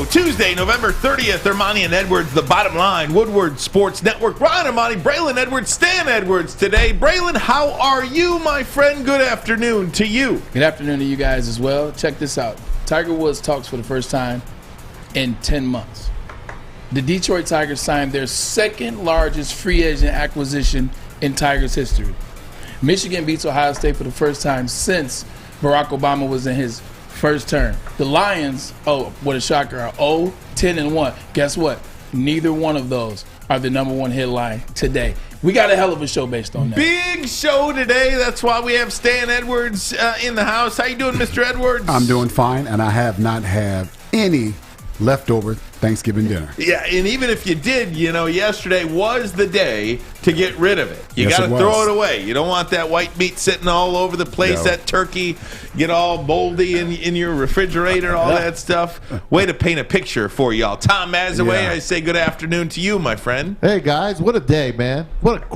show, Tuesday, November 30th. Armani and Edwards, The Bottom Line, Woodward Sports Network. Brian Armani, Braylon Edwards, Stan Edwards today. Braylon, how are you, my friend? Good afternoon to you. Good afternoon to you guys as well. Check this out. Tiger Woods talks for the first time in 10 months. The Detroit Tigers signed their second largest free agent acquisition in Tigers history. Michigan beats Ohio State for the first time since Barack Obama was in his first term. The Lions, oh, what a shocker, are 0-10-1. Guess what? Neither one of those are the number one headline today. We got a hell of a show based on that. Big show today. That's why we have Stan Edwards in the house. How you doing, Mr. Edwards? I'm doing fine, and I have not had any leftover Thanksgiving dinner. Yeah, and even if you did, yesterday was the day to get rid of it. You got to throw it away. You don't want that white meat sitting all over the place, that turkey get all moldy in your refrigerator, all that stuff. Way to paint a picture for y'all. Tom Mazaway, I say good afternoon to you, my friend. Hey, guys, what a day, man. What a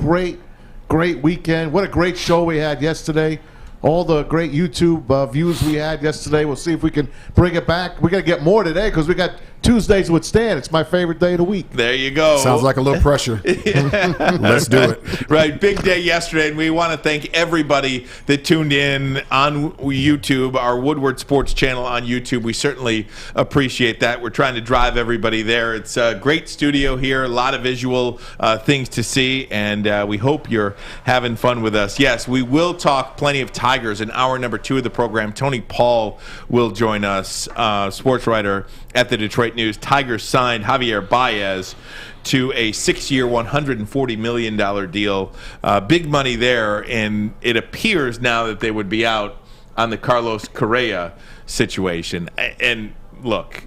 great weekend. What a great show we had yesterday. All the great YouTube views we had yesterday. We'll see if we can bring it back. We're going to get more today because we got Tuesdays with Stan. It's my favorite day of the week. There you go. Sounds like a little pressure. Let's do it. Right. Big day yesterday, and we want to thank everybody that tuned in on YouTube, our Woodward Sports channel on YouTube. We certainly appreciate that. We're trying to drive everybody there. It's a great studio here, a lot of visual things to see, and we hope you're having fun with us. Yes, we will talk plenty of Tigers in hour number 2 of the program. Tony Paul will join us, sports writer at the Detroit News. Tigers signed Javier Baez to a 6-year, $140 million deal. Big money there, and it appears now that they would be out on the Carlos Correa situation. And look,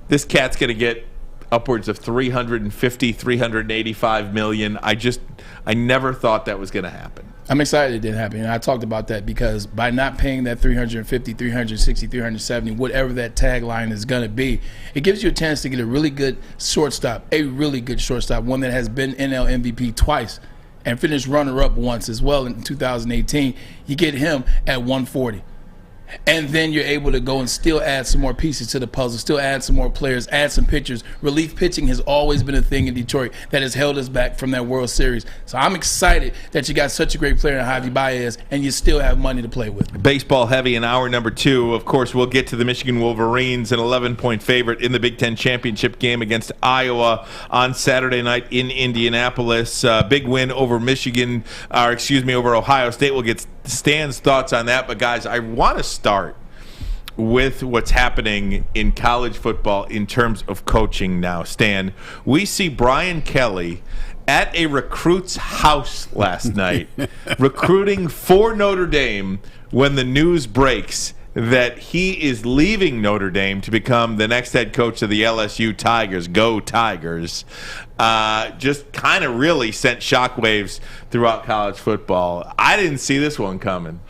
this cat's going to get upwards of $350, $385 million. I never thought that was going to happen. I'm excited it didn't happen. And I talked about that because by not paying that 350, 360, 370, whatever that tagline is going to be, it gives you a chance to get a really good shortstop, one that has been NL MVP twice and finished runner-up once as well in 2018. You get him at 140. And then you're able to go and still add some more pieces to the puzzle, still add some more players, add some pitchers. Relief pitching has always been a thing in Detroit that has held us back from that World Series. So I'm excited that you got such a great player in Javier Baez and you still have money to play with. Baseball heavy in hour number 2. Of course, we'll get to the Michigan Wolverines, an 11-point favorite in the Big Ten championship game against Iowa on Saturday night in Indianapolis. Big win over over Ohio State. We'll get Stan's thoughts on that. But, guys, I want to start with what's happening in college football in terms of coaching now. Stan, we see Brian Kelly at a recruit's house last night recruiting for Notre Dame when the news breaks that he is leaving Notre Dame to become the next head coach of the LSU Tigers. Go Tigers. Just kind of really sent shockwaves throughout college football. I didn't see this one coming.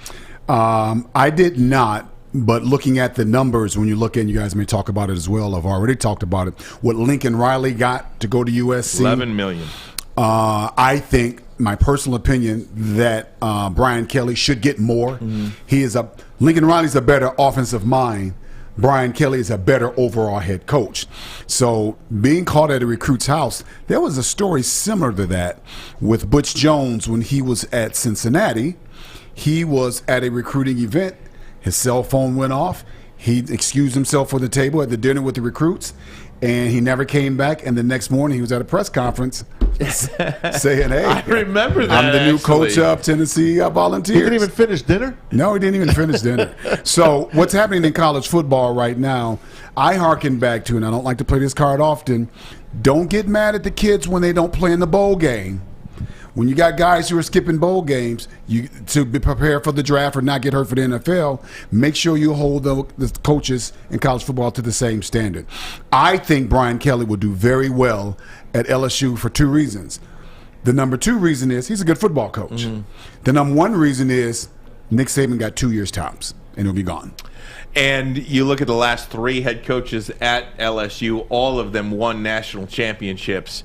I did not, but looking at the numbers, when you look in, you guys may talk about it as well. I've already talked about it. What Lincoln Riley got to go to USC. $11 million. I think, my personal opinion, that Brian Kelly should get more. Mm-hmm. Lincoln Riley's a better offensive mind. Brian Kelly is a better overall head coach. So being caught at a recruit's house, there was a story similar to that with Butch Jones when he was at Cincinnati. He was at a recruiting event. His cell phone went off. He excused himself for the table at the dinner with the recruits, and he never came back. And the next morning, he was at a press conference saying, hey, I remember that. I'm the new coach of Tennessee Volunteers. He didn't even finish dinner? No, he didn't even finish dinner. So what's happening in college football right now, I hearken back to, and I don't like to play this card often, don't get mad at the kids when they don't play in the bowl game. When you got guys who are skipping bowl games, to be prepared for the draft or not get hurt for the NFL, make sure you hold the coaches in college football to the same standard. I think Brian Kelly will do very well at LSU for 2 reasons. The number 2 reason is he's a good football coach. Mm-hmm. The number 1 reason is Nick Saban got 2 years tops, and he'll be gone. And you look at the last 3 head coaches at LSU, all of them won national championships.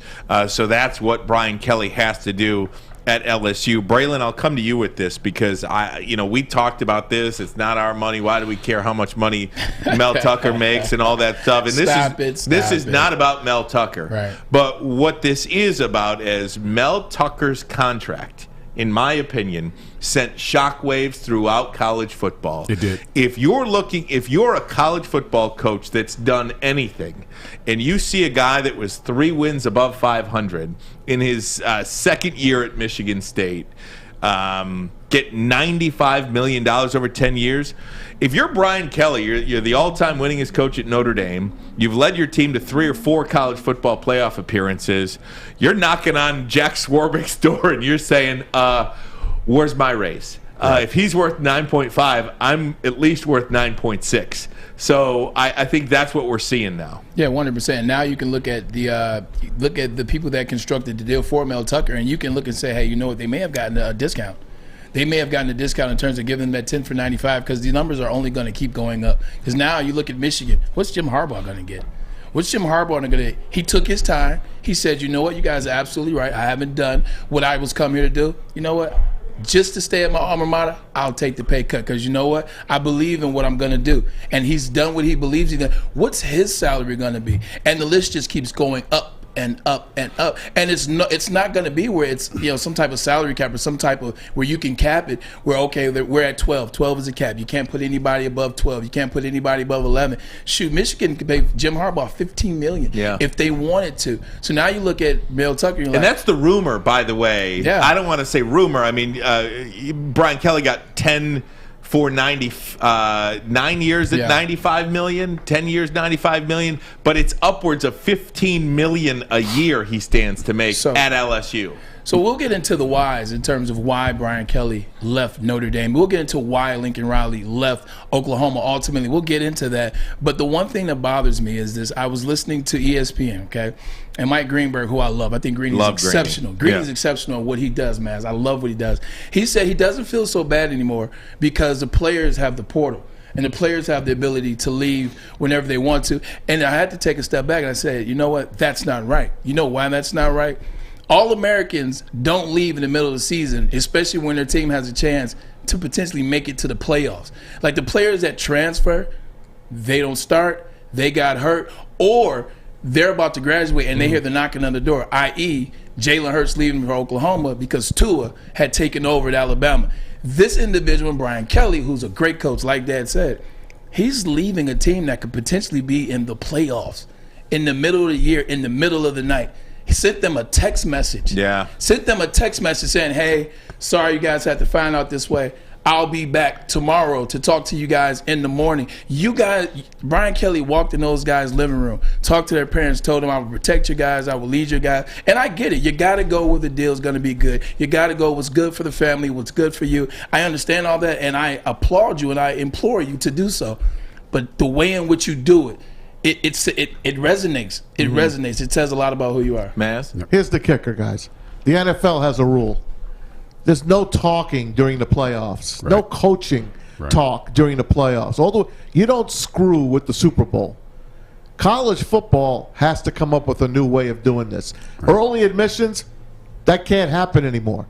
So that's what Brian Kelly has to do at LSU. Braylon, I'll come to you with this because we talked about this. It's not our money. Why do we care how much money Mel Tucker makes and all that stuff? And this is not about Mel Tucker. Right. But what this is about is Mel Tucker's contract, in my opinion, sent shockwaves throughout college football. It did. If you're a college football coach that's done anything, and you see a guy that was 3 wins above 500 in his second year at Michigan State, get $95 million over 10 years. If you're Brian Kelly, you're the all-time winningest coach at Notre Dame. You've led your team to 3 or 4 college football playoff appearances. You're knocking on Jack Swarbrick's door and you're saying, where's my raise? If he's worth 9.5, I'm at least worth 9.6. So I think that's what we're seeing now. Yeah, 100%. Now you can look at the people that constructed the deal for Mel Tucker, and you can look and say, hey, you know what? They may have gotten a discount. They may have gotten a discount in terms of giving them that 10 for 95 because the numbers are only going to keep going up. Because now you look at Michigan. What's Jim Harbaugh going to get? What's Jim Harbaugh going to get? He took his time. He said, you know what? You guys are absolutely right. I haven't done what I was come here to do. You know what? Just to stay at my alma mater, I'll take the pay cut because you know what? I believe in what I'm going to do. And he's done what he believes he's done. What's his salary going to be? And the list just keeps going up and up and up. And it's not going to be where it's some type of salary cap or some type of where you can cap it where, okay, we're at 12. 12 is a cap. You can't put anybody above 12. You can't put anybody above 11. Shoot, Michigan could pay Jim Harbaugh $15 million if they wanted to. So now you look at Mel Tucker. And that's the rumor, by the way. Yeah. I don't want to say rumor. I mean, Brian Kelly got 10 for 9 years at $95 million, 10 years, $95 million, but it's upwards of $15 million a year he stands to make at LSU. So we'll get into the whys in terms of why Brian Kelly left Notre Dame. We'll get into why Lincoln Riley left Oklahoma ultimately. We'll get into that. But the one thing that bothers me is this. I was listening to ESPN, okay? And Mike Greenberg, who I love. I think Green is exceptional. Green is exceptional at what he does, man. I love what he does. He said he doesn't feel so bad anymore because the players have the portal. And the players have the ability to leave whenever they want to. And I had to take a step back and I said, you know what? That's not right. You know why that's not right? All Americans don't leave in the middle of the season, especially when their team has a chance to potentially make it to the playoffs. Like the players that transfer, they don't start, they got hurt, or they're about to graduate and they hear the knocking on the door, i.e. Jalen Hurts leaving for Oklahoma because Tua had taken over at Alabama. This individual, Brian Kelly, who's a great coach, like Dad said, he's leaving a team that could potentially be in the playoffs in the middle of the year, in the middle of the night. He sent them a text message. Sent them a text message saying, hey, sorry you guys had to find out this way. I'll be back tomorrow to talk to you guys in the morning. You guys, Brian Kelly walked in those guys' living room, talked to their parents, told them I will protect you guys, I will lead you guys. And I get it. You got to go where the deal's going to be good. You got to go what's good for the family, what's good for you. I understand all that, and I applaud you, and I implore you to do so. But the way in which you do it, it resonates. It resonates. It says a lot about who you are. Maz? Here's the kicker, guys. The NFL has a rule. There's no talking during the playoffs. No coaching talk during the playoffs. Although you don't screw with the Super Bowl. College football has to come up with a new way of doing this. Early admissions, that can't happen anymore.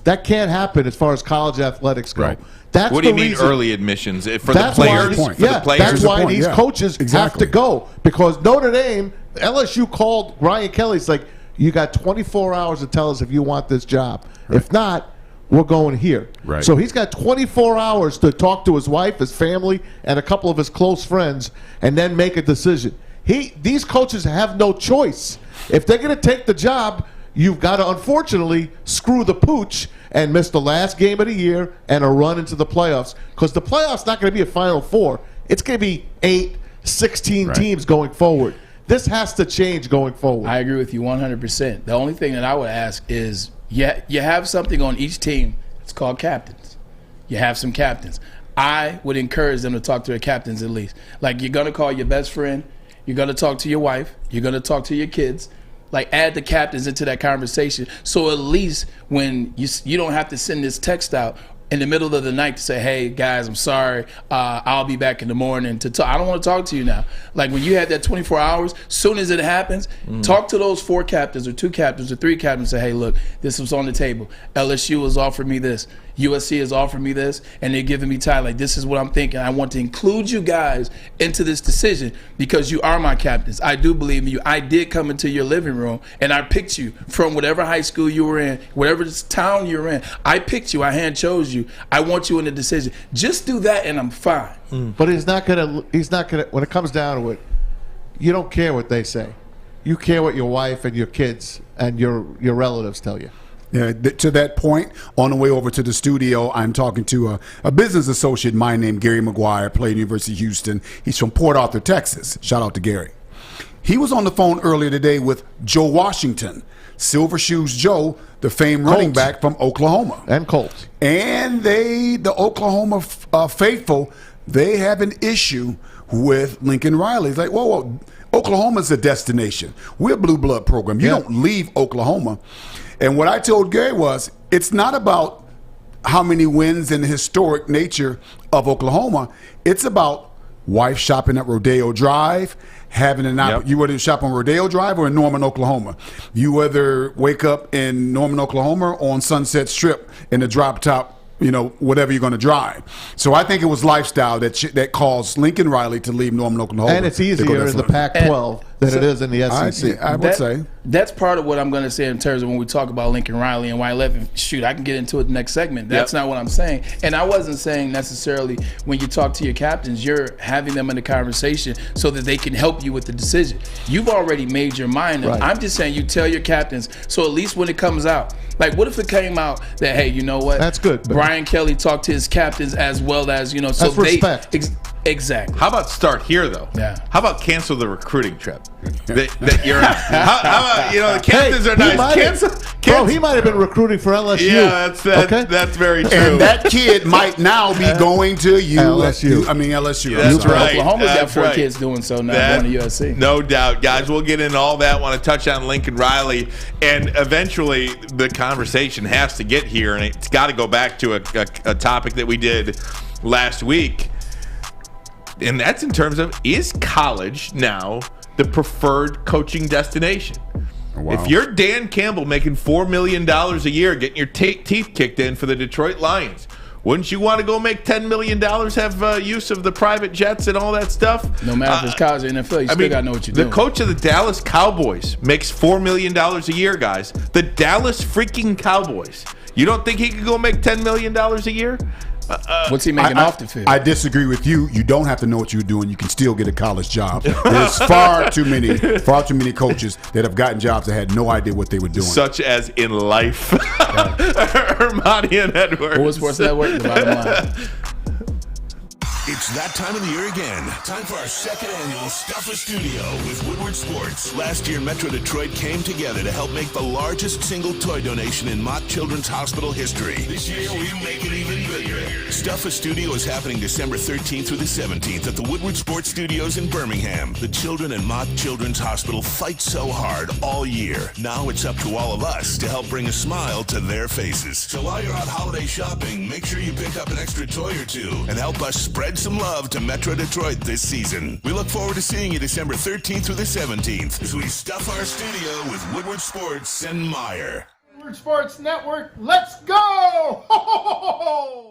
That can't happen as far as college athletics go. That's what do you mean early admissions? For the players? That's why these coaches have to go. Because Notre Dame, LSU called Brian Kelly. It's like, you got 24 hours to tell us if you want this job. If not, we're going here. So he's got 24 hours to talk to his wife, his family, and a couple of his close friends, and then make a decision. These coaches have no choice. If they're going to take the job, you've got to, unfortunately, screw the pooch and miss the last game of the year and a run into the playoffs. Because the playoffs not going to be a Final Four. It's going to be 8, 16 teams going forward. This has to change going forward. I agree with you 100%. The only thing that I would ask is, you have something on each team. It's called captains. You have some captains. I would encourage them to talk to their captains at least. Like, you're going to call your best friend. You're going to talk to your wife. You're going to talk to your kids. Like, add the captains into that conversation. So at least when you don't have to send this text out in the middle of the night to say, hey, guys, I'm sorry. I'll be back in the morning to talk. I don't want to talk to you now. Like when you had that 24 hours, soon as it happens, talk to those 4 captains or 2 captains or 3 captains and say, hey, look, this was on the table. LSU has offered me this. USC has offered me this, and they're giving me time. Like, this is what I'm thinking. I want to include you guys into this decision because you are my captains. I do believe in you. I did come into your living room, and I picked you from whatever high school you were in, whatever town you're in. I picked you. I hand chose you. I want you in the decision. Just do that, and I'm fine. But he's not gonna. When it comes down to it, you don't care what they say. You care what your wife and your kids and your relatives tell you. Yeah, to that point, on the way over to the studio, I'm talking to a business associate of mine named Gary Mcguire, played at University of Houston. He's from Port Arthur, Texas. Shout out to Gary. He was on the phone earlier today with Joe Washington, Silver Shoes Joe, the famed running back from Oklahoma. And Colts. And the Oklahoma faithful, they have an issue with Lincoln Riley. It's like, whoa, Oklahoma's a destination. We're a blue blood program. You don't leave Oklahoma. And what I told Gary was, it's not about how many wins and the historic nature of Oklahoma. It's about wife shopping at Rodeo Drive, having you whether you shop on Rodeo Drive or in Norman, Oklahoma. You whether wake up in Norman, Oklahoma or on Sunset Strip in the drop top, whatever you're going to drive. So I think it was lifestyle that caused Lincoln Riley to leave Norman, Oklahoma. And it's easier in the Pac-12 than it is in the SEC. I would say. That's part of what I'm going to say in terms of when we talk about Lincoln Riley and why I left him. Shoot, I can get into it the next segment. That's not what I'm saying. And I wasn't saying necessarily when you talk to your captains, you're having them in the conversation so that they can help you with the decision. You've already made your mind up. Right. I'm just saying you tell your captains, so at least when it comes out, like what if it came out that, hey, you know what? That's good. Brian Kelly talked to his captains as well as, so that's respect. Exactly. How about start here, though? Yeah. How about cancel the recruiting trip that you're on? How about, the captains are nice. Cancel. He might have been recruiting for LSU. Yeah, that's very true. And that kid might now be going to LSU. LSU. That's right. Oklahoma's got 4 kids doing so now going to USC. No doubt. Guys, we'll get into all that. Want to touch on Lincoln Riley. And eventually the conversation has to get here, and it's got to go back to a topic that we did last week. And that's in terms of, is college now the preferred coaching destination? Wow. If you're Dan Campbell making $4 million a year, getting your teeth kicked in for the Detroit Lions, wouldn't you want to go make $10 million, have use of the private jets and all that stuff? No matter if it's college or NFL, you still got to know what you're doing. The coach of the Dallas Cowboys makes $4 million a year, guys. The Dallas freaking Cowboys. You don't think he could go make $10 million a year? What's he making off the field? I disagree with you. You don't have to know what you're doing. You can still get a college job. There's far too many coaches that have gotten jobs that had no idea what they were doing. Such as in life. Ermani and Edwards. What Sports Network, the bottom line. It's that time of the year again. Time for our second annual Stuff a Studio with Woodward Sports. Last year, Metro Detroit came together to help make the largest single toy donation in Mott Children's Hospital history. This year, we make it even bigger. Stuff a Studio is happening December 13th through the 17th at the Woodward Sports Studios in Birmingham. The children in Mott Children's Hospital fight so hard all year. Now it's up to all of us to help bring a smile to their faces. So while you're out holiday shopping, make sure you pick up an extra toy or two and help us spread some love to Metro Detroit this season. We look forward to seeing you December 13th through the 17th as we stuff our studio with Woodward Sports and Meyer. Woodward Sports Network, let's go! Ho, ho, ho, ho.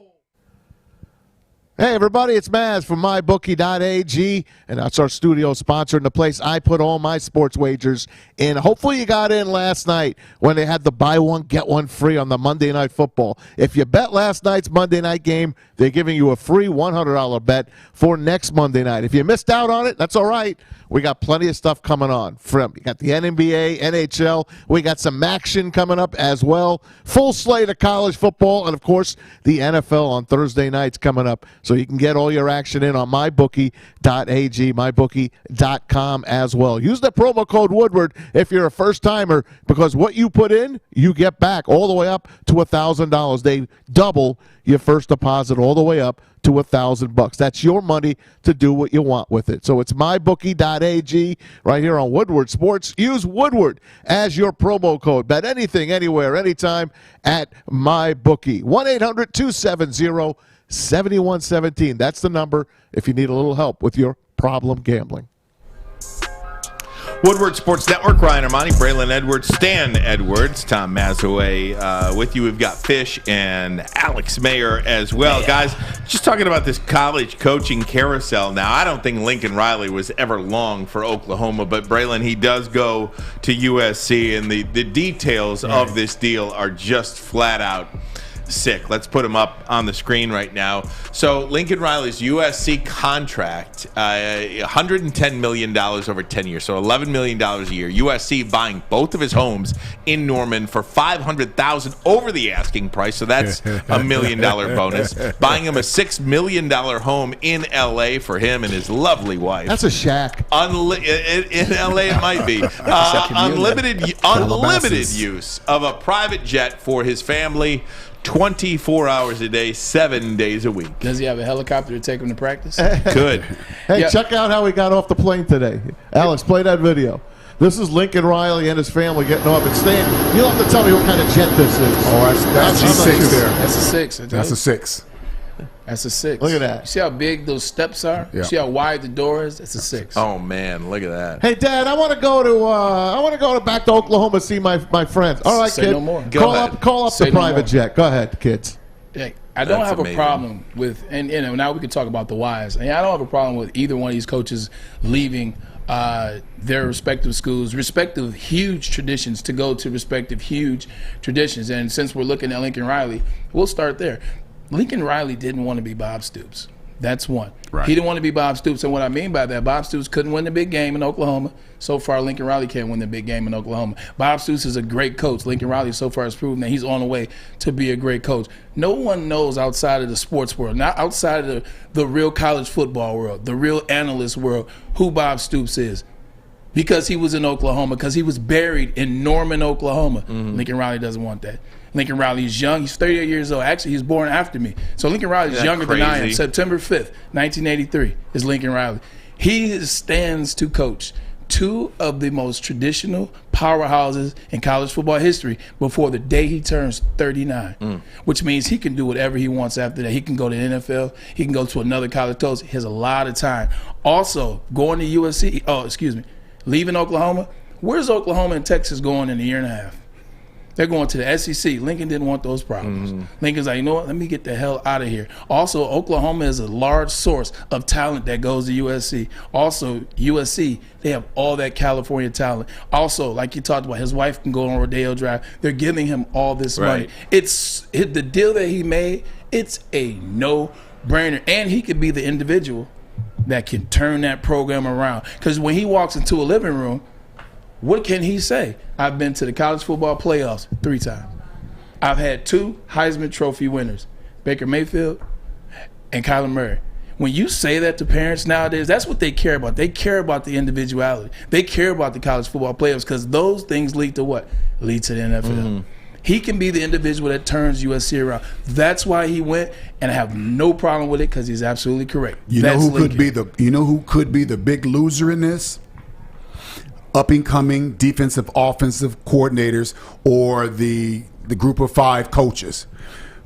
Hey, everybody, it's Maz from MyBookie.ag, and that's our studio sponsor and the place I put all my sports wagers in. Hopefully you got in last night when they had the buy one, get one free on the Monday Night Football. If you bet last night's Monday night game, they're giving you a free $100 bet for next Monday night. If you missed out on it, that's all right. We got plenty of stuff coming on. You got the NBA, NHL. We got some action coming up as well. Full slate of college football, and, of course, the NFL on Thursday nights coming up. So you can get all your action in on MyBookie.ag, MyBookie.com as well. Use the promo code Woodward if you're a first-timer, because what you put in, you get back all the way up to $1,000. They double your first deposit all the way up to $1,000. That's your money to do what you want with it. So it's mybookie.ag right here on Woodward Sports. Use Woodward as your promo code. Bet anything, anywhere, anytime at MyBookie. 1-800-270-7117. That's the number if you need a little help with your problem gambling. Woodward Sports Network, Ryan Armani, Braylon Edwards, Stan Edwards, Tom Mazaway with you. We've got Fish and Alex Mayer as well. Yeah. Guys, just talking about this college coaching carousel now. I don't think Lincoln Riley was ever long for Oklahoma, but Braylon, he does go to USC, and the details of this deal are just flat out sick. Let's put him up on the screen right now. So Lincoln Riley's USC contract, $110 million over 10 years, so $11 million a year. USC buying both of his homes in Norman for $500,000 over the asking price, so that's a $1 million bonus. Buying him a $6 million home in L.A. for him and his lovely wife. That's a shack. In L.A. it might be. Unlimited use of a private jet for his family. 24 hours a day, 7 days a week. Does he have a helicopter to take him to practice? Good. Hey, check out how he got off the plane today. Alex, play that video. This is Lincoln Riley and his family getting off and staying. You'll have to tell me what kind of jet this is. Oh, that's a 6 there. That's a 6. That's a 6. That's a 6. Look at that. You see how big those steps are? Yeah. See how wide the door is? That's a 6. Oh man, look at that. Hey, Dad, I want to go to back to Oklahoma see my friends. All right, Say kid. no more. Call up Say the no private more. jet. Go ahead, kids. Yeah, I don't That's have amazing. a problem with, and now we can talk about the whys. I don't have a problem with either one of these coaches leaving their respective schools, respective huge traditions, to go to respective huge traditions. And since we're looking at Lincoln Riley, we'll start there. Lincoln Riley didn't want to be Bob Stoops. That's one. Right. He didn't want to be Bob Stoops. And what I mean by that, Bob Stoops couldn't win the big game in Oklahoma. So far, Lincoln Riley can't win the big game in Oklahoma. Bob Stoops is a great coach. Lincoln Riley so far has proven that he's on the way to be a great coach. No one knows outside of the sports world, not outside of the real college football world, the real analyst world, who Bob Stoops is. Because he was in Oklahoma, because he was buried in Norman, Oklahoma. Lincoln Riley doesn't want that. Lincoln Riley is young. He's 38 years old. Actually, he's born after me. So Lincoln Riley is younger than I am. September 5th, 1983 is Lincoln Riley. He stands to coach two of the most traditional powerhouses in college football history before the day he turns 39, which means he can do whatever he wants after that. He can go to the NFL. He can go to another college coach. He has a lot of time. Also, going to USC, leaving Oklahoma. Where's Oklahoma and Texas going in a year and a half? They're going to the SEC. Lincoln didn't want those problems. Lincoln's like, you know what? Let me get the hell out of here. Also, Oklahoma is a large source of talent that goes to USC. Also, USC, they have all that California talent. Also, like you talked about, his wife can go on Rodeo Drive. They're giving him all this money. It's the deal that he made. It's a no-brainer, and he could be the individual that can turn that program around. Because when he walks into a living room, what can he say? I've been to the college football playoffs 3 times. I've had 2 Heisman Trophy winners, Baker Mayfield and Kyler Murray. When you say that to parents nowadays, that's what they care about. They care about the individuality. They care about the college football playoffs, because those things lead to what? Lead to the NFL. He can be the individual that turns USC around. That's why he went, and I have no problem with it, because he's absolutely correct. You know who could be the big loser in this? Up-and-coming defensive, offensive coordinators, or the group of 5 coaches.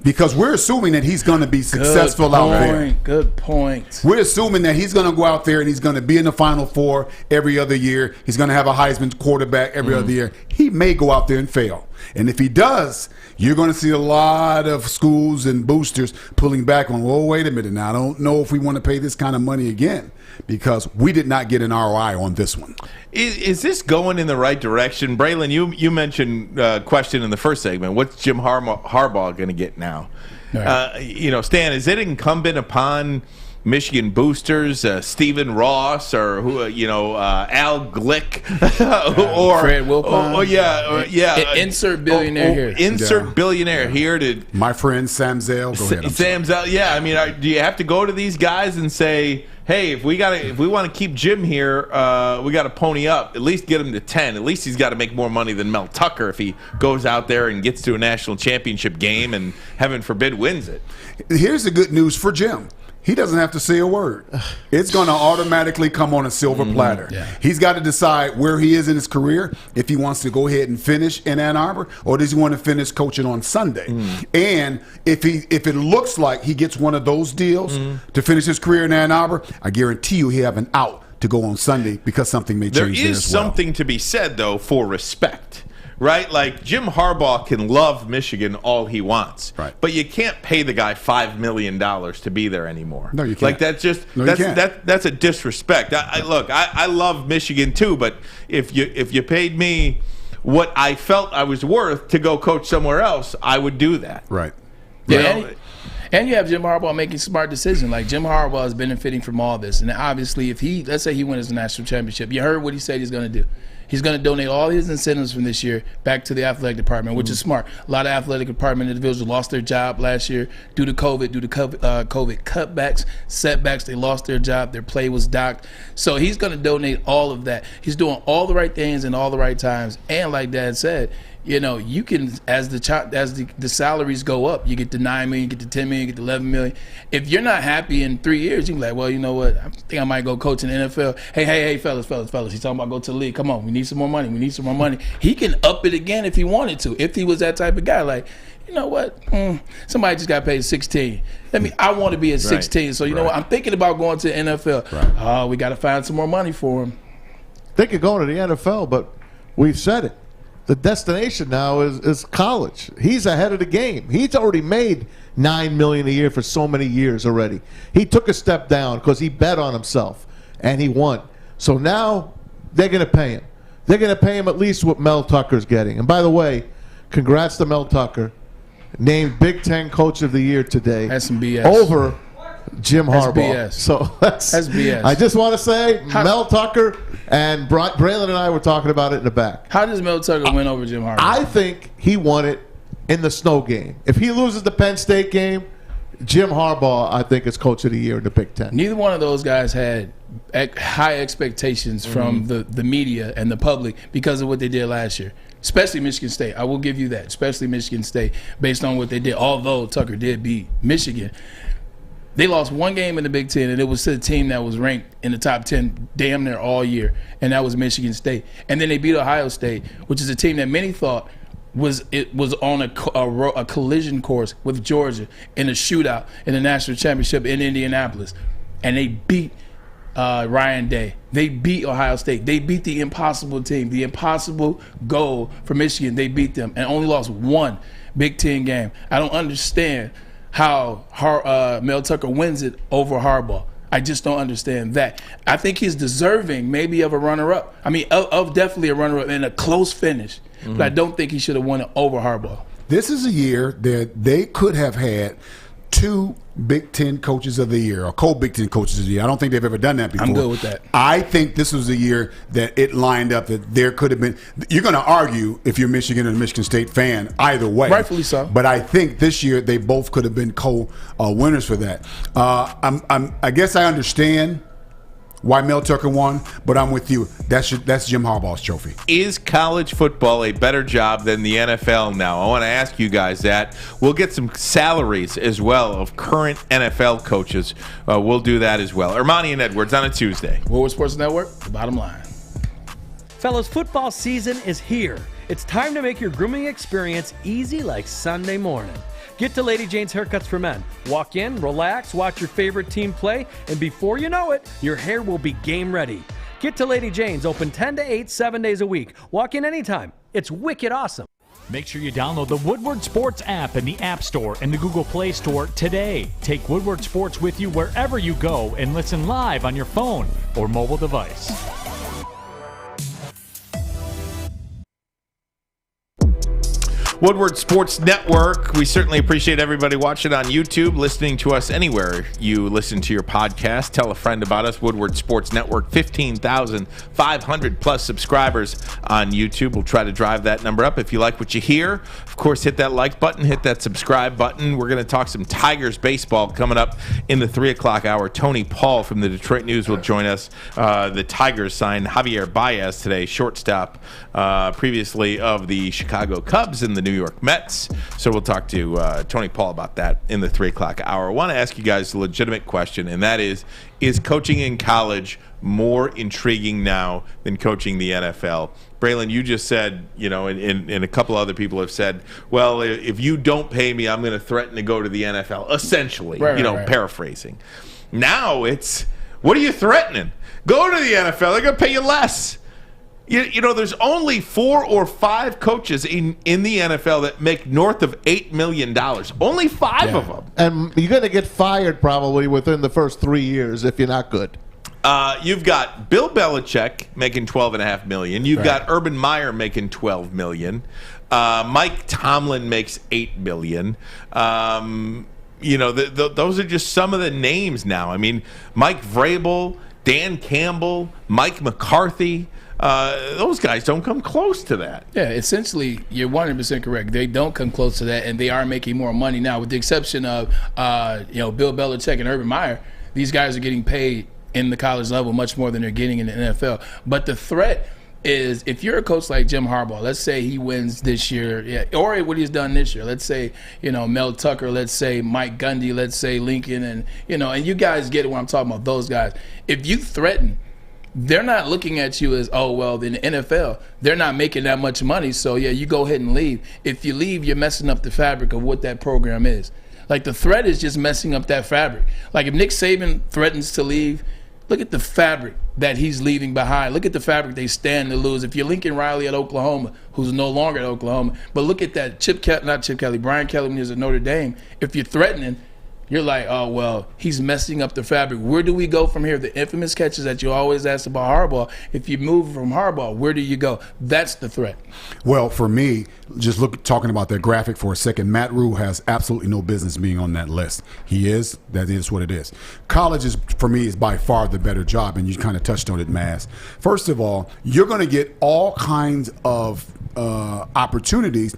Because we're assuming that he's going to be successful out there. Good point. We're assuming that he's going to go out there and he's going to be in the Final Four every other year. He's going to have a Heisman quarterback every other year. He may go out there and fail. And if he does, you're going to see a lot of schools and boosters pulling back on, well, wait a minute now. I don't know if we want to pay this kind of money again, because we did not get an ROI on this one. Is this going in the right direction? Braylon, you mentioned question in the first segment. What's Jim Harbaugh going to get now? Right. Stan, is it incumbent upon Michigan boosters, Stephen Ross, or Al Glick, or Fred Wilpon? Insert billionaire here. Insert billionaire here to my friend Sam Zell. Go ahead. Sam Zell. Yeah, I mean, do you have to go to these guys and say, hey, if we want to keep Jim here, we got to pony up. At least get him to 10. At least he's got to make more money than Mel Tucker if he goes out there and gets to a national championship game and, heaven forbid, wins it. Here's the good news for Jim. He doesn't have to say a word. It's going to automatically come on a silver platter. Yeah. He's got to decide where he is in his career, if he wants to go ahead and finish in Ann Arbor, or does he want to finish coaching on Sunday. And if it looks like he gets one of those deals to finish his career in Ann Arbor, I guarantee you he have an out to go on Sunday because something may change there as well. There is something to be said, though, for respect. Right? Like, Jim Harbaugh can love Michigan all he wants. Right. But you can't pay the guy $5 million to be there anymore. No, you can't. Like, that's just that's a disrespect. I love Michigan too, but if you paid me what I felt I was worth to go coach somewhere else, I would do that. Right. Yeah. And you have Jim Harbaugh making smart decisions. Like, Jim Harbaugh is benefiting from all this. And obviously, let's say he wins the national championship, you heard what he said he's going to do. He's going to donate all his incentives from this year back to the athletic department, which is smart. A lot of athletic department individuals lost their job last year due to COVID cutbacks, setbacks. They lost their job. Their play was docked. So he's going to donate all of that. He's doing all the right things in all the right times. And like Dad said, you can, as the salaries go up, you get to $9 million, get to $10 million, get to $11 million. If you're not happy in 3 years, you can be like, well, you know what? I think I might go coach in the NFL. Hey, fellas. He's talking about go to the league. Come on, we need some more money. He can up it again if he wanted to. If he was that type of guy, like, you know what? Somebody just got paid 16. I want to be at 16. So you know what? I'm thinking about going to the NFL. Right. We got to find some more money for him. They could go to the NFL, but we've said it. The destination now is college. He's ahead of the game. He's already made $9 million a year for so many years already. He took a step down because he bet on himself, and he won. So now they're going to pay him. They're going to pay him at least what Mel Tucker's getting. And by the way, congrats to Mel Tucker, named Big Ten Coach of the Year today. That's some BS. Over Jim Harbaugh. That's BS. So that's BS. I just want to say Mel Tucker and Braylon and I were talking about it in the back. How does Mel Tucker win over Jim Harbaugh? I think he won it in the snow game. If he loses the Penn State game, Jim Harbaugh, I think, is Coach of the Year in the Big Ten. Neither one of those guys had high expectations from the media and the public because of what they did last year. Especially Michigan State. I will give you that. Especially Michigan State, based on what they did. Although Tucker did beat Michigan. They lost one game in the Big Ten, and it was to a team that was ranked in the top 10 damn near all year, and that was Michigan State. And then they beat Ohio State, which is a team that many thought was on a collision course with Georgia in a shootout in the national championship in Indianapolis. And they beat Ryan Day. They beat Ohio State. They beat the impossible team, the impossible goal for Michigan. They beat them and only lost one Big Ten game. I don't understand how Mel Tucker wins it over Harbaugh. I just don't understand that. I think he's deserving maybe of a runner-up. I mean, of definitely a runner-up in a close finish. But I don't think he should have won it over Harbaugh. This is a year that they could have had two Big Ten Coaches of the Year or co-Big Ten Coaches of the Year. I don't think they've ever done that before. I'm good with that. I think this was a year that it lined up that there could have been. You're going to argue if you're Michigan and a Michigan State fan either way. Rightfully so. But I think this year they both could have been co-winners for that. I guess I understand why Mel Tucker won, but I'm with you. That's Jim Harbaugh's trophy. Is college football a better job than the NFL now? I want to ask you guys that. We'll get some salaries as well of current NFL coaches. We'll do that as well. Armani and Edwards on a Tuesday. Woodward Sports Network, the bottom line. Fellas, football season is here. It's time to make your grooming experience easy like Sunday morning. Get to Lady Jane's Haircuts for Men. Walk in, relax, watch your favorite team play, and before you know it, your hair will be game ready. Get to Lady Jane's, open 10 to 8, 7 days a week. Walk in anytime. It's wicked awesome. Make sure you download the Woodward Sports app in the App Store and the Google Play Store today. Take Woodward Sports with you wherever you go and listen live on your phone or mobile device. Woodward Sports Network. We certainly appreciate everybody watching on YouTube, listening to us anywhere you listen to your podcast. Tell a friend about us. Woodward Sports Network, 15,500 plus subscribers on YouTube. We'll try to drive that number up. If you like what you hear, of course, hit that like button, hit that subscribe button. We're going to talk some Tigers baseball coming up in the 3 o'clock hour. Tony Paul from the Detroit News will join us. The Tigers signed Javier Baez today, shortstop previously of the Chicago Cubs in the New York Mets. So we'll talk to Tony Paul about that in the 3 o'clock hour. I want to ask you guys a legitimate question, and that is coaching in college more intriguing now than coaching the NFL? Braylon, you just said, and a couple other people have said, well, if you don't pay me, I'm going to threaten to go to the NFL, essentially, right. Paraphrasing. Now it's, what are you threatening? Go to the NFL. They're going to pay you less. There's only 4 or 5 coaches in the NFL that make north of $8 million. Only 5 of them. And you're going to get fired probably within the first 3 years if you're not good. You've got Bill Belichick making $12.5 million. You've got Urban Meyer making $12 million. Mike Tomlin makes $8 million. Those are just some of the names now. I mean, Mike Vrabel, Dan Campbell, Mike McCarthy. Those guys don't come close to that. Yeah, essentially, you're 100% correct. They don't come close to that, and they are making more money now, with the exception of Bill Belichick and Urban Meyer. These guys are getting paid in the college level much more than they're getting in the NFL. But the threat is, if you're a coach like Jim Harbaugh, let's say he wins this year, or what he's done this year. Let's say, Mel Tucker, let's say Mike Gundy, let's say Lincoln, and you guys get what I'm talking about, those guys. If you threaten, they're not looking at you as, oh, well, in the NFL, they're not making that much money, so you go ahead and leave. If you leave, you're messing up the fabric of what that program is. Like, the threat is just messing up that fabric. Like, if Nick Saban threatens to leave, look at the fabric that he's leaving behind. Look at the fabric they stand to lose. If you're Lincoln Riley at Oklahoma, who's no longer at Oklahoma, but look at that Brian Kelly when he was at Notre Dame. If you're threatening, you're like, oh, well, he's messing up the fabric. Where do we go from here? The infamous catches that you always ask about Harbaugh. If you move from Harbaugh, where do you go? That's the threat. Well, for me, just talking about that graphic for a second, Matt Rule has absolutely no business being on that list. That is what it is. College for me, is by far the better job, and you kind of touched on it, Maz. First of all, you're going to get all kinds of opportunities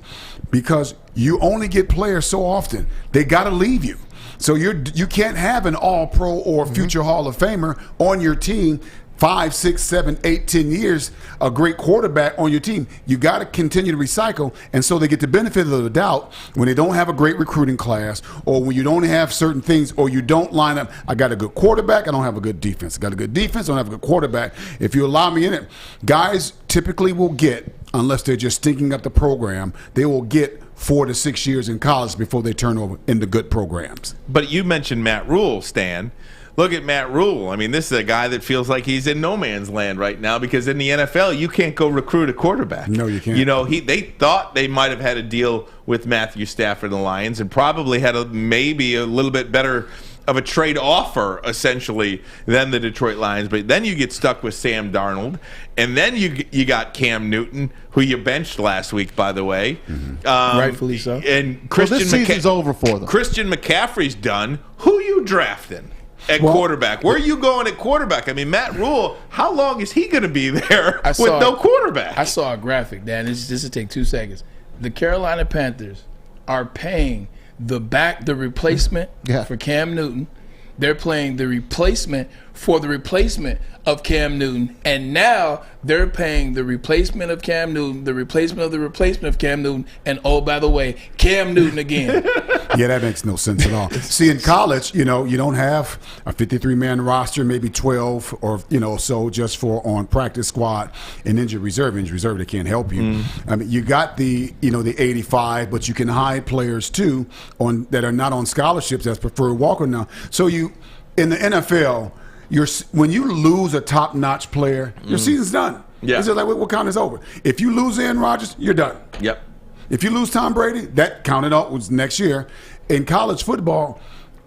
because you only get players so often. They got to leave you. So you can't have an all-pro or future Hall of Famer on your team 5, 6, 7, 8, 10 years, a great quarterback on your team. You got to continue to recycle, and so they get the benefit of the doubt when they don't have a great recruiting class, or when you don't have certain things, or you don't line up. I got a good quarterback, I don't have a good defense. I got a good defense, I don't have a good quarterback. If you allow me in it, guys typically will get, unless they're just stinking up the program, they will get 4 to 6 years in college before they turn over into good programs. But you mentioned Matt Rule, Stan. Look at Matt Rule. I mean, this is a guy that feels like he's in no man's land right now, because in the NFL, you can't go recruit a quarterback. No, you can't. They thought they might have had a deal with Matthew Stafford and the Lions, and probably had maybe a little bit better of a trade offer, essentially, than the Detroit Lions. But then you get stuck with Sam Darnold, and then you got Cam Newton, who you benched last week, by the way. Rightfully so. And this season's over for them. Christian McCaffrey's done. Who you drafting at quarterback? Where are you going at quarterback? I mean, Matt Rule, how long is he going to be there with no quarterback? I saw a graphic, Dan. This will take 2 seconds. The Carolina Panthers are paying the replacement for Cam Newton. They're playing the replacement for the replacement of Cam Newton, and now they're paying the replacement of Cam Newton, the replacement of the replacement of Cam Newton, and oh, by the way, Cam Newton again. Yeah, that makes no sense at all. See, in college, you don't have a 53-man roster, maybe 12 or so just for on practice squad and injured reserve. Injured reserve, they can't help you. I mean, you got the 85, but you can hide players too that are not on scholarships as preferred walker now. So in the NFL, when you lose a top-notch player, your season's done. Yeah. It's just like what count is over. If you lose Aaron Rodgers, you're done. Yep. If you lose Tom Brady, that counted out was next year. In college football,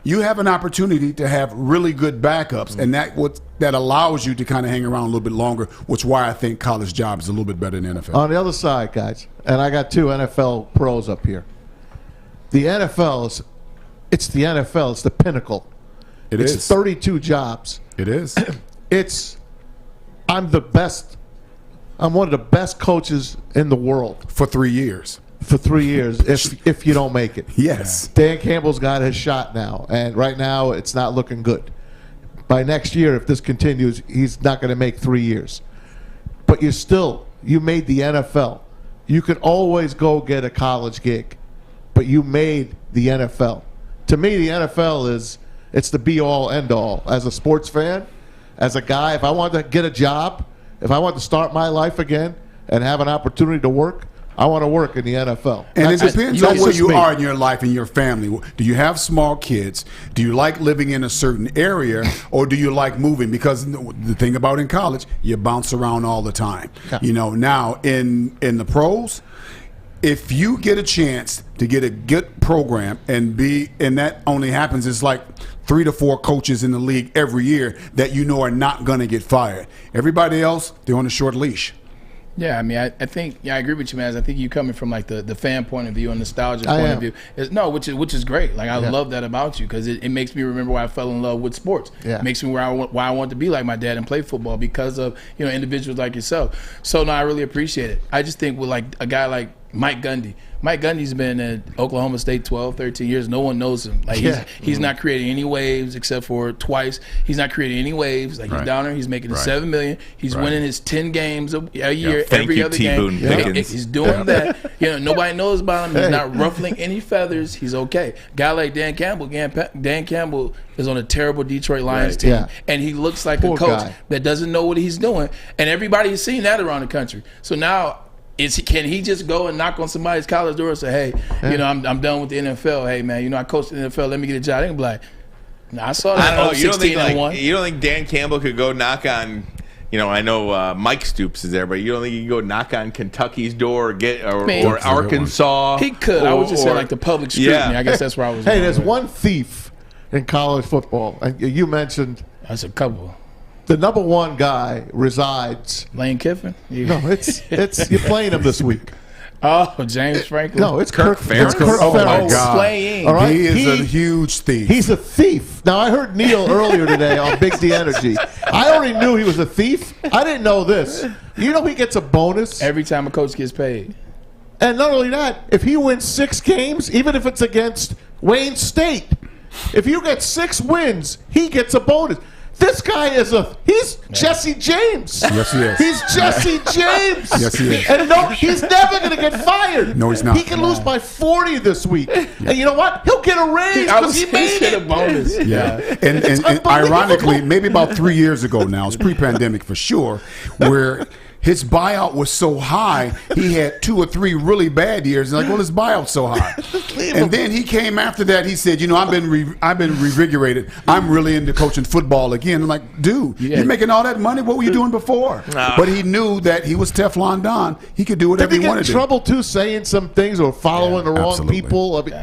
you have an opportunity to have really good backups, and that allows you to kind of hang around a little bit longer, which is why I think college jobs is a little bit better than NFL. On the other side, guys, and I got 2 NFL pros up here. The NFL it's the NFL. It's the pinnacle. It's 32 jobs. It is. I'm the best. I'm one of the best coaches in the world. For 3 years. For 3 years, if you don't make it. Yes. Dan Campbell's got his shot now, and right now it's not looking good. By next year, if this continues, he's not going to make 3 years. But you made the NFL. you could always go get a college gig, but you made the NFL. To me, the NFL it's the be-all, end-all. As a sports fan, as a guy, if I wanted to get a job, if I wanted to start my life again and have an opportunity to work, I want to work in the NFL. And it depends on where you are in your life and your family. Do you have small kids? Do you like living in a certain area, or do you like moving? Because the thing about in college, you bounce around all the time. Yeah. Now in the pros, if you get a chance to get a good program and that only happens, it's like 3 to 4 coaches in the league every year that are not going to get fired. Everybody else, they're on a short leash. Yeah, I mean, I think I agree with you, man. I think you coming from like the fan point of view and nostalgia point of view. Which is great. Like I love that about you because it makes me remember why I fell in love with sports. Yeah. It makes me why I want to be like my dad and play football because of individuals like yourself. So no, I really appreciate it. I just think with like a guy like Mike Gundy. Mike Gundy's been at Oklahoma State 12, 13 years. No one knows him. Like he's not creating any waves except for twice. He's not creating any waves. Like he's down there. He's making $7 million. He's winning his 10 games a year, every other game. He's doing that. Nobody knows about him. He's not ruffling any feathers. He's okay. Guy like Dan Campbell. Dan Campbell is on a terrible Detroit Lions team, and he looks like a coach that doesn't know what he's doing. And everybody has seen that around the country. So now, can he just go and knock on somebody's college door and say, hey, I'm done with the NFL. Hey, man, I coached in the NFL. Let me get a job. They can be like, I saw that. I don't know. You don't think Dan Campbell could go knock on, I know Mike Stoops is there, but you don't think he can go knock on Kentucky's door or Arkansas? He could. I was just saying like the public scrutiny. Yeah. I guess that's where I was. Hey, there's one thief in college football. You mentioned. That's a couple. The number one guy resides. Lane Kiffin? No, it's you're playing him this week. Oh, James Franklin. No, it's Kirk Ferentz. Oh my God! All right? He is a huge thief. He's a thief. Now I heard Neil earlier today on Big D Energy. I already knew he was a thief. I didn't know this. He gets a bonus every time a coach gets paid. And not only that, if he wins 6 games, even if it's against Wayne State, if you get 6 wins, he gets a bonus. This guy he's Jesse James. Yes, he is. He's Jesse James. Yes, he is. And no, he's never going to get fired. No, he's not. He can lose by 40 this week. Yeah. And you know what? He'll get a raise because he made it. A bonus. Yeah. And ironically, maybe about 3 years ago now, it's pre-pandemic for sure, where his buyout was so high, he had 2 or 3 really bad years. And his buyout's so high. And then he came after that. He said, I've been revigorated. I'm really into coaching football again. I'm like, dude, you're making all that money. What were you doing before? But he knew that he was Teflon Don. He could do whatever he wanted to. Did he get in trouble too, saying some things or following the wrong people? I mean,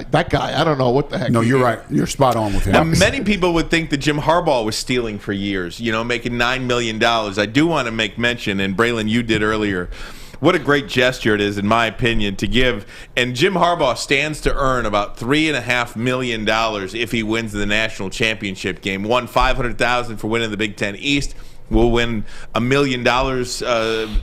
that guy, I don't know what the heck. No, you're right. You're spot on with him. And many people would think that Jim Harbaugh was stealing for years, making $9 million. I do want to make mention, and Braylon, you did earlier, what a great gesture it is, in my opinion, to give. And Jim Harbaugh stands to earn about $3.5 million if he wins the national championship game. Won $500,000 for winning the Big Ten East. Will win $1 million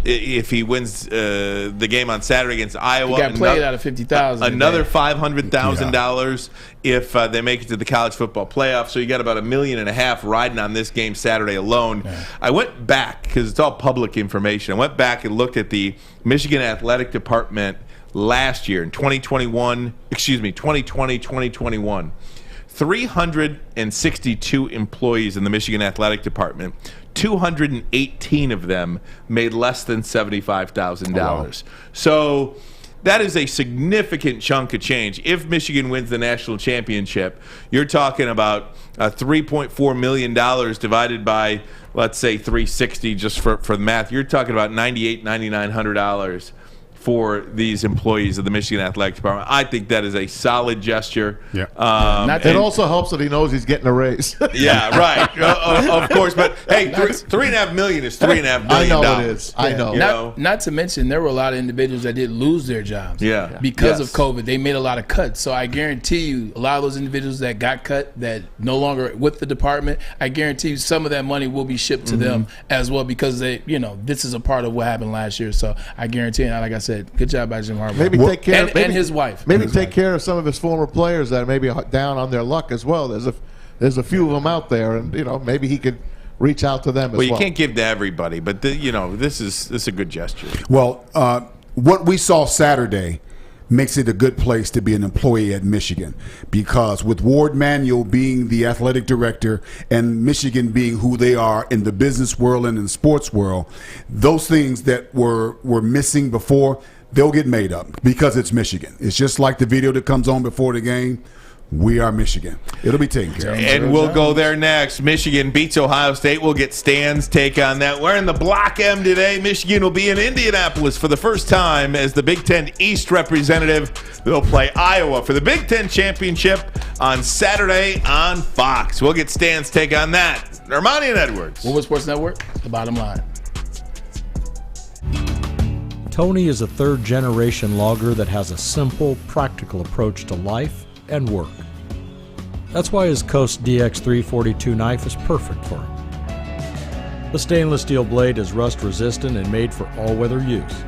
if he wins the game on Saturday against Iowa. He got played out of $50,000. Another $500,000 if they make it to the college football playoff. So you got about $1.5 million riding on this game Saturday alone. Yeah. I went back because it's all public information. I went back and looked at the Michigan Athletic Department last year in 2020, 2021. 362 employees in the Michigan Athletic Department. 218 of them made less than $75,000. Oh, wow. So that is a significant chunk of change. If Michigan wins the national championship, you're talking about $3.4 million divided by, let's say, 360 just for the math. You're talking about $9,800, $9,900 for these employees of the Michigan Athletic Department. I think that is a solid gesture. Yeah. It also helps that he knows he's getting a raise. Yeah, right. Of course. But, hey, $3.5 million is $3.5 million. I know it is. I know. Not to mention, there were a lot of individuals that did lose their jobs. Yeah. Because of COVID. They made a lot of cuts. So I guarantee you, a lot of those individuals that got cut, that no longer with the department, I guarantee you some of that money will be shipped to them as well because this is a part of what happened last year. So I guarantee you, like I said, good job by Jim Harbaugh. Maybe take care and his wife. Maybe take care of some of his former players that may be down on their luck as well. There's a few of them out there, and maybe he could reach out to them as well. Well, you can't give to everybody, but this is a good gesture. Well, what we saw Saturday makes it a good place to be an employee at Michigan, because with Ward Manuel being the athletic director and Michigan being who they are in the business world and in the sports world, those things that were missing before, they'll get made up because it's Michigan. It's just like the video that comes on before the game. We are Michigan. It'll be taken care of. And we'll go there next. Michigan beats Ohio State. We'll get Stan's take on that. We're in the Block M today. Michigan will be in Indianapolis for the first time as the Big Ten East representative. They'll play Iowa for the Big Ten Championship on Saturday on Fox. We'll get Stan's take on that. Armani and Edwards. Woodward Sports Network, the bottom line. Tony is a third-generation logger that has a simple, practical approach to life and work. That's why his Coast DX342 knife is perfect for him. The stainless steel blade is rust resistant and made for all-weather use.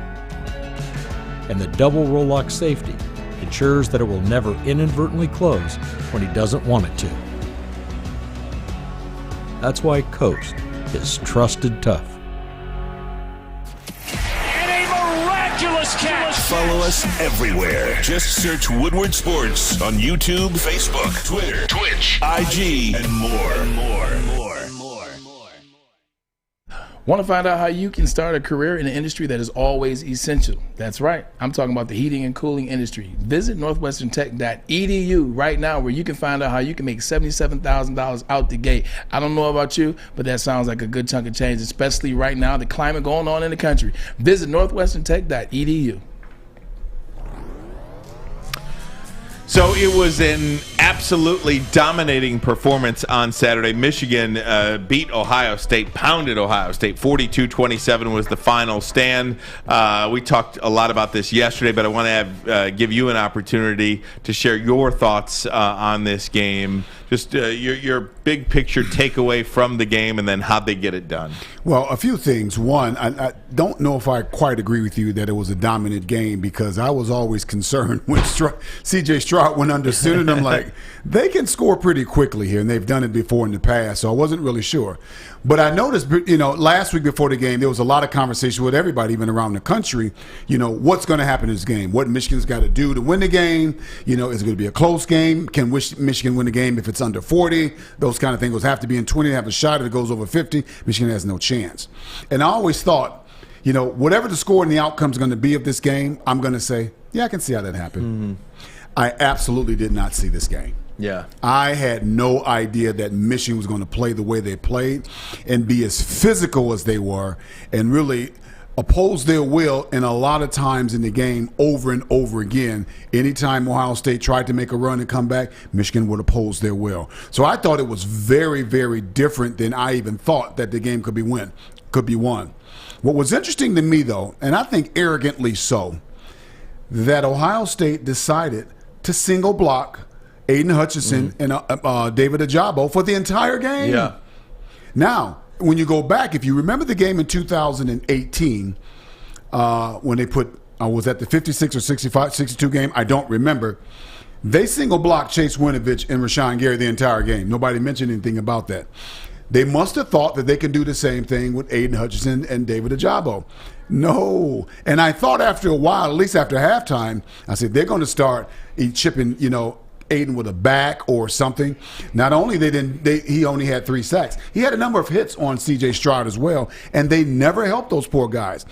And the double roll-lock safety ensures that it will never inadvertently close when he doesn't want it to. That's why Coast is trusted tough. Follow us everywhere. Just search Woodward Sports on YouTube, Facebook, Twitter, Twitch, IG, and more. Want to find out how you can start a career in an industry that is always essential? That's right. I'm talking about the heating and cooling industry. Visit northwesterntech.edu right now, where you can find out how you can make $77,000 out the gate. I don't know about you, but that sounds like a good chunk of change, especially right now, the climate going on in the country. Visit northwesterntech.edu. So it was an absolutely dominating performance on Saturday. Michigan beat Ohio State, pounded Ohio State. 42-27 was the final stand. We talked a lot about this yesterday, but I want to give you an opportunity to share your thoughts on this game. Just your big picture takeaway from the game, and then how'd they get it done? Well, a few things. One, I don't know if I quite agree with you that it was a dominant game, because I was always concerned when C.J. Stroud went under center. I'm like, they can score pretty quickly here, and they've done it before in the past, so I wasn't really sure. But I noticed, last week before the game, there was a lot of conversation with everybody, even around the country, what's going to happen in this game, what Michigan's got to do to win the game. Is it going to be a close game? Can Michigan win the game if it's under 40? Those kind of things. It'll have to be in 20 to have a shot. If it goes over 50, Michigan has no chance. And I always thought, whatever the score and the outcome is going to be of this game, I'm going to say, yeah, I can see how that happened. I absolutely did not see this game. Yeah. I had no idea that Michigan was going to play the way they played and be as physical as they were and really oppose their will, and a lot of times in the game over and over again. Anytime Ohio State tried to make a run and come back, Michigan would oppose their will. So I thought it was very, very different than I even thought that the game could be won. What was interesting to me, though, and I think arrogantly so, that Ohio State decided to single block Aiden Hutchinson and David Ajabo for the entire game. Yeah. Now, when you go back, if you remember the game in 2018, when they put, was that the 56 or 62 game? I don't remember. They single blocked Chase Winovich and Rashawn Gary the entire game. Nobody mentioned anything about that. They must have thought that they could do the same thing with Aiden Hutchinson and David Ajabo. No. And I thought after a while, at least after halftime, I said, they're going to start chipping, Aiden with a back or something. Not only he only had 3 sacks. He had a number of hits on C.J. Stroud as well, and they never helped those poor guys.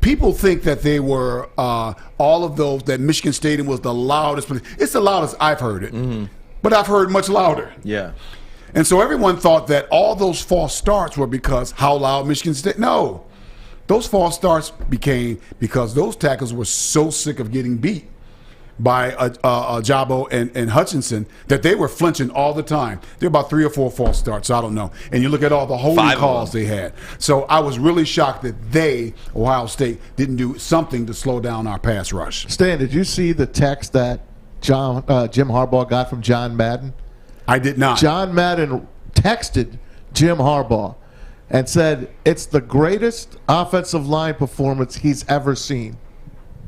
People think that they were all of those, that Michigan Stadium was the loudest. It's the loudest I've heard it, but I've heard much louder. Yeah. And so everyone thought that all those false starts were because how loud Michigan State. No. Those false starts became because those tackles were so sick of getting beat by Ajabo and Hutchinson that they were flinching all the time. There were about 3 or 4 false starts, I don't know. And you look at all the holding calls they had. So I was really shocked that Ohio State, didn't do something to slow down our pass rush. Stan, did you see the text that Jim Harbaugh got from John Madden? I did not. John Madden texted Jim Harbaugh and said it's the greatest offensive line performance he's ever seen.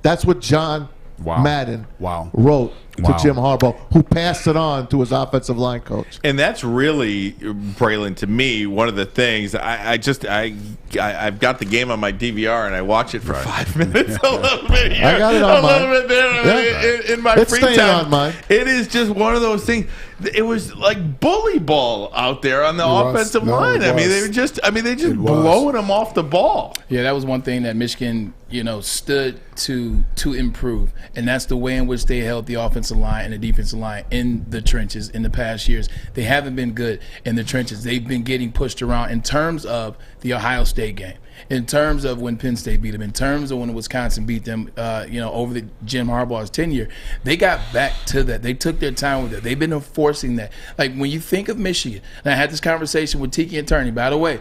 That's what John Madden Wow. wrote to Wow. Jim Harbaugh, who passed it on to his offensive line coach. And that's really, Braylon, to me, one of the things. I've got the game on my DVR and I watch it for 5 minutes, a little bit here, I got it on a mine. little bit there in my It's free staying time. on mine. It is just one of those things. It was like bully ball out there on the offensive line. I mean, they were just blowing them off the ball. Yeah, that was one thing that Michigan, stood to improve, and that's the way in which they held the offensive line and the defensive line in the trenches in the past years. They haven't been good in the trenches. They've been getting pushed around in terms of the Ohio State game, in terms of when Penn State beat them, in terms of when Wisconsin beat them, over the Jim Harbaugh's tenure. They got back to that. They took their time with it. They've been enforcing that. Like when you think of Michigan, and I had this conversation with Tiki and Turney, by the way,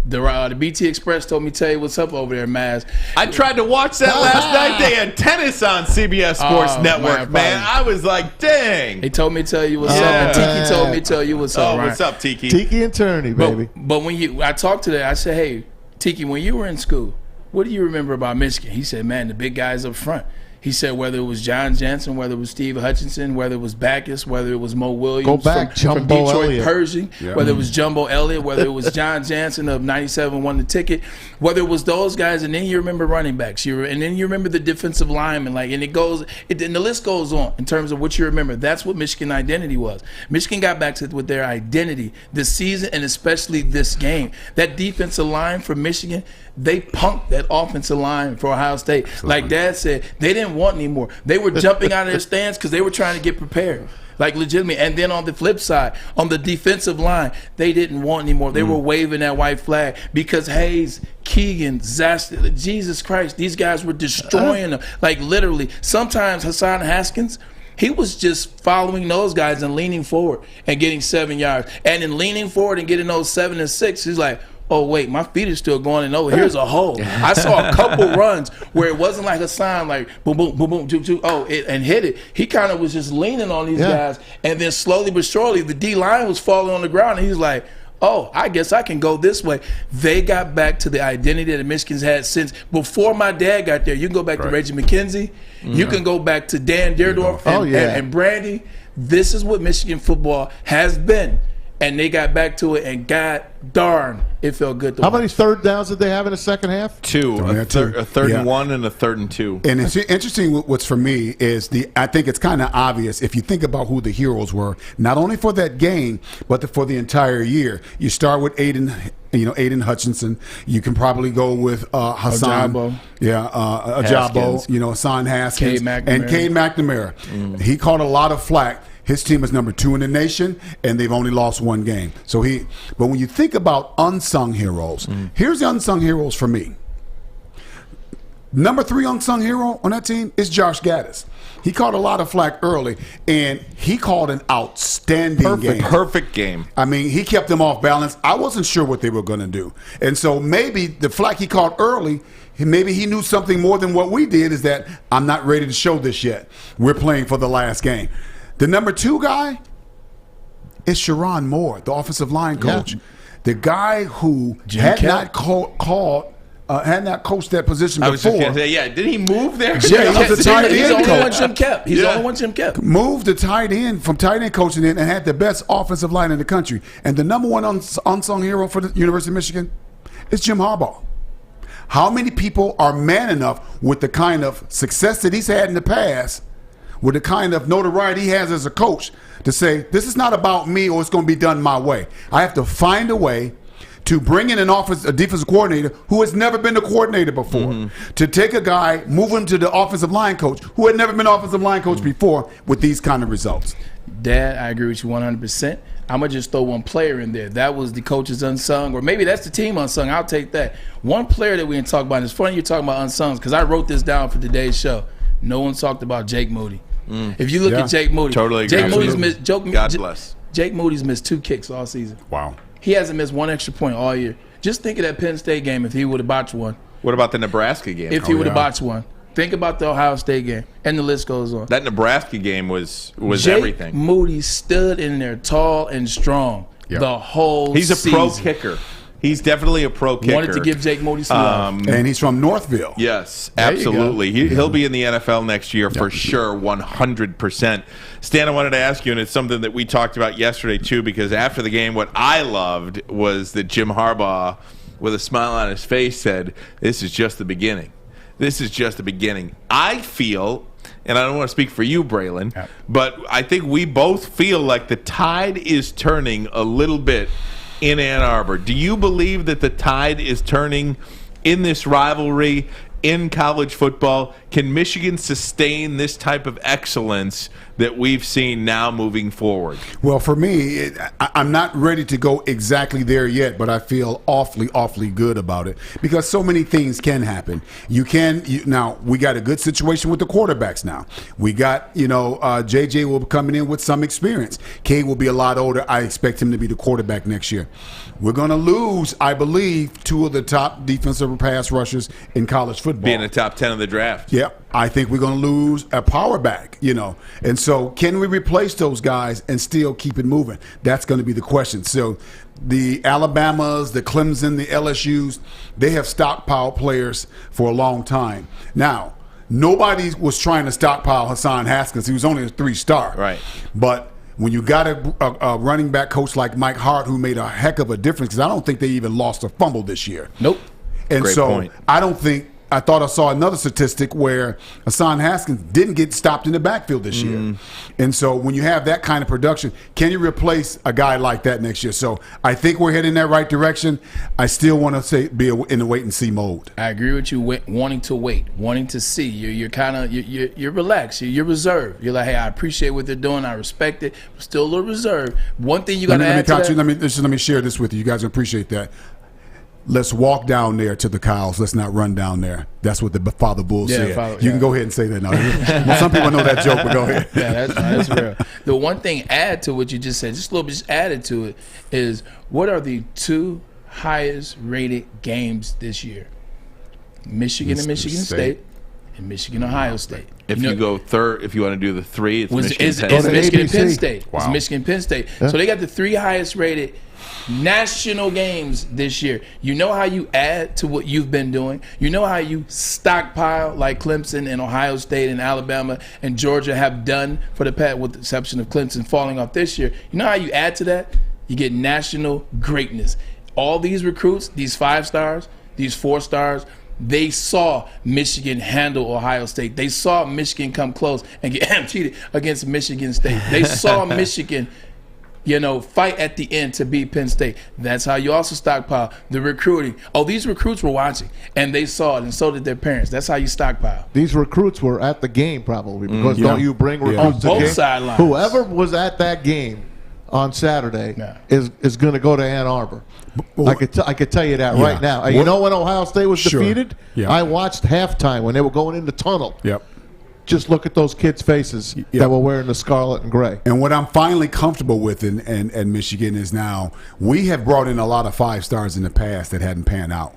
the BT Express told me to tell you what's up over there, Maz. I tried to watch that last night. They had tennis on CBS Sports Network, man. I was like, dang. He told me to tell you what's up, and Tiki told me to tell you what's up. Oh, Ryan. what's up, Tiki? Tiki and Turney, baby. But when I talked to that, I said, hey, Tiki, when you were in school, what do you remember about Michigan? He said, man, the big guys up front. He said whether it was John Jansen, whether it was Steve Hutchinson, whether it was Backus, whether it was Mo Williams from Detroit Elliott. Pershing, whether it was Jumbo Elliott, whether it was John Jansen of 97 won the ticket, whether it was those guys, and then you remember running backs, and then you remember the defensive linemen, and the list goes on in terms of what you remember. That's what Michigan identity was. Michigan got back to with their identity this season, and especially this game. That defensive line for Michigan, they punked that offensive line for Ohio State. Absolutely. Like Dad said, they didn't want anymore. They were jumping out of their stands because they were trying to get prepared. Like legitimately. And then on the flip side, on the defensive line, they didn't want anymore. They were waving that white flag because Hayes, Keegan, Zastin, Jesus Christ, these guys were destroying them. Like literally. Sometimes Hassan Haskins, he was just following those guys and leaning forward and getting 7 yards. And in leaning forward and getting those 7 and 6, he's like, oh, wait, my feet are still going, and here's a hole. I saw a couple runs where it wasn't like a sign like boom, boom, boom, boom, choo, choo, and hit it. He kind of was just leaning on these guys, and then slowly but surely the D-line was falling on the ground, and he's like, oh, I guess I can go this way. They got back to the identity that Michigan's had since before my dad got there. You can go back to Reggie McKenzie. You can go back to Dan Dierdorf and Brandy. This is what Michigan football has been. And they got back to it, and God darn, it felt good to How watch. many third downs did they have in the second half? Two. A third and one and a third and two. And it's interesting what's for me is I think it's kind of obvious if you think about who the heroes were, not only for that game, but for the entire year. You start with Aiden Hutchinson. You can probably go with Hassan. Ajabo. Ajabo. Hassan Haskins. And Cade McNamara. He caught a lot of flack. His team is number 2 in the nation, and they've only lost one game. But when you think about unsung heroes, here's the unsung heroes for me. Number 3 unsung hero on that team is Josh Gaddis. He caught a lot of flack early, and he called an outstanding game. Perfect game. I mean, he kept them off balance. I wasn't sure what they were going to do. And so maybe the flack he caught early, maybe he knew something more than what we did, is that I'm not ready to show this yet. We're playing for the last game. The number 2 guy is Sharon Moore, the offensive line coach. Yeah. The guy who had not coached that position before. I was just going to say, did he move there? He's the only one Jim kept. He's the only one Jim kept. Moved the tight end from tight end coaching in and had the best offensive line in the country. And the number 1 unsung hero for the University of Michigan is Jim Harbaugh. How many people are man enough with the kind of success that he's had in the past, with the kind of notoriety he has as a coach, to say, this is not about me or it's going to be done my way. I have to find a way to bring in a defensive coordinator who has never been a coordinator before, to take a guy, move him to the offensive line coach who had never been offensive line coach before with these kind of results. Dad, I agree with you 100%. I'm going to just throw one player in there. That was the coach's unsung, or maybe that's the team unsung. I'll take that. One player that we didn't talk about, and it's funny you're talking about unsungs because I wrote this down for today's show. No one talked about Jake Moody. If you look at Jake Moody, totally Jake Moody's missed. God bless. Jake Moody's missed 2 kicks all season. Wow. He hasn't missed 1 extra point all year. Just think of that Penn State game if he would have botched one. What about the Nebraska game? If he would have botched one. Think about the Ohio State game, and the list goes on. That Nebraska game was Jake everything. Moody stood in there tall and strong the whole season. He's a pro kicker. He's definitely a pro kicker. Wanted to give Jake Modi some love. And he's from Northville. Yes, There you absolutely. He'll be in the NFL next year for sure, 100%. Stan, I wanted to ask you, and it's something that we talked about yesterday too, because after the game, what I loved was that Jim Harbaugh, with a smile on his face, said, "This is just the beginning. This is just the beginning." I feel, and I don't want to speak for you, Braylon, but I think we both feel like the tide is turning a little bit in Ann Arbor. Do you believe that the tide is turning in this rivalry in college football? Can Michigan sustain this type of excellence that we've seen now moving forward? Well, for me, I'm not ready to go exactly there yet, but I feel awfully good about it because so many things can happen. Now, we got a good situation with the quarterbacks now. We got, JJ will be coming in with some experience. K will be a lot older. I expect him to be the quarterback next year. We're going to lose, I believe, 2 of the top defensive pass rushers in college football. Being the top 10 of the draft. Yep. I think we're going to lose a power back, And so can we replace those guys and still keep it moving? That's going to be the question. So the Alabamas, the Clemson, the LSUs, they have stockpiled players for a long time. Now, nobody was trying to stockpile Hassan Haskins. He was only a 3-star. Right. But when you got a running back coach like Mike Hart, who made a heck of a difference, because I don't think they even lost a fumble this year. Nope. And Great so point. I thought I saw another statistic where Hassan Haskins didn't get stopped in the backfield this year. And so when you have that kind of production, can you replace a guy like that next year? So I think we're heading in that right direction. I still want to be in the wait-and-see mode. I agree with you, wanting to wait, wanting to see. You're kind of you're relaxed. You're reserved. You're like, hey, I appreciate what they're doing. I respect it. But still a little reserved. One thing you got to add to that. Let me share this with you. You guys appreciate that. Let's walk down there to the cows. Let's not run down there. That's what the Father Bull said. You can go ahead and say that now. Well, some people know that joke, but go ahead. Yeah, that's real. The one thing add to what you just said, just a little bit just added to it, is what are the 2 highest rated games this year? Michigan and Michigan State and Michigan Ohio State. If you go third, if you want to do the 3, it's Michigan and Penn State. Wow. It's Michigan Penn State. Yeah. So they got the 3 highest rated national games this year. You know how you add to what you've been doing. You know how you stockpile like Clemson and Ohio State and Alabama and Georgia have done for the past, with the exception of Clemson falling off this year. You know how you add to that? You get national greatness. All these recruits, these 5 stars, these 4 stars, they saw Michigan handle Ohio State. They saw Michigan come close and get cheated against Michigan State. They saw Michigan fight at the end to beat Penn State. That's how you also stockpile the recruiting. Oh, these recruits were watching, and they saw it, and so did their parents. That's how you stockpile. These recruits were at the game probably, because don't you bring recruits to on both the game? sidelines? Whoever was at that game on Saturday is going to go to Ann Arbor. I could tell you that right now. And you know when Ohio State was defeated? Yeah. I watched halftime when they were going in the tunnel. Yep. Just look at those kids' faces that were wearing the scarlet and gray. And what I'm finally comfortable with in Michigan is now we have brought in a lot of 5 stars in the past that hadn't panned out.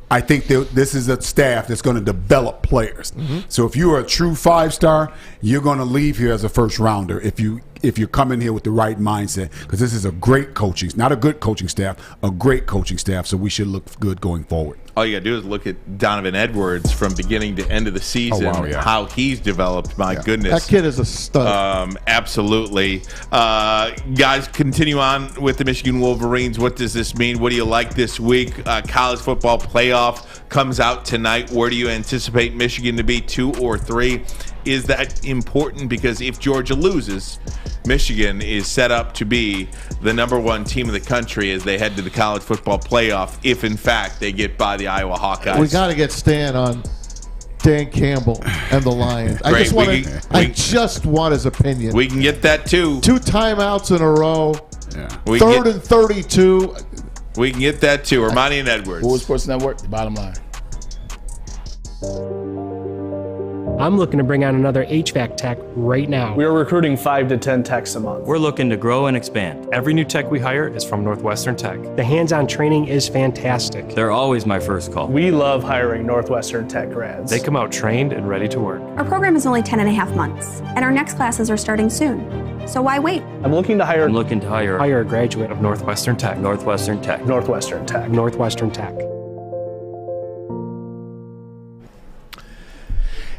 I think this is a staff that's going to develop players. Mm-hmm. So if you're a true 5-star, you're going to leave here as a first rounder if you're coming here with the right mindset, because this is a great coaching, not a good coaching staff, a great coaching staff. So we should look good going forward. All you got to do is look at Donovan Edwards from beginning to end of the season, how he's developed. My goodness. That kid is a stud. Absolutely. Guys, continue on with the Michigan Wolverines. What does this mean? What do you like this week? College football playoff comes out tonight. Where do you anticipate Michigan to be, 2 or 3? Is that important? Because if Georgia loses, Michigan is set up to be the #1 team in the country as they head to the college football playoff, if in fact they get by the Iowa Hawkeyes. We got to get Stan on Dan Campbell and the Lions. I just want his opinion. We can get that too. 2 timeouts in a row. Yeah. 3rd and 32. We can get that too. Armani and Edwards. Woodward Sports Network, the bottom line. I'm looking to bring on another HVAC tech right now. We're recruiting 5 to 10 techs a month. We're looking to grow and expand. Every new tech we hire is from Northwestern Tech. The hands-on training is fantastic. They're always my first call. We love hiring Northwestern Tech grads. They come out trained and ready to work. Our program is only 10 and a half months, and our next classes are starting soon. So why wait? I'm looking to hire Hire a graduate of Northwestern Tech. Northwestern Tech. Northwestern Tech.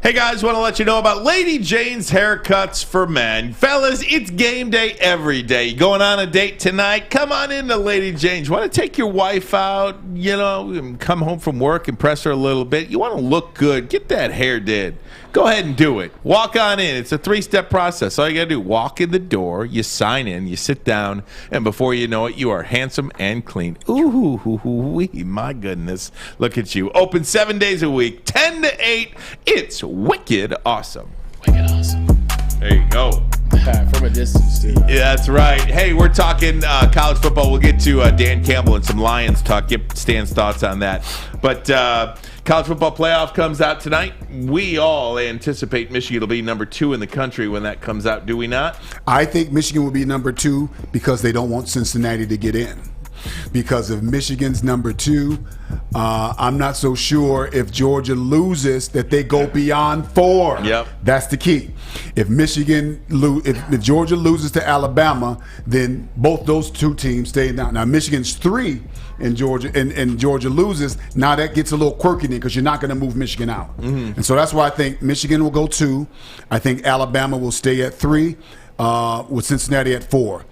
Hey guys, want to let you know about Lady Jane's Haircuts for Men. Fellas, it's game day every day. You going on a date tonight? Come on into Lady Jane's. Want to take your wife out, and come home from work, impress her a little bit? You want to look good? Get that hair did. Go ahead and do it. Walk on in. It's a 3-step process. All you got to do, walk in the door, you sign in, you sit down, and before you know it, you are handsome and clean. Ooh, my goodness. Look at you. Open 7 days a week, 10 to 8. It's wicked awesome. Wicked awesome. There you go. From a distance, too. Yeah, that's right. Hey, we're talking college football. We'll get to Dan Campbell and some Lions talk, get Stan's thoughts on that. But college football playoff comes out tonight. We all anticipate Michigan will be number 2 in the country when that comes out, do we not? I think Michigan will be number 2 because they don't want Cincinnati to get in. Because if Michigan's number 2, I'm not so sure if Georgia loses that they go beyond 4. Yep. That's the key. If if Georgia loses to Alabama, then both those 2 teams stay down. Now Michigan's 3 and Georgia loses. Now that gets a little quirky because you're not going to move Michigan out. Mm-hmm. And so that's why I think Michigan will go 2. I think Alabama will stay at 3 with Cincinnati at 4.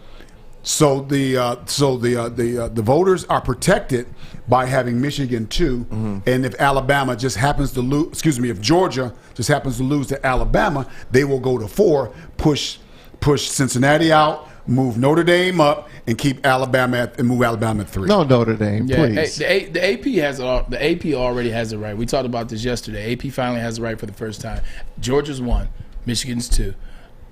So the voters are protected by having Michigan 2, and if Alabama just happens to lose, if Georgia just happens to lose to Alabama, they will go to 4, push Cincinnati out, move Notre Dame up, and keep Alabama and move Alabama at 3. No, Notre Dame, please. Hey, the AP already has it right. We talked about this yesterday. AP finally has it right for the first time. Georgia's 1, Michigan's 2.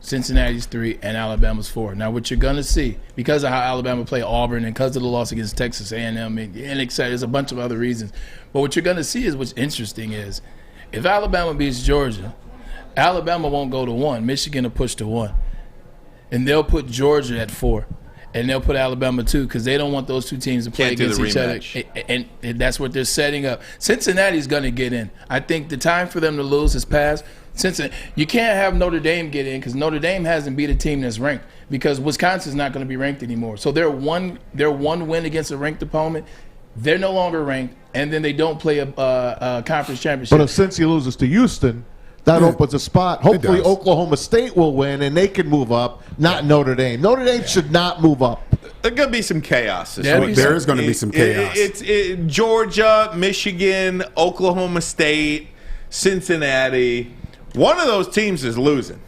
Cincinnati's 3 and Alabama's 4. Now, what you're gonna see, because of how Alabama played Auburn and because of the loss against Texas A&M and etc., there's a bunch of other reasons. But what you're gonna see is what's interesting is if Alabama beats Georgia, Alabama won't go to 1. Michigan will push to 1, and they'll put Georgia at 4, and they'll put Alabama 2 because they don't want those 2 teams to play against each other. And that's what they're setting up. Cincinnati's gonna get in. I think the time for them to lose is past. You can't have Notre Dame get in because Notre Dame hasn't beat a team that's ranked because Wisconsin's not going to be ranked anymore. So they're one win against a ranked opponent. They're no longer ranked, and then they don't play a conference championship. But if Cincy loses to Houston, that opens a spot. Hopefully Oklahoma State will win, and they can move up, not Notre Dame. Notre Dame should not move up. There's going to be some chaos this week. There is going to be some chaos. It's Georgia, Michigan, Oklahoma State, Cincinnati. One of those teams is losing.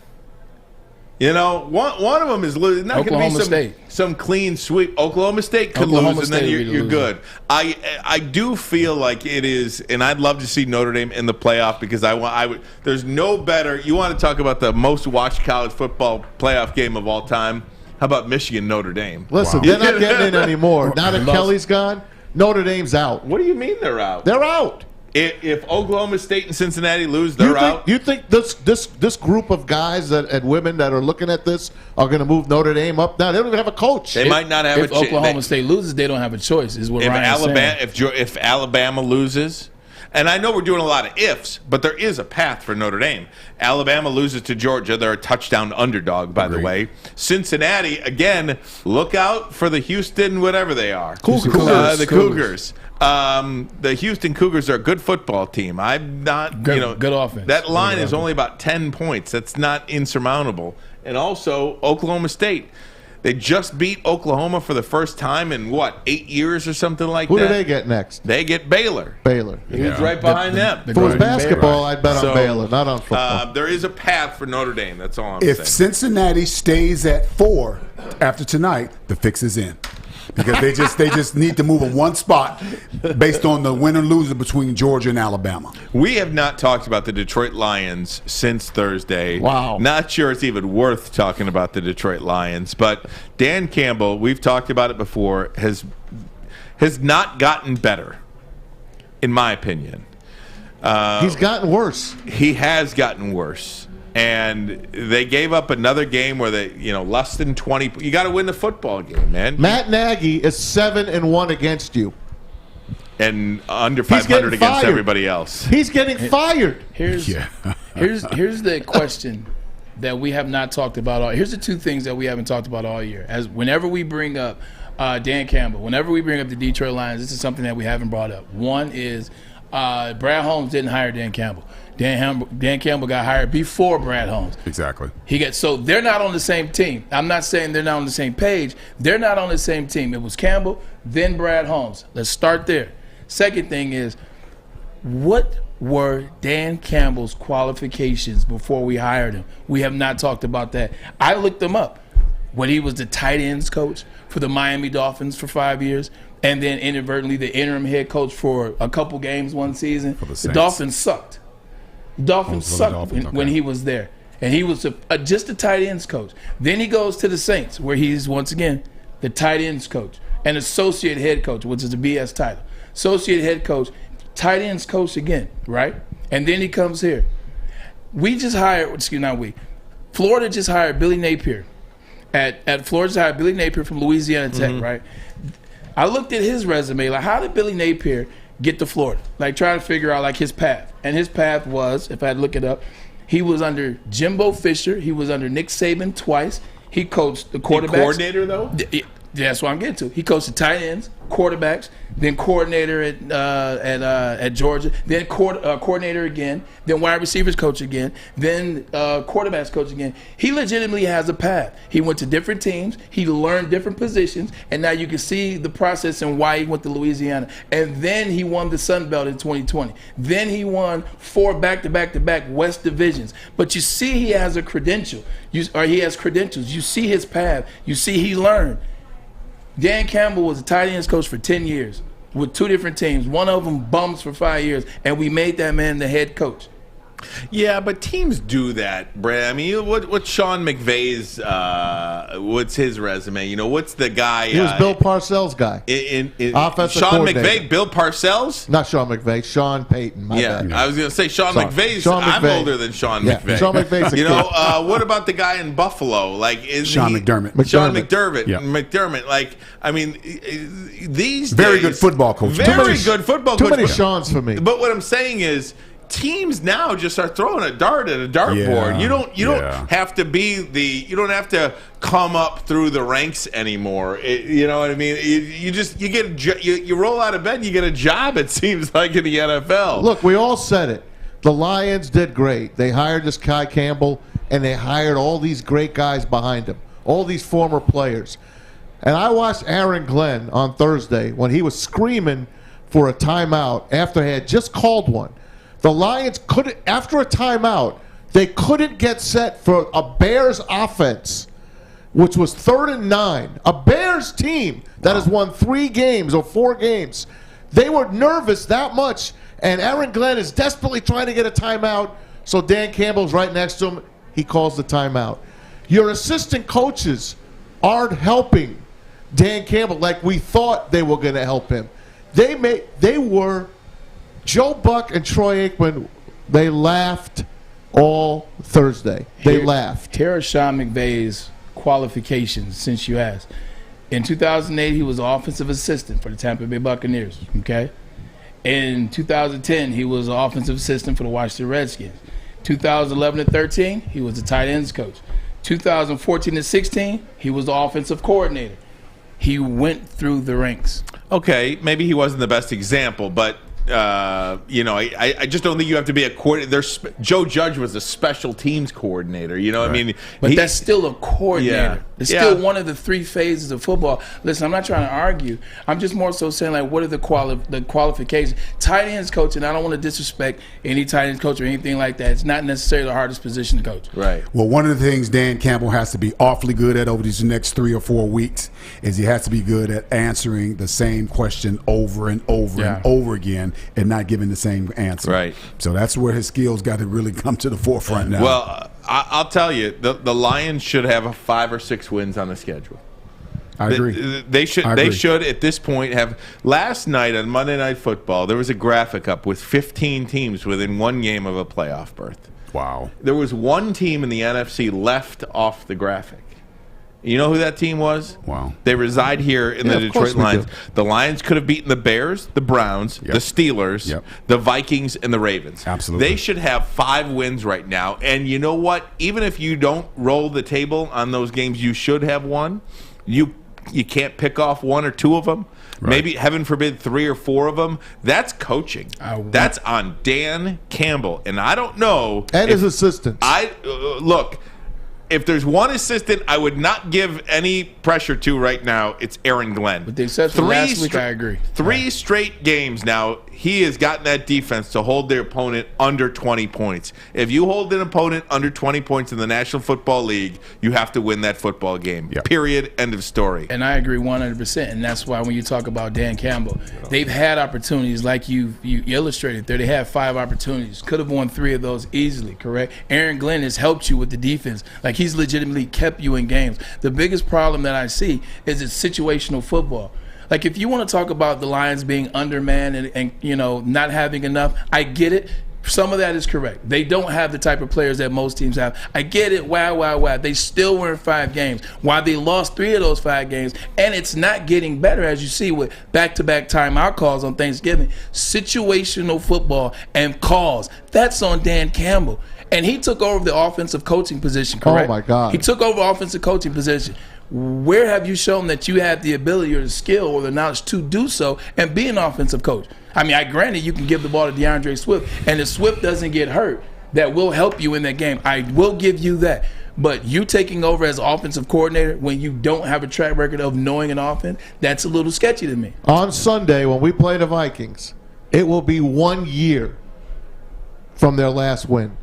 One of them is losing. Not going to be some clean sweep. Oklahoma State could lose, and then you're good. I do feel like it is, and I'd love to see Notre Dame in the playoff because there's no better. You want to talk about the most watched college football playoff game of all time? How about Michigan Notre Dame? Listen, they're not getting in anymore. Now that Kelly's gone, Notre Dame's out. What do you mean they're out? They're out. If Oklahoma State and Cincinnati lose, they're out. You think this group of guys and women that are looking at this are going to move Notre Dame up? Now they don't even have a coach. They might not have a choice. If Oklahoma State loses, they don't have a choice. Is what Ryan's saying. If Alabama loses, and I know we're doing a lot of ifs, but there is a path for Notre Dame. Alabama loses to Georgia. They're a touchdown underdog, by the way. Cincinnati, again, look out for the Houston, whatever they are. Cougars. The Cougars. The Houston Cougars are a good football team. I'm not, good offense. That line is only about 10 points. That's not insurmountable. And also, Oklahoma State. They just beat Oklahoma for the first time in, 8 years or something like that? Who do they get next? They get Baylor. Who's right behind them. For his basketball, I'd bet on Baylor, not on football. There is a path for Notre Dame. That's all I'm saying. If Cincinnati stays at 4 after tonight, the fix is in. Because they just need to move in one spot based on the winner loser between Georgia and Alabama. We have not talked about the Detroit Lions since Thursday. Wow. Not sure it's even worth talking about the Detroit Lions, but Dan Campbell, we've talked about it before, has not gotten better, in my opinion. He's gotten worse. He has gotten worse. And they gave up another game where they, less than 20. You got to win the football game, man. Matt Nagy is 7-1 against you, and under 500 against everybody else. He's getting fired. Here's the question that we have not talked about all. Here's the two things that we haven't talked about all year. As whenever we bring up Dan Campbell, whenever we bring up the Detroit Lions, this is something that we haven't brought up. One is Brad Holmes didn't hire Dan Campbell. Dan Campbell got hired before Brad Holmes. Exactly. So they're not on the same team. I'm not saying they're not on the same page. They're not on the same team. It was Campbell, then Brad Holmes. Let's start there. Second thing is, what were Dan Campbell's qualifications before we hired him? We have not talked about that. I looked them up. When he was the tight ends coach for the Miami Dolphins for 5 years, and then inadvertently the interim head coach for a couple games one season, the Dolphins sucked. The Dolphins sucked when he was there. And he was just a tight ends coach. Then he goes to the Saints, where he's, once again, the tight ends coach and associate head coach, which is a BS title. Associate head coach, tight ends coach again, right? And then he comes here. Florida just hired Billy Napier. Florida just hired Billy Napier from Louisiana Tech, right? I looked at his resume, like, how did Billy Napier get to Florida? Like, trying to figure out, like, his path. And his path was, if I had to look it up, he was under Jimbo Fisher. He was under Nick Saban twice. He coached the quarterbacks. Coordinator, though? That's what I'm getting to. He coached the tight ends, quarterbacks, then coordinator at Georgia, then coordinator again, then wide receivers coach again, then quarterbacks coach again. He legitimately has a path. He went to different teams. He learned different positions, and now you can see the process and why he went to Louisiana. And then he won the Sun Belt in 2020. Then he won 4 back-to-back-to-back West divisions. But you see he has a credential, he has credentials. You see his path. You see he learned. Dan Campbell was a tight ends coach for 10 years with 2 different teams. One of them bums for 5 years, and we made that man the head coach. Yeah, but teams do that, Brad. I mean, what's Sean McVay's? What's his resume? You know, what's the guy? He was Bill Parcells' guy. Offensive Sean coordinator. McVay, Bill Parcells? Not Sean McVay, Sean Payton. My bad. I was going to say Sean McVay's. I'm older than Sean McVay. Sean McVay's you know, what about the guy in Buffalo? Like, Sean McDermott. Sean McDermott. Yeah. McDermott. Like, I mean, these very days, good football coach. Very good football coach. Too many Seans for me. But what I'm saying is, teams now just are throwing a dart at a dartboard. You don't have to you don't have to come up through the ranks anymore. You know what I mean? You roll out of bed, you get a job. It seems like in the NFL. Look, we all said it. The Lions did great. They hired this Kai Campbell, and they hired all these great guys behind him, all these former players. And I watched Aaron Glenn on Thursday when he was screaming for a timeout after he had just called one. The Lions couldn't, after a timeout, they couldn't get set for a Bears offense, which was 3rd and 9. A Bears team that has won 3 games or 4 games. They were nervous that much, and Aaron Glenn is desperately trying to get a timeout, so Dan Campbell's right next to him. He calls the timeout. Your assistant coaches aren't helping Dan Campbell like we thought they were going to help him. They were... Joe Buck and Troy Aikman, they laughed all Thursday. They laughed. Here are Sean McVay's qualifications, since you asked. In 2008, he was offensive assistant for the Tampa Bay Buccaneers, okay? In 2010, he was offensive assistant for the Washington Redskins. 2011 to 13, he was the tight ends coach. 2014 to 16, he was the offensive coordinator. He went through the ranks. Okay, maybe he wasn't the best example, but I just don't think you have to be a coordinator. Joe Judge was a special teams coordinator. You know what I mean? But that's still a coordinator. Yeah. It's still one of the 3 phases of football. Listen, I'm not trying to argue. I'm just more so saying, like, what are the qualifications? Tight ends coach, and I don't want to disrespect any tight ends coach or anything like that. It's not necessarily the hardest position to coach. Right. Well, one of the things Dan Campbell has to be awfully good at over these next 3 or 4 weeks is he has to be good at answering the same question over and over and over again and not giving the same answer. Right. So that's where his skills got to really come to the forefront now. Well, I'll tell you, the Lions should have 5 or 6 wins on the schedule. I agree. They should at this point have. Last night on Monday Night Football, there was a graphic up with 15 teams within 1 game of a playoff berth. Wow. There was 1 team in the NFC left off the graphic. You know who that team was? Wow. They reside here in the Detroit Lions. The Lions could have beaten the Bears, the Browns, the Steelers, the Vikings, and the Ravens. Absolutely. They should have 5 wins right now. And you know what? Even if you don't roll the table on those games you should have won, you can't pick off 1 or 2 of them. Right. Maybe, heaven forbid, 3 or 4 of them. That's coaching. That's on Dan Campbell. And I don't know. And his assistants. Look, if there's one assistant I would not give any pressure to right now, it's Aaron Glenn. With the exception of last week, I agree. 3 straight games now, he has gotten that defense to hold their opponent under 20 points. If you hold an opponent under 20 points in the National Football League, you have to win that football game. Yep. Period. End of story. And I agree 100%. And that's why when you talk about Dan Campbell, they've had opportunities like you illustrated there. They had 5 opportunities. Could have won 3 of those easily, correct? Aaron Glenn has helped you with the defense. Like, he's legitimately kept you in games. The biggest problem that I see is it's situational football. Like, if you want to talk about the Lions being undermanned and you know, not having enough, I get it. Some of that is correct. They don't have the type of players that most teams have. I get it. Wow. They still were in 5 games. While they lost 3 of those 5 games, and it's not getting better, as you see with back-to-back timeout calls on Thanksgiving. Situational football and calls. That's on Dan Campbell. And he took over the offensive coaching position, correct? Oh, my God. He took over offensive coaching position. Where have you shown that you have the ability or the skill or the knowledge to do so and be an offensive coach? I mean, granted, you can give the ball to DeAndre Swift, and if Swift doesn't get hurt, that will help you in that game. I will give you that. But you taking over as offensive coordinator when you don't have a track record of knowing an offense, that's a little sketchy to me. On Sunday, when we play the Vikings, it will be 1 year from their last win.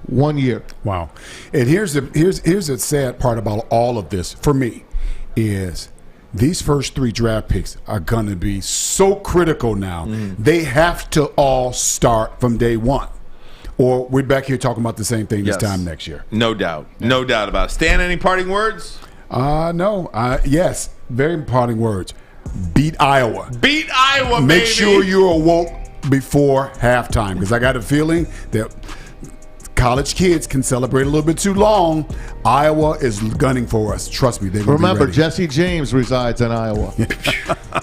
1 year. Wow. And here's the sad part about all of this for me is these first 3 draft picks are going to be so critical now. They have to all start from day 1. Or we're back here talking about the same thing this time next year. No doubt. No doubt about it. Stan, any parting words? No. Yes. Very parting words. Beat Iowa. Beat Iowa, baby. Make sure you're awoke before halftime because I got a feeling that college kids can celebrate a little bit too long. Iowa is gunning for us. Trust me, they will Remember, be ready. Jesse James resides in Iowa.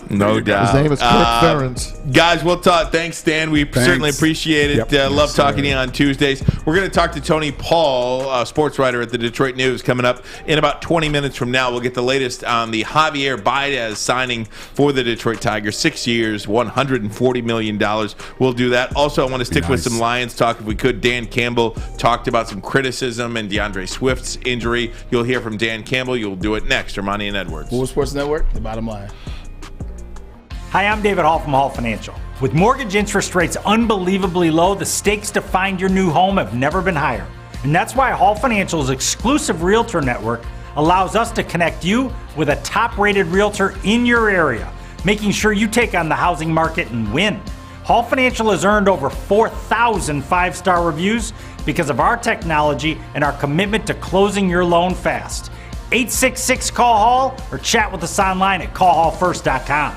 No doubt. His name is Kirk Ferentz. Guys, we'll talk. Thanks, Stan. We certainly appreciate it. Yep. Love talking to you on Tuesdays. We're going to talk to Tony Paul, sports writer at the Detroit News, coming up in about 20 minutes from now. We'll get the latest on the Javier Baez signing for the Detroit Tigers. 6 years, $140 million. We'll do that. Also, I want to stick with some Lions talk if we could. Dan Campbell talked about some criticism and DeAndre Swift's injury. You'll hear from Dan Campbell. You'll do it next. Armani and Edwards. Woodward Sports Network, the bottom line. Hi, I'm David Hall from Hall Financial. With mortgage interest rates unbelievably low, the stakes to find your new home have never been higher. And that's why Hall Financial's exclusive realtor network allows us to connect you with a top-rated realtor in your area, making sure you take on the housing market and win. Hall Financial has earned over 4,000 five-star reviews because of our technology and our commitment to closing your loan fast. 866-CALL-HALL or chat with us online at callhallfirst.com.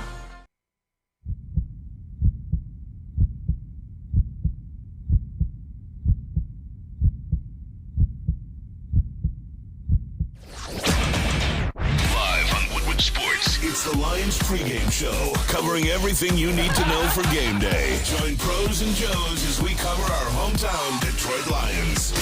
It's the Lions pregame show, covering everything you need to know for game day. Join pros and Joes as we cover our hometown Detroit Lions.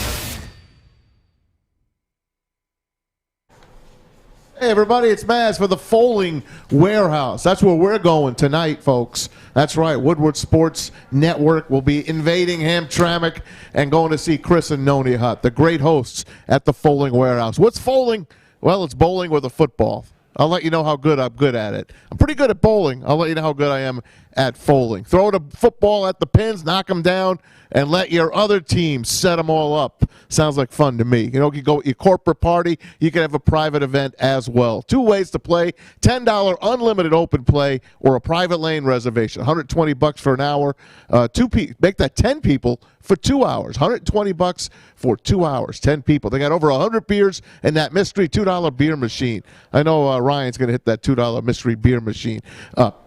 Hey, everybody, it's Maz for the Folding Warehouse. That's where we're going tonight, folks. That's right. Woodward Sports Network will be invading Hamtramck and going to see Chris and Noni Hutt, the great hosts at the Folding Warehouse. What's folding? Well, it's bowling with a football. I'll let you know how good I'm good at it. I'm pretty good at bowling. I'll let you know how good I am at folding. Throw the football at the pins, knock them down, and let your other team set them all up. Sounds like fun to me. You know, you go your corporate party, you can have a private event as well. 2 ways to play: $10 unlimited open play or a private lane reservation. $120 for an hour. Make that 10 people for 2 hours. $120 for 2 hours. 10 people. They got over 100 beers in that mystery $2 beer machine. I know Ryan's going to hit that $2 mystery beer machine.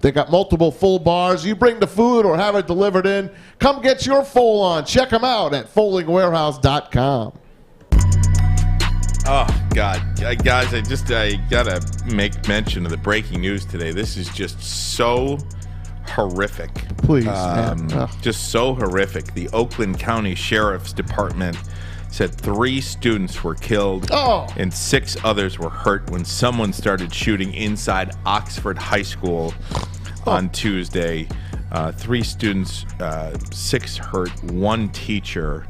They got multiple full bars. You bring the food or have it delivered in. Come get your fold on. Check them out at foldingwarehouse.com. God, guys, I gotta make mention of the breaking news today. This is just so horrific. Please, man. Just so horrific. The Oakland County Sheriff's Department said 3 students were killed and 6 others were hurt when someone started shooting inside Oxford High School on Tuesday. 3 students, 6 hurt, 1 teacher.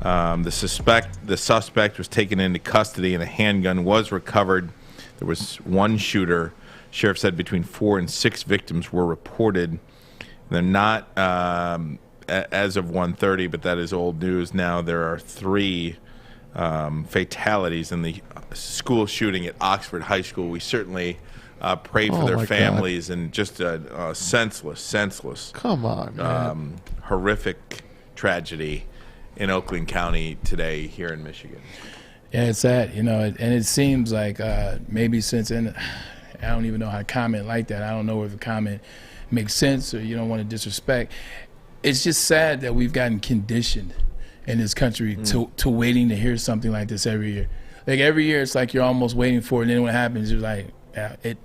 The suspect was taken into custody and a handgun was recovered. There was 1 shooter. Sheriff said between 4 and 6 victims were reported. They're not as of 1:30, but that is old news now. There are 3 fatalities in the school shooting at Oxford High School. We certainly pray for their families and just a senseless. Come on, man. Horrific tragedy in Oakland County today here in Michigan. Yeah, it's sad, and it seems like maybe I don't even know how to comment like that. I don't know if the comment makes sense or you don't want to disrespect. It's just sad that we've gotten conditioned in this country to waiting to hear something like this every year. Like every year, it's like you're almost waiting for it, and then when it happens, you're like, it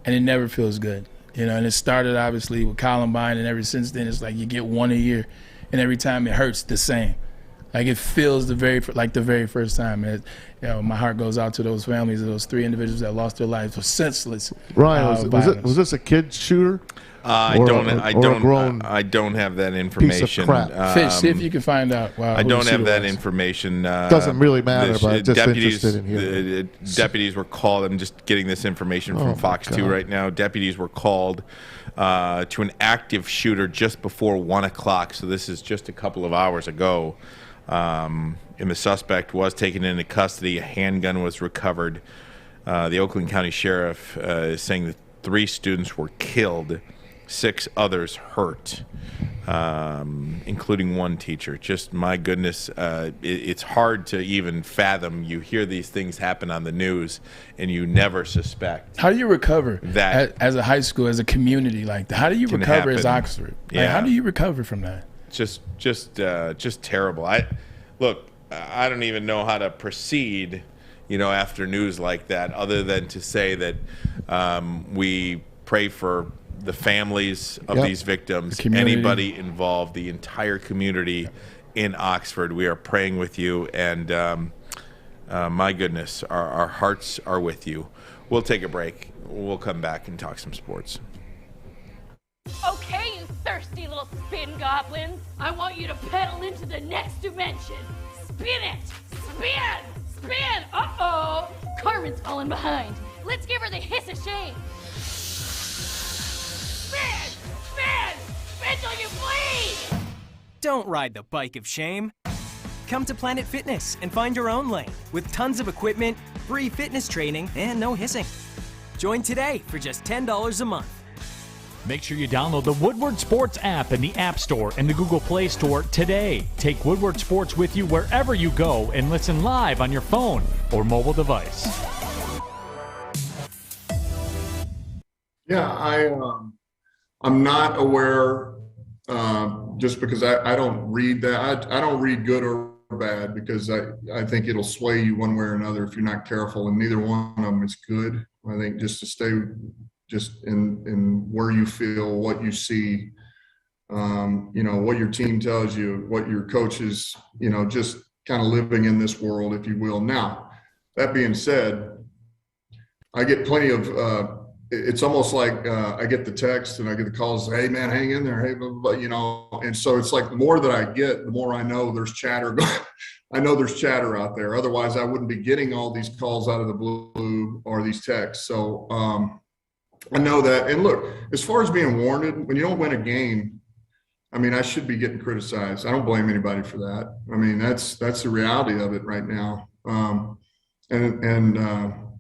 never feels good, And it started obviously with Columbine, and ever since then, it's like you get 1 a year, and every time it hurts the same. Like it feels the very first time. My heart goes out to those families of those 3 individuals that lost their lives for senseless. Ryan, was this a kid shooter? I don't have that information. Piece of crap. Fish, see if you can find out. I don't have that information. Doesn't really matter, but I'm just interested in hearing. Deputies were called. I'm just getting this information from Fox 2 right now. Deputies were called to an active shooter just before 1 o'clock. So this is just a couple of hours ago. And the suspect was taken into custody. A handgun was recovered. The Oakland County Sheriff is saying that 3 students were killed, 6 others hurt, including 1 teacher. Just, my goodness, it's hard to even fathom. You hear these things happen on the news, and you never suspect. How do you recover that as a high school, as a community like that? How do you recover as Oxford? Yeah. How do you recover from that? Just terrible. I don't even know how to proceed, after news like that, other than to say that we pray for the families of these victims, anybody involved, the entire community in Oxford. We are praying with you, and my goodness, our hearts are with you. We'll take a break. We'll come back and talk some sports. Okay, you thirsty little spin goblins. I want you to pedal into the next dimension. Spin it! Spin! Uh-oh! Carmen's falling behind. Let's give her the hiss of shame. Spin till you bleed! Don't ride the bike of shame. Come to Planet Fitness and find your own lane with tons of equipment, free fitness training, and no hissing. Join today for just $10 a month. Make sure you download the Woodward Sports app in the App Store and the Google Play Store today. Take Woodward Sports with you wherever you go and listen live on your phone or mobile device. Yeah, I'm not aware, just because I don't read that. I don't read good or bad, because I think it'll sway you one way or another if you're not careful, and neither one of them is good. I think just to stay just in where you feel, what you see, what your team tells you, what your coaches, just kind of living in this world, if you will. Now, that being said, I get plenty of, it's almost like I get the text and I get the calls, hey man, hang in there, hey, blah, blah, blah, and so it's like the more that I get, the more I know there's chatter. I know there's chatter out there. Otherwise, I wouldn't be getting all these calls out of the blue or these texts. So I know that. And look, as far as being warranted, when you don't win a game, I should be getting criticized. I don't blame anybody for that. That's the reality of it right now.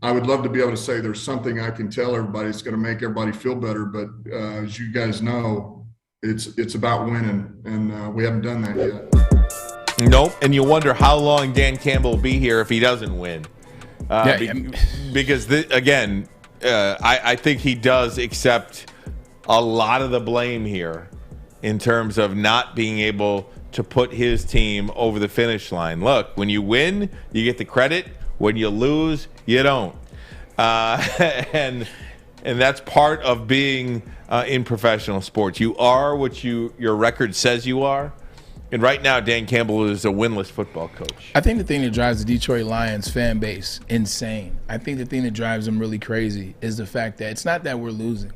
I would love to be able to say there's something I can tell everybody that's going to make everybody feel better. But as you guys know, it's about winning, and we haven't done that yet. Nope. And you wonder how long Dan Campbell will be here if he doesn't win. Because, again, I think he does accept a lot of the blame here in terms of not being able to put his team over the finish line. Look, when you win, you get the credit. When you lose, you don't. And that's part of being in professional sports. You are what your record says you are. And right now, Dan Campbell is a winless football coach. I think the thing that drives the Detroit Lions fan base insane, I think the thing that drives them really crazy is the fact that it's not that we're losing.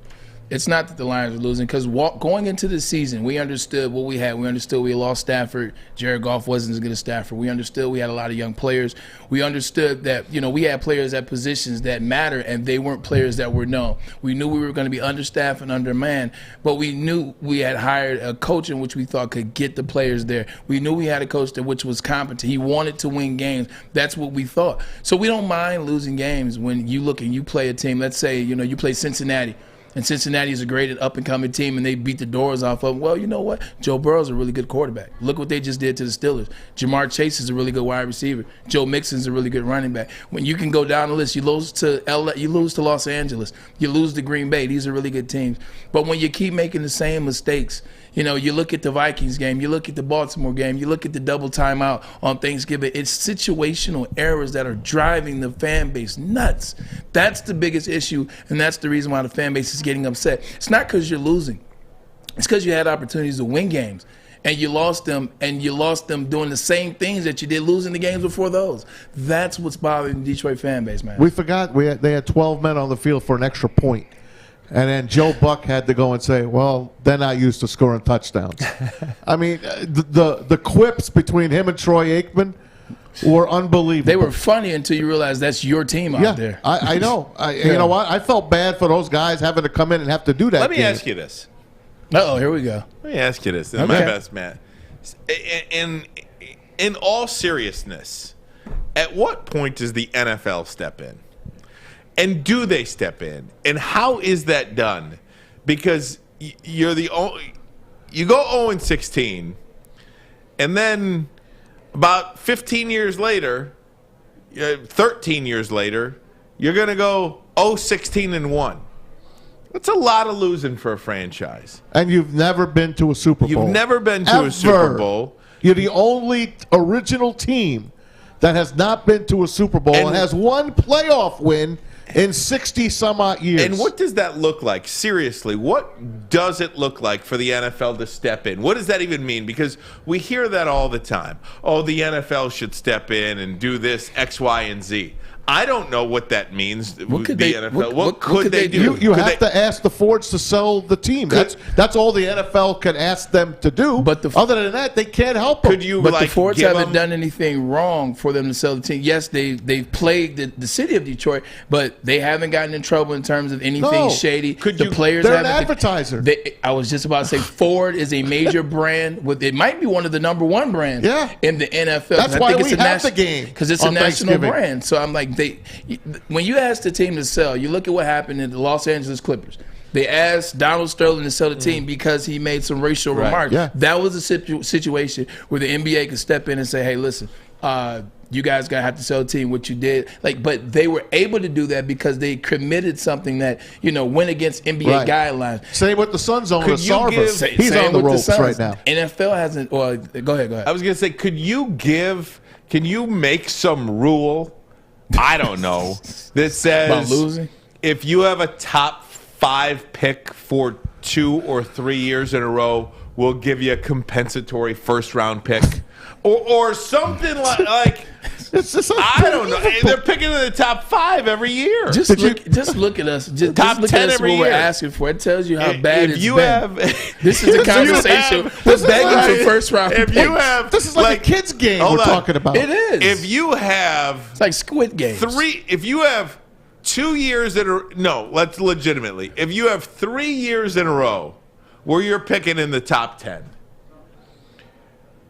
It's not that the Lions are losing, because going into the season, we understood what we had. We understood we lost Stafford. Jared Goff wasn't as good as Stafford. We understood we had a lot of young players. We understood that, we had players at positions that matter, and they weren't players that were known. We knew we were going to be understaffed and undermanned, but we knew we had hired a coach in which we thought could get the players there. We knew we had a coach that which was competent. He wanted to win games. That's what we thought. So we don't mind losing games when you look and you play a team. Let's say, you play Cincinnati. And Cincinnati is a great up-and-coming team, and they beat the doors off of them. Well, you know what? Joe Burrow's a really good quarterback. Look what they just did to the Steelers. Jamar Chase is a really good wide receiver. Joe Mixon's a really good running back. When you can go down the list, you lose to LA, you lose to Los Angeles, you lose to Green Bay. These are really good teams. But when you keep making the same mistakes, you look at the Vikings game, you look at the Baltimore game, you look at the double timeout on Thanksgiving. It's situational errors that are driving the fan base nuts. That's the biggest issue, and that's the reason why the fan base is getting upset. It's not because you're losing. It's because you had opportunities to win games, and you lost them doing the same things that you did losing the games before those. That's what's bothering the Detroit fan base, man. We forgot they had 12 men on the field for an extra point. And then Joe Buck had to go and say, well, they're not used to scoring touchdowns. I mean, the quips between him and Troy Aikman were unbelievable. They were funny until you realize that's your team out there. I know. You know what? I felt bad for those guys having to come in and have to do that. Let me ask you this. Uh-oh, here we go. Let me ask you this. This is my best, Matt. In all seriousness, at what point does the NFL step in? And do they step in? And how is that done? Because you go 0-16, and then about 15 years later, 13 years later, you're going to go 0-16-1. That's a lot of losing for a franchise. And you've never been to a Super Bowl. You've never been to a Super Bowl. You're the only original team that has not been to a Super Bowl and has one playoff win in 60-some-odd years. And what does that look like? Seriously, what does it look like for the NFL to step in? What does that even mean? Because we hear that all the time. Oh, the NFL should step in and do this, X, Y, and Z. I don't know what that means. What could they do? You have to ask the Fords to sell the team. That's all the NFL can ask them to do. But other than that, they can't help them. But the Fords haven't done anything wrong for them to sell the team. Yes, they've plagued the city of Detroit, but they haven't gotten in trouble in terms of anything shady. They're an advertiser. I was just about to say Ford is a major brand. It might be one of the number one brands in the NFL. That's why we have the game. Because it's a national brand. So I'm like, when you ask the team to sell, you look at what happened in the Los Angeles Clippers. They asked Donald Sterling to sell the team because he made some racial remarks. Yeah. That was a situation where the NBA could step in and say, hey, listen, you guys got to have to sell the team, what you did. But they were able to do that because they committed something that, went against NBA guidelines. Same with the Suns owner, Sarver. He's on the ropes right now. NFL hasn't. Well, go ahead. I was going to say, can you make some rule, I don't know, that says about losing? If you have a top 5 pick for 2 or 3 years in a row, we'll give you a compensatory first-round pick. Or something like I don't know. They're picking in the top 5 every year. Just look at us. Top 10 every year. We're asking for. It tells you how bad it's been. This is the conversation. We're begging for first-round picks. This is like a kid's game we're talking about. It is. If you have, it's like Squid Games. If you have 2 years in a let's legitimately. If you have 3 years in a row where you're picking in the top 10,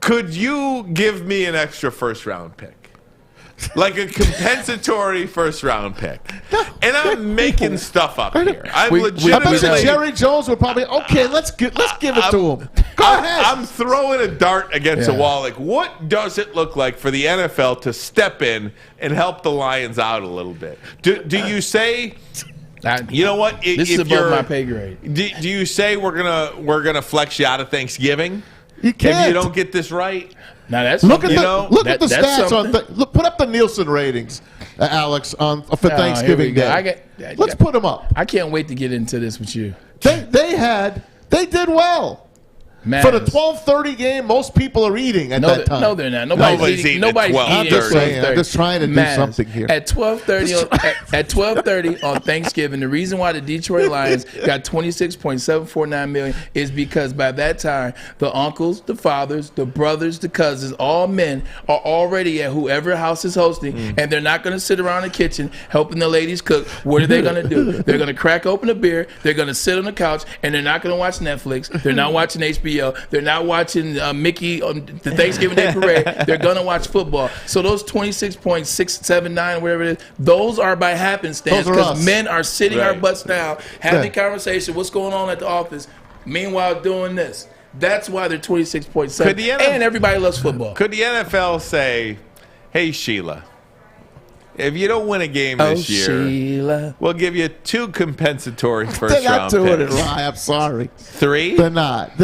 could you give me an extra first-round pick? Like a compensatory first-round pick. And I'm making stuff up here. I bet Jerry Jones would probably, let's give it to him. Go ahead. I'm throwing a dart against a wall. Like, what does it look like for the NFL to step in and help the Lions out a little bit? Do you say, you know what? This is above my pay grade. Do you say we're gonna flex you out of Thanksgiving? You can't. If you don't get this right? Now that's look at the that's stats something. look, put up the Nielsen ratings, Alex, for Thanksgiving Day. Let's put them up. I can't wait to get into this with you. They did well. For the 12:30 game, most people are eating at that time. No, they're not. Nobody's eating at 12:30. I'm just saying. I'm just trying to do something here. At 12:30 on Thanksgiving, the reason why the Detroit Lions got $26.749 million is because by that time, the uncles, the fathers, the brothers, the cousins, all men are already at whoever house is hosting, and they're not going to sit around the kitchen helping the ladies cook. What are they going to do? They're going to crack open a beer. They're going to sit on the couch, and they're not going to watch Netflix. They're not watching HBO. They're not watching Mickey on the Thanksgiving Day Parade. They're going to watch football. So those 26.679, whatever it is, those are by happenstance because men are sitting our butts down, having conversation, what's going on at the office, meanwhile doing this. That's why they're 26.7. And everybody loves football. Could the NFL say, hey, Sheila, if you don't win a game this year, Sheila, we'll give you 2 compensatory first-round picks. They're not doing it right. I'm sorry. 3? They're not.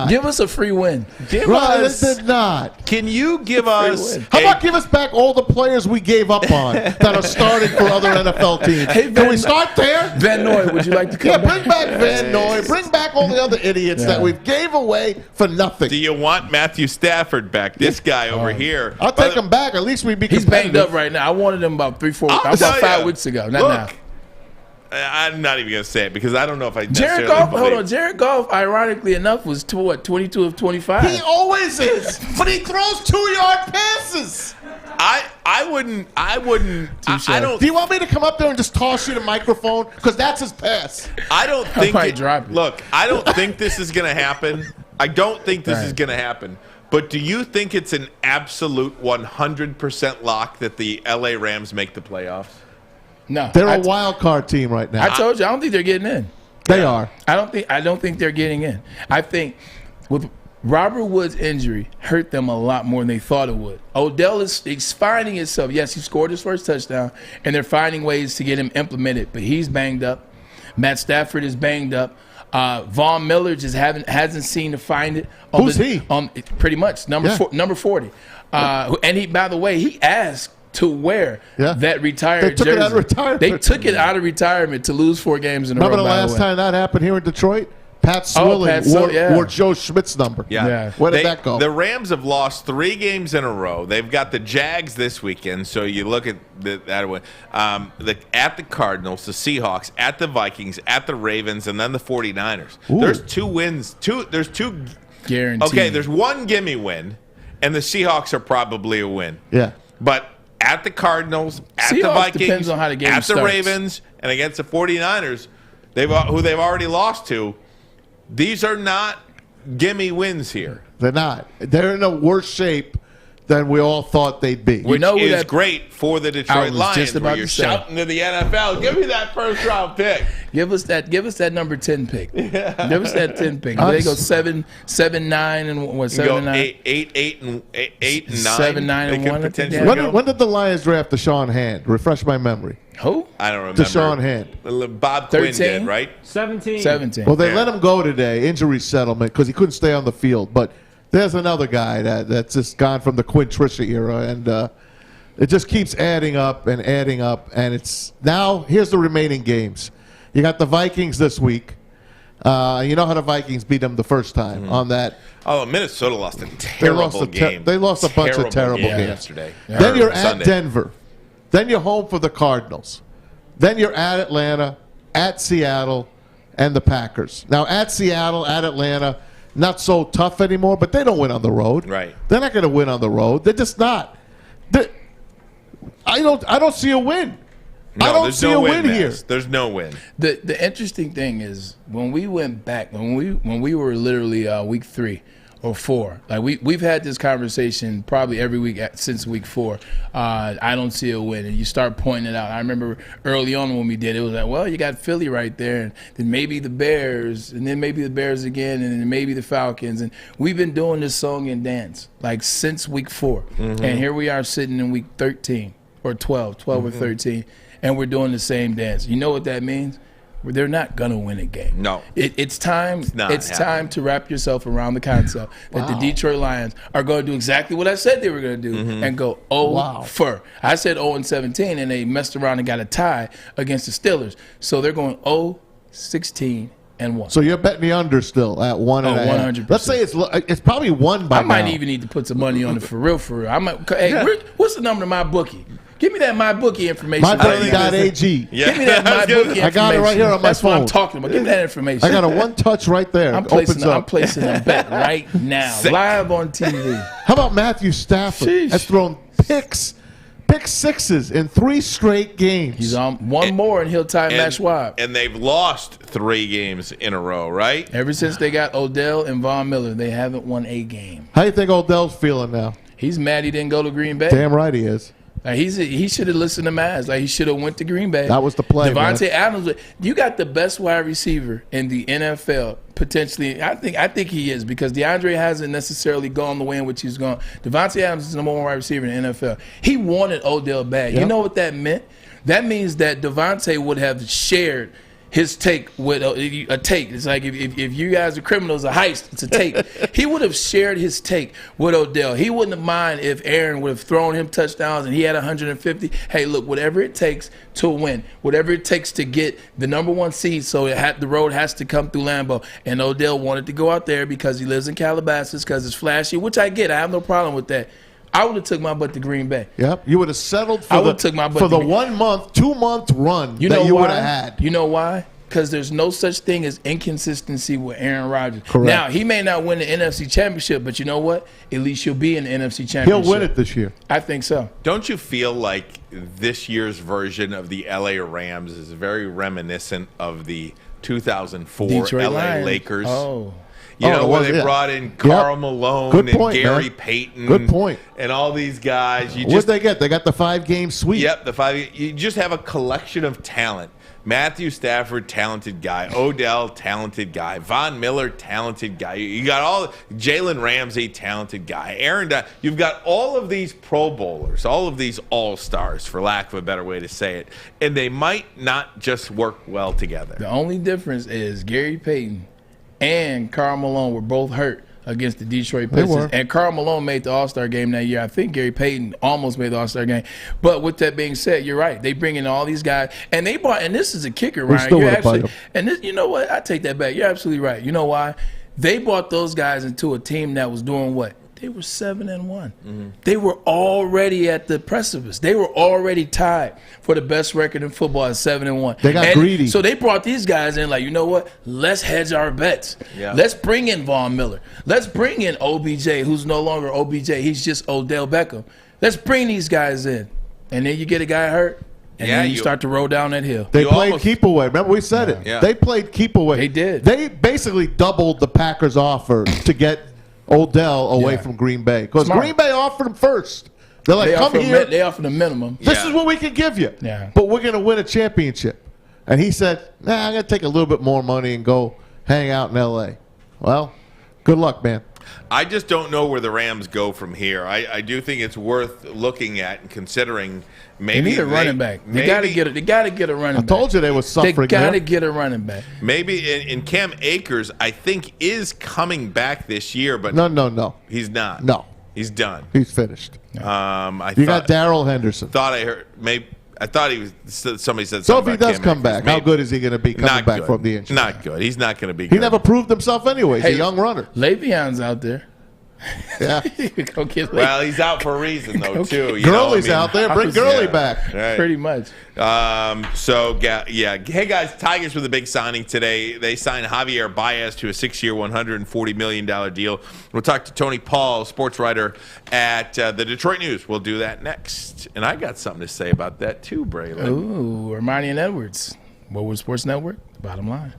Give us a free win. They're not. Can you give us? How about give us back all the players we gave up on that are starting for other NFL teams? Hey, Can we start there? Van Noy, would you like to come bring back Van Noy. Bring back all the other idiots that we gave away for nothing. Do you want Matthew Stafford back? This guy over here. I'll take him back. At least we'd be He's competitive. banged up right now. I wanted him about 3-4 weeks. About 5 weeks ago. Not now. I'm not even going to say it because I don't know if I Jared Goff, ironically enough, was 22 of 25. He always is, but he throws 2-yard passes. I wouldn't. I don't. Do you want me to come up there and just toss you the microphone? Because that's his pass. I don't think. Drop it. Look, I don't think this is going to happen. I don't think this is going to happen. But do you think it's an absolute 100% lock that the LA Rams make the playoffs? No, they're a wild card team right now. I told you, I don't think they're getting in. They are. I don't think they're getting in. I think with Robert Woods' injury hurt them a lot more than they thought it would. Odell is finding himself. Yes, he scored his first touchdown, and they're finding ways to get him implemented. But he's banged up. Matt Stafford is banged up. Von Miller just hasn't seen to find it. Who's he? Pretty much number 40. And he, by the way, he asked to wear that retired jersey. They took it out of retirement. They took it out of retirement to lose 4 games in a row. Remember the last time that happened here in Detroit? Pat Swilling wore Joe Schmidt's number. Yeah. Where did that go? The Rams have lost 3 games in a row. They've got the Jags this weekend, so you look at that one. At the Cardinals, the Seahawks, at the Vikings, at the Ravens, and then the 49ers. Ooh. There's 2 wins. There's 2 guaranteed. Okay, there's 1 gimme win, and the Seahawks are probably a win. Yeah. But at the Cardinals, at Seahawks the Vikings, depends on how the game at starts. the Ravens, and against the 49ers, who they've already lost to, these are not gimme wins here. They're not. They're in a worse shape than we all thought they'd be. Which is great for the Detroit Lions, where you're shouting to the NFL, give me that first-round pick. Give us that number 10 pick. Yeah. Give us that 10 pick. They go 7-9 and what? 7-9, 8 and 9. 7-9 and 1. When did the Lions draft Deshaun Hand? Refresh my memory. Who? I don't remember. Deshaun Hand. Bob Quinn did, right? 17. Well, they let him go today, injury settlement, because he couldn't stay on the field. But there's another guy that's just gone from the Quinn Trisha era, and it just keeps adding up, and it's now here's the remaining games. You got the Vikings this week. You know how the Vikings beat them the first time on that. Oh, Minnesota lost a terrible game. They lost a bunch of terrible games yesterday. Then you're at Denver. Then you're home for the Cardinals. Then you're at Atlanta, at Seattle, and the Packers. Now, at Seattle, at Atlanta, not so tough anymore, but they don't win on the road. Right. They're not going to win on the road. They're just not. I don't see a win. No, I don't see a win here. There's no win. The interesting thing is when we went back, when we were literally week 3 or 4, like we've had this conversation probably every week since week 4. I don't see a win, and you start pointing it out. I remember early on when we did it was like, well, you got Philly right there, and then maybe the Bears, and then maybe the Bears again, and then maybe the Falcons, and we've been doing this song and dance like since week 4, and here we are sitting in week 13 or 12 or 13. And we're doing the same dance. You know what that means? they're not going to win a game. No. It's time. It's time to wrap yourself around the concept that the Detroit Lions are going to do exactly what I said they were going to do and go 0-for. I said 0-17, and they messed around and got a tie against the Steelers. So they're going 0-16. And 1. So you're betting the under still at 1.5. 100%. Let's say it's probably 1 by now. I might even need to put some money on it for real. I might. Hey, what's the number to my bookie? Give me that my bookie information. MyBookie.ag. Yeah. Give me that my bookie information. I got it right here on my That's phone. What I'm talking about. Give me that information. I got a one touch right there. I'm placing a bet right now, live on TV. How about Matthew Stafford? Has thrown pick sixes in 3 straight games. He's on one more, and he'll tie Matt Schwab. And they've lost 3 games in a row, right? Ever since they got Odell and Von Miller, they haven't won a game. How do you think Odell's feeling now? He's mad he didn't go to Green Bay. Damn right he is. He should have listened to Maz. He should have went to Green Bay. That was the play. Devontae Adams. You got the best wide receiver in the NFL potentially. I think he is, because DeAndre hasn't necessarily gone the way in which he's gone. Devontae Adams is the number 1 wide receiver in the NFL. He wanted Odell bad. Yep. You know what that meant? That means that Devontae would have shared his take with a take. It's like if you guys are criminals, a heist, it's a take. He would have shared his take with Odell. He wouldn't have mind if Aaron would have thrown him touchdowns and he had 150. Hey, look, whatever it takes to win, whatever it takes to get the number 1 seed, so the road has to come through Lambeau. And Odell wanted to go out there because he lives in Calabasas, because it's flashy, which I get. I have no problem with that. I would have took my butt to Green Bay. Yep, you would have settled for the 2-month run that you would have had. You know why? Because there's no such thing as inconsistency with Aaron Rodgers. Correct. Now, he may not win the NFC Championship, but you know what? At least you'll be in the NFC Championship. He'll win it this year. I think so. Don't you feel like this year's version of the LA Rams is very reminiscent of the 2004 Detroit LA Lions. Lakers? Oh. Where they brought in Karl Malone Good point, and Gary man. Payton. Good point. And all these guys. What'd they get? They got the 5-game sweep. Yep, the 5. You just have a collection of talent. Matthew Stafford, talented guy. Odell, talented guy. Von Miller, talented guy. You got all Jalen Ramsey, talented guy. Aaron, you've got all of these Pro Bowlers, all of these all-stars, for lack of a better way to say it, and they might not just work well together. The only difference is Gary Payton and Karl Malone were both hurt against the Detroit Pistons. And Karl Malone made the All-Star game that year. I think Gary Payton almost made the All-Star game. But with that being said, you're right. They bring in all these guys. And they bought, and this is a kicker, Ryan. You know what? I take that back. You're absolutely right. You know why? They brought those guys into a team that was doing what? They were 7-1. Mm-hmm. They were already at the precipice. They were already tied for the best record in football at 7-1. They got greedy. So they brought these guys in like, you know what? Let's hedge our bets. Yeah. Let's bring in Von Miller. Let's bring in OBJ, who's no longer OBJ. He's just Odell Beckham. Let's bring these guys in. And then you get a guy hurt. And then you start to roll down that hill. They played keep away. Remember we said it. Yeah. They played keep away. They did. They basically doubled the Packers' offer to get Odell away from Green Bay, because Green Bay offered him first. They're like, come here. They offered a minimum. This is what we can give you. Yeah. But we're going to win a championship. And he said, I'm going to take a little bit more money and go hang out in L.A. Well, good luck, man. I just don't know where the Rams go from here. I do think it's worth looking at and considering. Maybe they need a running back. They got to get a running back. I told you they were suffering. They got to get a running back. Maybe in Cam Akers, I think, is coming back this year, but no, he's not. No, he's done. He's finished. You got Darrell Henderson. Thought I heard maybe. I thought he was. Somebody said. So something if he does Cam come Akers, back, maybe. how good is he going to be coming back from the injury? Not good. He's not going to be. He good. never proved himself anyway. He's a young runner. Le'Veon's out there. Yeah. Go get well, he's out for a reason though too. Gurley's out there. Bring Gurley back. Right. Pretty much. Hey guys, Tigers with a big signing today. They signed Javier Baez to a 6-year, $140 million deal. We'll talk to Tony Paul, sports writer at the Detroit News. We'll do that next. And I got something to say about that too, Braylon. Ooh, Armani and Edwards. Woodward Sports Network, the bottom line.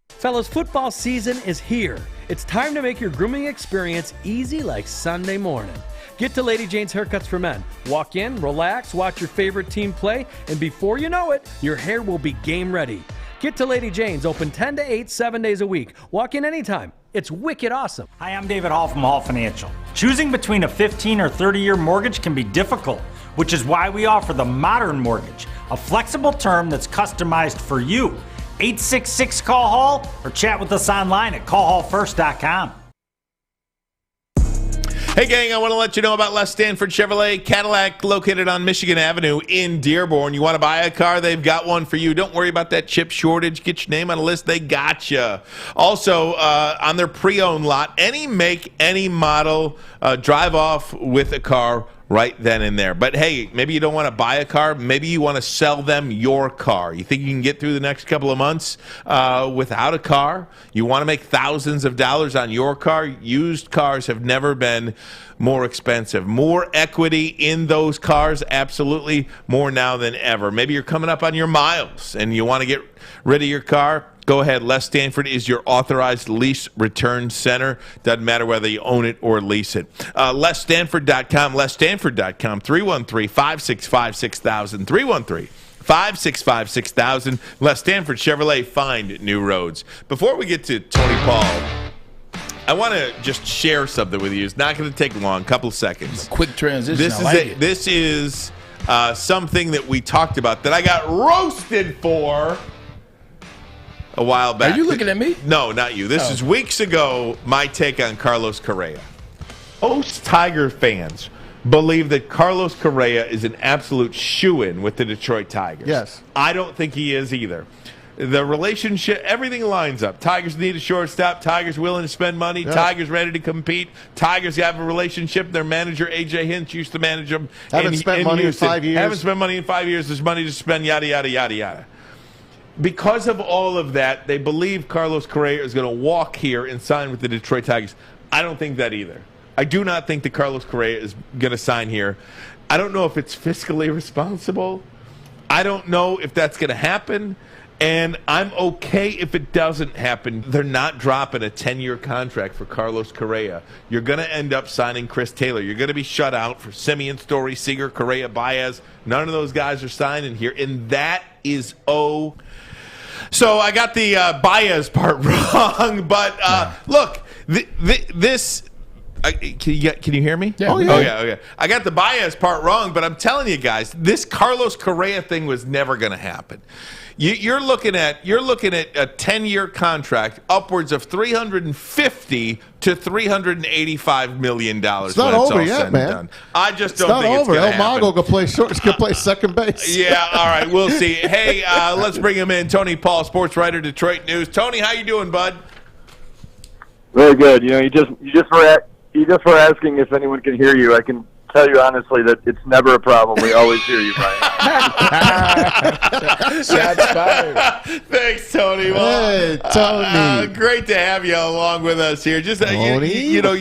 Fellas, football season is here. It's time to make your grooming experience easy like Sunday morning. Get to Lady Jane's Haircuts for Men. Walk in, relax, watch your favorite team play, and before you know it, your hair will be game ready. Get to Lady Jane's, open 10 to 8, 7 days a week. Walk in anytime. It's wicked awesome. Hi, I'm David Hall from Hall Financial. Choosing between a 15 or 30-year mortgage can be difficult, which is why we offer the Modern Mortgage, a flexible term that's customized for you. 866-CALL-HALL or chat with us online at callhallfirst.com. Hey, gang, I want to let you know about Les Stanford Chevrolet Cadillac, located on Michigan Avenue in Dearborn. You want to buy a car? They've got one for you. Don't worry about that chip shortage. Get your name on a list. They got you. Also, on their pre-owned lot, any make, any model, drive off with a car right then and there. But hey, maybe you don't want to buy a car. Maybe you want to sell them your car. You think you can get through the next couple of months without a car? You want to make thousands of dollars on your car? Used cars have never been more expensive. More equity in those cars, absolutely more now than ever. Maybe you're coming up on your miles and you want to get rid of your car. Go ahead. Les Stanford is your authorized lease return center. Doesn't matter whether you own it or lease it. LesStanford.com, LesStanford.com, 313-565-6000, 313-565-6000. Les Stanford Chevrolet, find new roads. Before we get to Tony Paul, I want to just share something with you. It's not going to take long, a couple of seconds. Quick transition. This is something that we talked about that I got roasted for a while back. Are you looking at me? No, not you. This is weeks ago, my take on Carlos Correa. Most Tiger fans believe that Carlos Correa is an absolute shoo-in with the Detroit Tigers. Yes. I don't think he is either. The relationship, everything lines up. Tigers need a shortstop. Tigers willing to spend money. Yeah. Tigers ready to compete. Tigers have a relationship. Their manager, A.J. Hinch, used to manage them. Haven't spent money in 5 years. Haven't spent money in 5 years. There's money to spend, yada, yada, yada, yada. Because of all of that, they believe Carlos Correa is going to walk here and sign with the Detroit Tigers. I don't think that either. I do not think that Carlos Correa is going to sign here. I don't know if it's fiscally responsible. I don't know if that's going to happen. And I'm okay if it doesn't happen. They're not dropping a 10-year contract for Carlos Correa. You're going to end up signing Chris Taylor. You're going to be shut out for Simeon, Story, Seager, Correa, Baez. None of those guys are signing here. And that is So I got the Baez part wrong. But look, this... Can you hear me? Yeah. Okay. I got the Baez part wrong, but I'm telling you guys, this Carlos Correa thing was never going to happen. You're looking at a 10-year contract, upwards of $350 to $385 million. It's not over yet, man. Done. I just don't think it's going to happen. El Mago can play second base. Yeah, all right, we'll see. Hey, let's bring him in. Tony Paul, sports writer, Detroit News. Tony, how you doing, bud? Very good. You know, you just were asking if anyone can hear you. I can tell you honestly that it's never a problem. We always hear you, Brian. Shots fired. Thanks, Tony. Well, hey, Tony. Great to have you along with us here. Just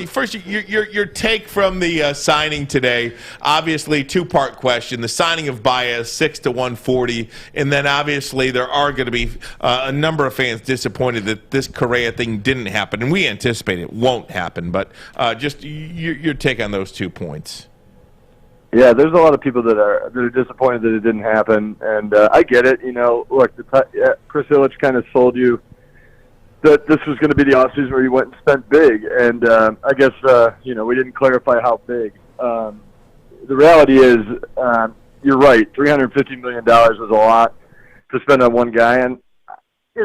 first, your take from the signing today. Obviously, two-part question: the signing of Baez, 6 to 140, and then obviously there are going to be a number of fans disappointed that this Correa thing didn't happen, and we anticipate it won't happen. But just your take on those 2 points. Yeah, there's a lot of people that are disappointed that it didn't happen, and I get it. You know, look, Chris Ilitch kind of sold you that this was going to be the offseason where you went and spent big, and I guess we didn't clarify how big. The reality is, you're right. $350 million was a lot to spend on one guy, and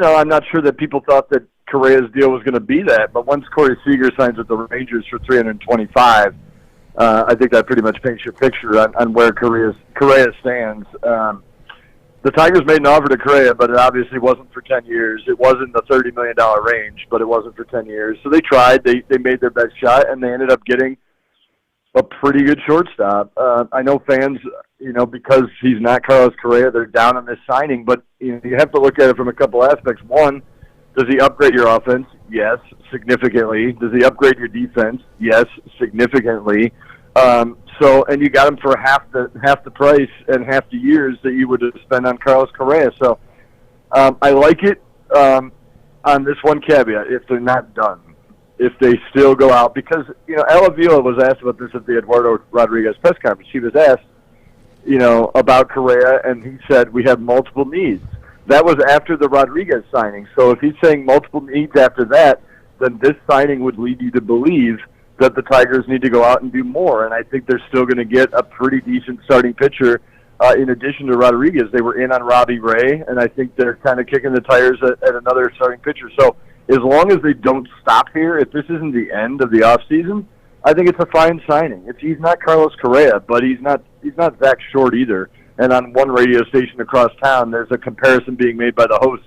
I'm not sure that people thought that Correa's deal was going to be that. But once Corey Seager signs with the Rangers for $325. I think that pretty much paints your picture on where Correa stands. The Tigers made an offer to Correa, but it obviously wasn't for 10 years. It was in the $30 million range, but it wasn't for 10 years. So they tried. They made their best shot, and they ended up getting a pretty good shortstop. I know fans, because he's not Carlos Correa, they're down on this signing, but you have to look at it from a couple aspects. One, does he upgrade your offense? Yes, significantly. Does he upgrade your defense? Yes, significantly. And you got him for half the price and half the years that you would spend on Carlos Correa. So I like it on this one caveat: if they're not done, if they still go out, because Al Avila was asked about this at the Eduardo Rodriguez press conference. He was asked, about Correa, and he said we have multiple needs. That was after the Rodriguez signing. So if he's saying multiple needs after that, then this signing would lead you to believe that the Tigers need to go out and do more. And I think they're still going to get a pretty decent starting pitcher in addition to Rodriguez, they were in on Robbie Ray, and I think they're kind of kicking the tires at another starting pitcher. So as long as they don't stop here, if this isn't the end of the offseason, I think it's a fine signing. He's not Carlos Correa, but he's not Zach Short either. And on one radio station across town, there's a comparison being made by the host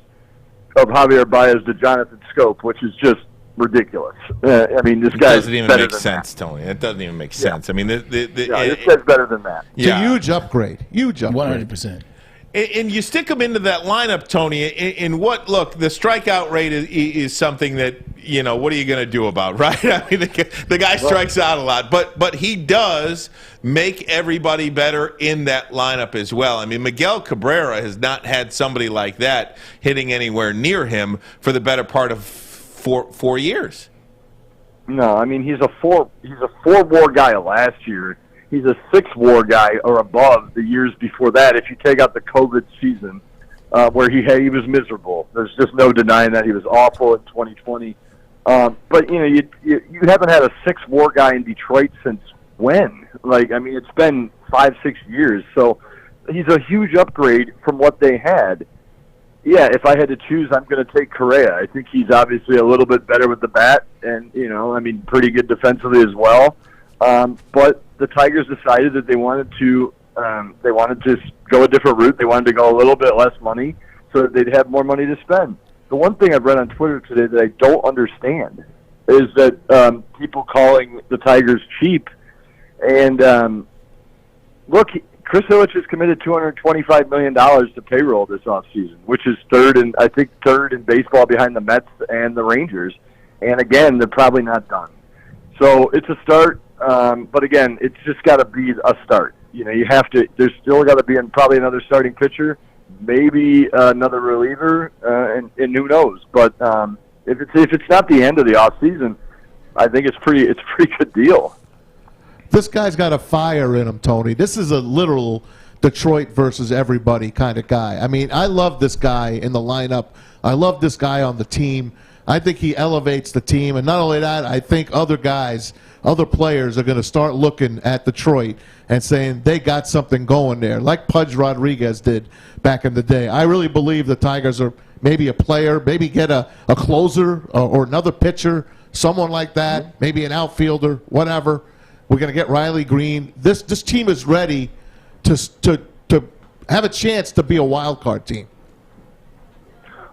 of Javier Baez to Jonathan Scope, which is just ridiculous. I mean, this guy doesn't even make sense, Tony. It doesn't even make sense. I mean, this guy's better than that. It's a huge upgrade. Huge upgrade. 100%. And you stick him into that lineup, Tony, in what, look, the strikeout rate is something that, you know, what are you going to do about, right? I mean, the guy strikes out a lot, but he does make everybody better in that lineup as well. I mean, Miguel Cabrera has not had somebody like that hitting anywhere near him for the better part of four years. No, I mean, he's a four WAR guy last year. He's a 6 WAR guy or above the years before that. If you take out the COVID season, where he was miserable, there's just no denying that he was awful in 2020. But you know, you haven't had a 6 WAR guy in Detroit since when? Like, I mean, it's been 5-6 years. So he's a huge upgrade from what they had. Yeah, if I had to choose, I'm going to take Correa. I think he's obviously a little bit better with the bat, and you know, I mean, pretty good defensively as well. But the Tigers decided that they wanted to go a different route. They wanted to go a little bit less money so that they'd have more money to spend. The one thing I've read on Twitter today that I don't understand is that people calling the Tigers cheap. And look, Chris Ilitch has committed $225 million to payroll this offseason, which is third in baseball behind the Mets and the Rangers. And again, they're probably not done. So it's a start. But again, it's just got to be a start. You know, there's still got to be probably another starting pitcher, maybe another reliever, and who knows. But if it's not the end of the offseason, I think it's a pretty good deal. This guy's got a fire in him, Tony. This is a literal Detroit versus everybody kind of guy. I mean, I love this guy in the lineup. I love this guy on the team. I think he elevates the team. And not only that, I think other players are going to start looking at Detroit and saying they got something going there, like Pudge Rodriguez did back in the day. I really believe the Tigers are maybe a player, maybe get a closer or another pitcher, someone like that, maybe an outfielder, whatever. We're going to get Riley Green. This team is ready to have a chance to be a wild card team.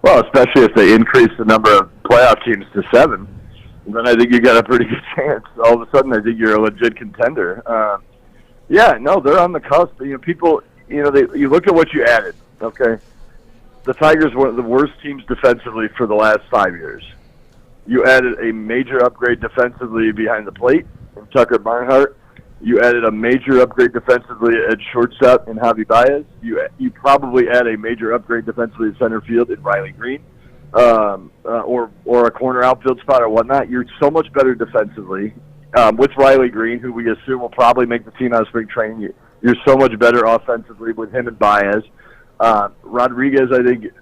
Well, especially if they increase the number of playoff teams to 7, then I think you got a pretty good chance. All of a sudden, I think you're a legit contender. Yeah, no, they're on the cusp. You know, people, you know, you look at what you added. Okay, the Tigers were one of the worst teams defensively for the last 5 years. You added a major upgrade defensively behind the plate in Tucker Barnhart. You added a major upgrade defensively at shortstop in Javier Baez. You probably add a major upgrade defensively at center field in Riley Green, or a corner outfield spot or whatnot. You're so much better defensively with Riley Green, who we assume will probably make the team out of spring training. You're so much better offensively with him and Baez. Rodriguez, I think,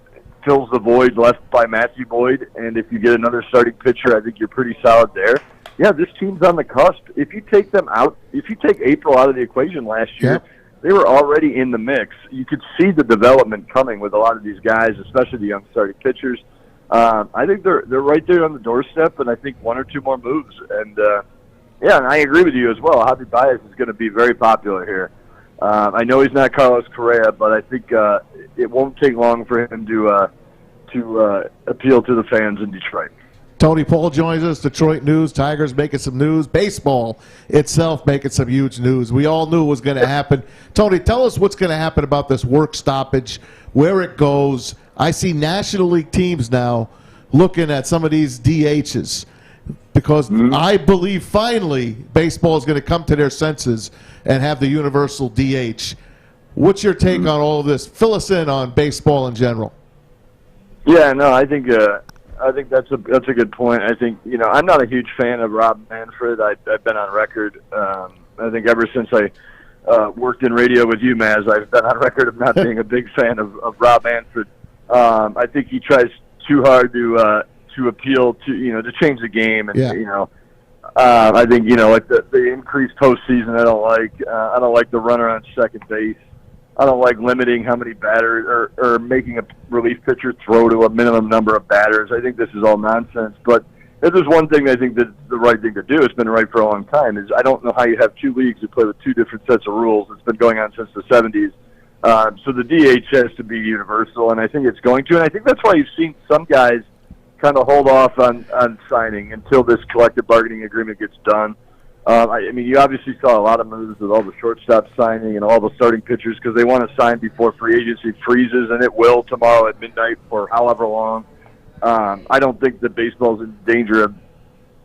fills the void left by Matthew Boyd, and if you get another starting pitcher, I think you're pretty solid there. Yeah, this team's on the cusp. If you take them out, if you take April out of the equation last year, they were already in the mix. You could see the development coming with a lot of these guys, especially the young starting pitchers. I think they're right there on the doorstep, and I think 1 or 2 more moves. And yeah, and I agree with you as well. Javier Baez is going to be very popular here. I know he's not Carlos Correa, but I think it won't take long for him to appeal to the fans in Detroit. Tony Paul joins us, Detroit News. Tigers making some news. Baseball itself making some huge news. We all knew it was going to happen. Tony, tell us what's going to happen about this work stoppage, where it goes. I see National League teams now looking at some of these DHs because I believe finally baseball is going to come to their senses and have the universal DH. What's your take on all of this? Fill us in on baseball in general. Yeah, no, I think that's a good point. I think, you know, I'm not a huge fan of Rob Manfred. I've been on record. I think ever since I worked in radio with you, Maz, I've been on record of not being a big fan of Rob Manfred. I think he tries too hard to appeal to, you know, to change the game, and you know, I think, you know, like the increased postseason. I don't like the runner on second base. I don't like limiting how many batters or making a relief pitcher throw to a minimum number of batters. I think this is all nonsense. But if there's one thing I think that's the right thing to do, it's been right for a long time, is I don't know how you have two leagues that play with two different sets of rules. It's been going on since the 70s. So the DH has to be universal, and I think it's going to. And I think that's why you've seen some guys kind of hold off on signing until this collective bargaining agreement gets done. I mean, you obviously saw a lot of moves with all the shortstop signing and all the starting pitchers because they want to sign before free agency freezes, and it will tomorrow at midnight for however long. I don't think that baseball's in danger of,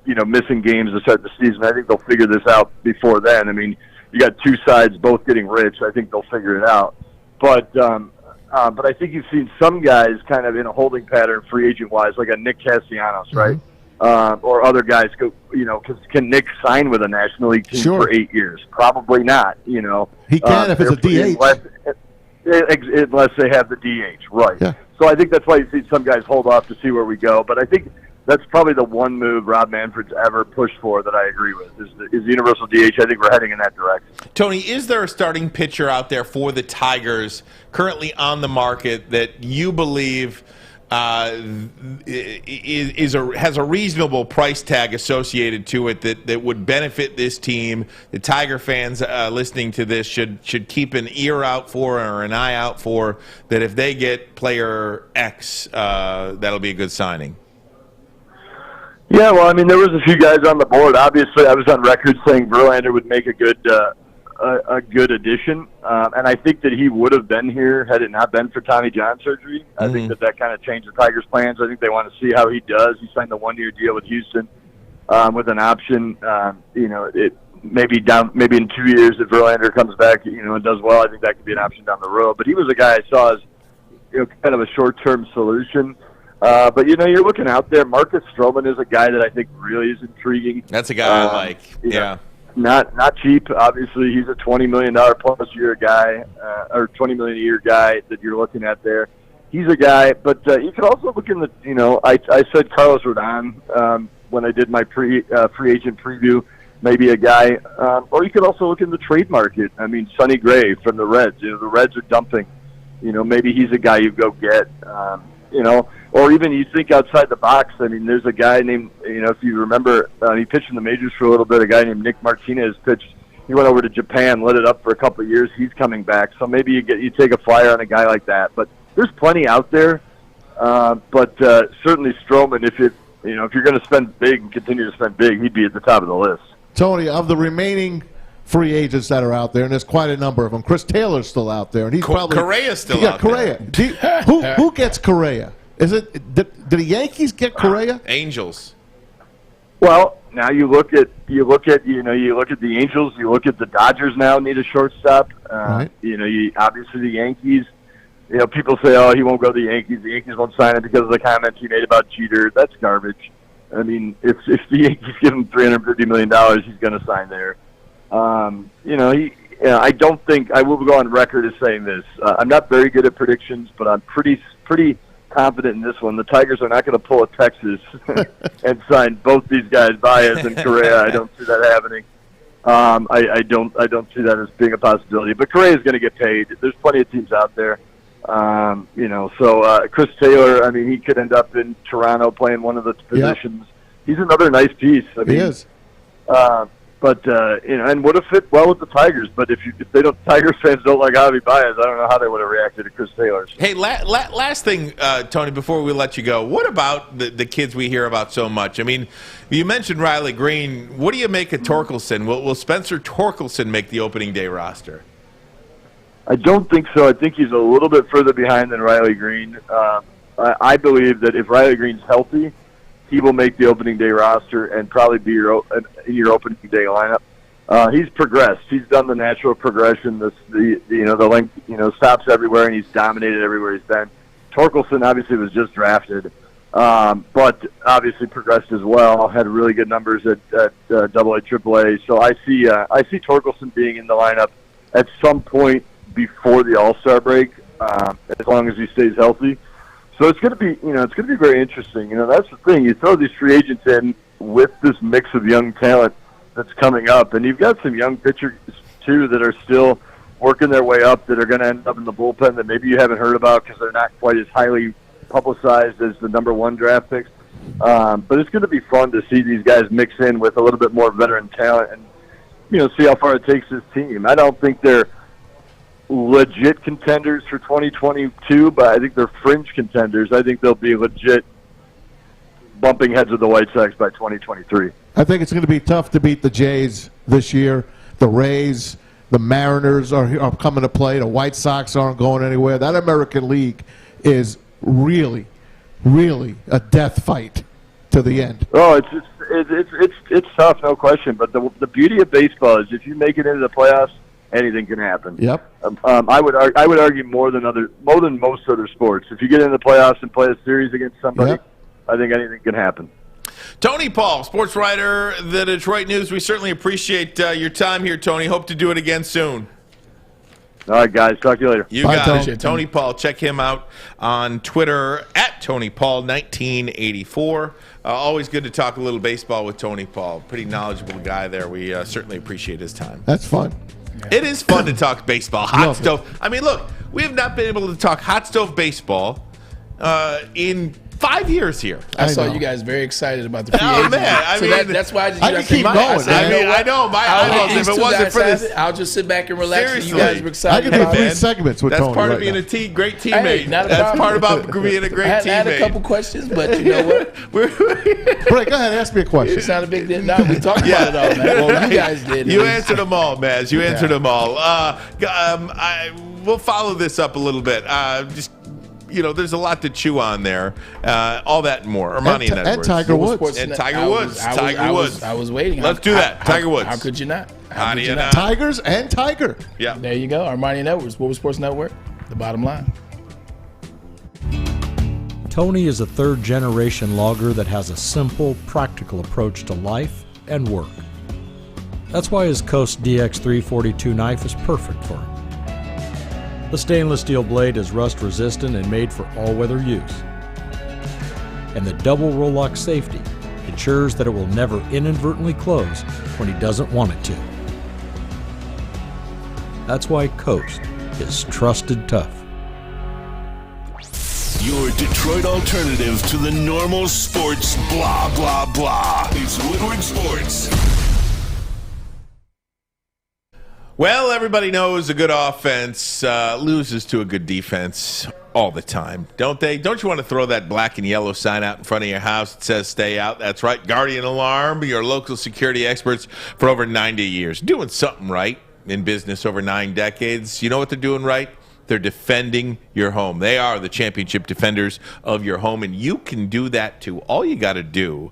missing games to start the season. I think they'll figure this out before then. I mean, you got two sides both getting rich. I think they'll figure it out. But I think you've seen some guys kind of in a holding pattern free agent-wise, like a Nick Castellanos, right? Or other guys go, because can Nick sign with a National League team for 8 years? Probably not, He can if it's a DH. Unless they have the DH, right. Yeah. So I think that's why you see some guys hold off to see where we go. But I think that's probably the one move Rob Manfred's ever pushed for that I agree with, is universal DH. I think we're heading in that direction. Tony, is there a starting pitcher out there for the Tigers currently on the market that you believe has a reasonable price tag associated to it that would benefit this team? The Tiger fans listening to this should keep an ear out for or an eye out for, that if they get player X, that'll be a good signing. Yeah, well, I mean, there was a few guys on the board. Obviously, I was on record saying Verlander would make a good addition, and I think that he would have been here had it not been for Tommy John surgery. I think that kind of changed the Tigers' plans. I think they want to see how he does. He signed a one-year deal with Houston with an option. It maybe in 2 years if Verlander comes back, and does well, I think that could be an option down the road. But he was a guy I saw as kind of a short-term solution. But you're looking out there. Marcus Stroman is a guy that I think really is intriguing. That's a guy I like. Yeah. Not cheap. Obviously, he's a $20 million plus year guy, or $20 million a year guy that you're looking at there. He's a guy, but you could also look in the. I said Carlos Rodon when I did my free agent preview. Maybe a guy, or you could also look in the trade market. I mean, Sonny Gray from the Reds. The Reds are dumping. Maybe he's a guy you go get. Or even you think outside the box. I mean, there's a guy named, if you remember, he pitched in the majors for a little bit. A guy named Nick Martinez pitched. He went over to Japan, lit it up for a couple of years. He's coming back, so maybe you take a flyer on a guy like that. But there's plenty out there. But certainly Stroman, if you're going to spend big and continue to spend big, he'd be at the top of the list. Tony, of the remaining free agents that are out there, and there's quite a number of them. Chris Taylor's still out there, and he's probably Correa's still out there. Who gets Correa? Is it did the Yankees get Correa? Angels. Well, now you look at the Angels. You look at the Dodgers now need a shortstop. Right. Obviously the Yankees. People say, "Oh, he won't go to the Yankees. The Yankees won't sign him because of the comments he made about Jeter." That's garbage. I mean, if the Yankees give him $350 million, he's going to sign there. I don't think I will go on record as saying this. I'm not very good at predictions, but I'm pretty confident in this one. The Tigers are not going to pull a Texas and sign both these guys, Baez and Correa. I don't see that happening. I don't see that as being a possibility. But Correa is going to get paid. There's plenty of teams out there. So Chris Taylor, I mean, he could end up in Toronto playing one of the positions. Yep. He's another nice piece. I mean, he is. And would have fit well with the Tigers. But if Tigers fans don't like Javier Baez, I don't know how they would have reacted to Chris Taylor. Hey, last thing, Tony, before we let you go, what about the kids we hear about so much? I mean, you mentioned Riley Green. What do you make of Torkelson? Will Spencer Torkelson make the opening day roster? I don't think so. I think he's a little bit further behind than Riley Green. I believe that if Riley Green's healthy, he will make the opening day roster and probably be your opening day lineup. He's progressed. He's done the natural progression. The length, stops everywhere, and he's dominated everywhere he's been. Torkelson obviously was just drafted, but obviously progressed as well. Had really good numbers at AA, AAA. So I see Torkelson being in the lineup at some point before the All-Star break, as long as he stays healthy. So it's going to be very interesting. That's the thing. You throw these free agents in with this mix of young talent that's coming up, and you've got some young pitchers too that are still, working their way up that are going to end up in the bullpen that maybe you haven't heard about because they're not quite as highly publicized as the number 1 draft picks. But it's going to be fun to see these guys mix in with a little bit more veteran talent and, see how far it takes this team. I don't think they're legit contenders for 2022, but I think they're fringe contenders. I think they'll be legit bumping heads with the White Sox by 2023. I think it's going to be tough to beat the Jays this year. The Rays, the Mariners are coming to play. The White Sox aren't going anywhere. That American League is really, really a death fight to the end. Oh, it's tough, no question. But the beauty of baseball is if you make it into the playoffs, anything can happen. Yep. I would argue more than most other sports. If you get into the playoffs and play a series against somebody, Yep. I think anything can happen. Tony Paul, sports writer, the Detroit News. We certainly appreciate your time here, Tony. Hope to do it again soon. All right, guys. Talk to you later. You got it. Tony Paul. Check him out on Twitter at TonyPaul1984. Always good to talk a little baseball with Tony Paul. Pretty knowledgeable guy there. We certainly appreciate his time. That's fun. It is fun to talk baseball. Hot stove. I mean, look, we have not been able to talk hot stove baseball in 5 years here. I saw you guys very excited about the free agency. Man, that's why I just can keep going. I know. My eyeballs, if it wasn't for this, I'll just sit back and relax. Seriously. You guys were excited. I can do 3 segments with That's Tony part of right being now. a great teammate. Hey, not a That's problem. part about being a great teammate. I had a couple questions, but you know what? Brett, go ahead. Ask me a question. It's not a big deal. No, we talked about it all, man. Well, you guys did. You answered them all, Maz. You answered them all. We'll follow this up a little bit. There's a lot to chew on there. All that and more. Armani and Tiger Woods. And Tiger Woods. Tiger Woods. I was waiting. Let's do that. Tiger Woods. How could you not? How do you not? Tigers and Tiger. Yeah. There you go. Armani Networks. Woodward Sports Network. The bottom line. Tony is a third-generation logger that has a simple, practical approach to life and work. That's why his Coast DX342 knife is perfect for him. The stainless steel blade is rust-resistant and made for all-weather use. And the double roll-lock safety ensures that it will never inadvertently close when he doesn't want it to. That's why Coast is trusted tough. Your Detroit alternative to the normal sports blah, blah, blah. It's Woodward Sports. Well, everybody knows a good offense loses to a good defense all the time, don't they? Don't you want to throw that black and yellow sign out in front of your house that says stay out? That's right. Guardian Alarm, your local security experts for over 90 years. Doing something right in business over 9 decades. You know what they're doing right? They're defending your home. They are the championship defenders of your home, and you can do that too. All you got to do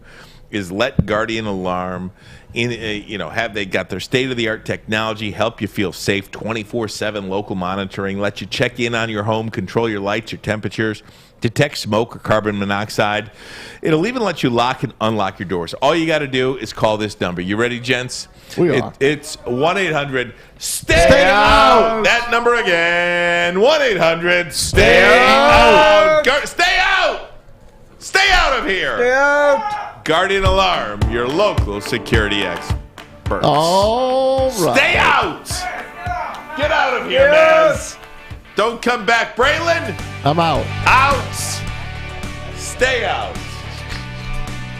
is let Guardian Alarm have they got their state-of-the-art technology, help you feel safe, 24/7 local monitoring, let you check in on your home, control your lights, your temperatures, detect smoke or carbon monoxide. It'll even let you lock and unlock your doors. All you got to do is call this number. You ready, gents? We are. It's 1-800-STAY OUT. That number again, 1-800-STAY OUT. Stay out! Stay out of here! Stay out! Guardian Alarm, your local security experts. All right. Stay out! Get out of here, Naz. Don't come back. Braylon, I'm out. out. Stay out.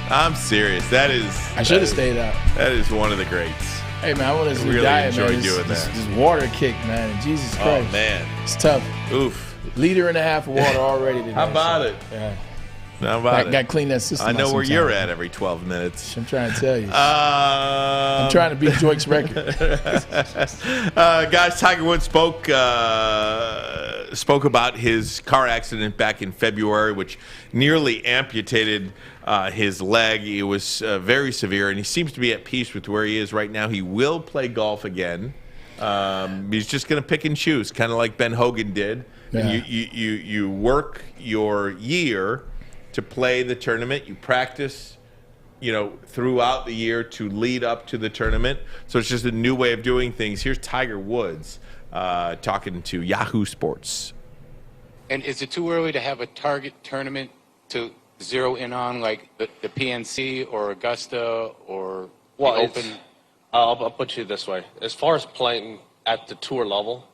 I'm serious. That is. I should have stayed out. That is one of the greats. Hey, man, I want to really diet, enjoy man. doing that. This water kick, man. Jesus Christ. Oh, man. It's tough. Oof. Liter and a half of water already today. How about it? Yeah. How about it? Got to clean that system. I know out where you're sometime. at every 12 minutes. I'm trying to tell you. I'm trying to beat Joik's record. Guys, Tiger Woods spoke about his car accident back in February, which nearly amputated his leg. It was very severe, and he seems to be at peace with where he is right now. He will play golf again. He's just going to pick and choose, kind of like Ben Hogan did. Yeah. And you work your year to play the tournament. You practice, throughout the year to lead up to the tournament. So it's just a new way of doing things. Here's Tiger Woods talking to Yahoo Sports. And is it too early to have a target tournament to zero in on, like the PNC or Augusta or the Open? I'll put you this way. As far as playing at the tour level,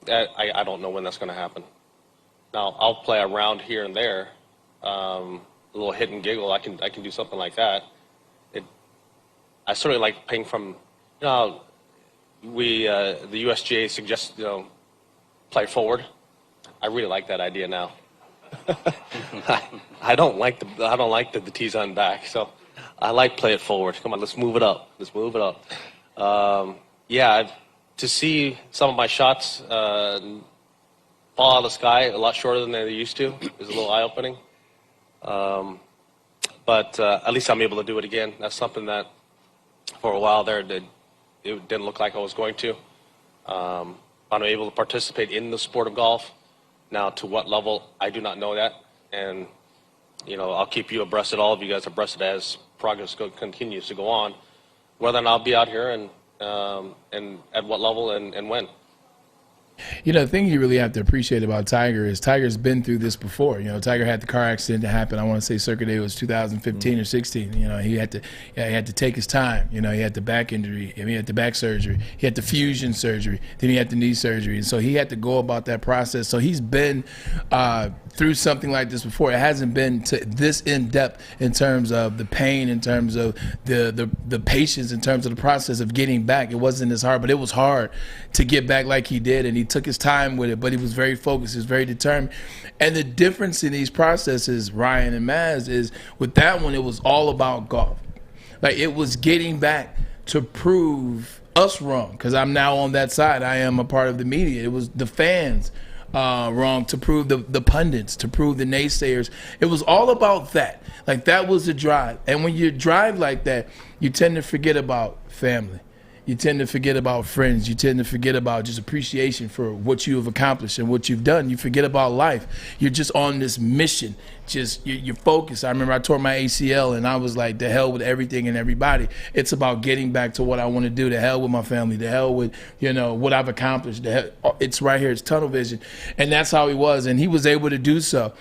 I don't know when that's going to happen. Now, I'll play around here and there, a little hit and giggle. I can do something like that. I certainly like playing from, the USGA suggests, play forward. I really like that idea now. I don't like the tees on back, so I like play it forward. Come on, let's move it up. To see some of my shots fall out of the sky a lot shorter than they used to is a little eye-opening. But at least I'm able to do it again. That's something that for a while there it didn't look like I was going to. I'm able to participate in the sport of golf. Now, to what level, I do not know that. And, I'll keep you abreast, all of you guys abreast as progress continues to go on, whether or not I'll be out here and at what level and when. The thing you really have to appreciate about Tiger is Tiger's been through this before. Tiger had the car accident that happened. I want to say Circuit Day was 2015 or 16. He had to take his time. He had the back injury. He had the back surgery. He had the fusion surgery. Then he had the knee surgery. And so he had to go about that process. So he's been through something like this before. It hasn't been to this in depth in terms of the pain, in terms of the patience, in terms of the process of getting back. It wasn't as hard, but it was hard to get back like he did, and he took his time with it, but he was very focused, he was very determined. And the difference in these processes, Ryan and Maz, is with that one, it was all about golf. Like, it was getting back to prove us wrong, because I'm now on that side. I am a part of the media. It was the fans wrong, to prove the pundits, to prove the naysayers. It was all about that. Like, that was the drive. And when you drive like that, you tend to forget about family. You tend to forget about friends. You tend to forget about just appreciation for what you have accomplished and what you've done. You forget about life. You're just on this mission. You're focused. I remember I tore my ACL and I was like, the hell with everything and everybody. It's about getting back to what I want to do. The hell with my family. The hell with, what I've accomplished. It's right here. It's tunnel vision. And that's how he was. And he was able to do so.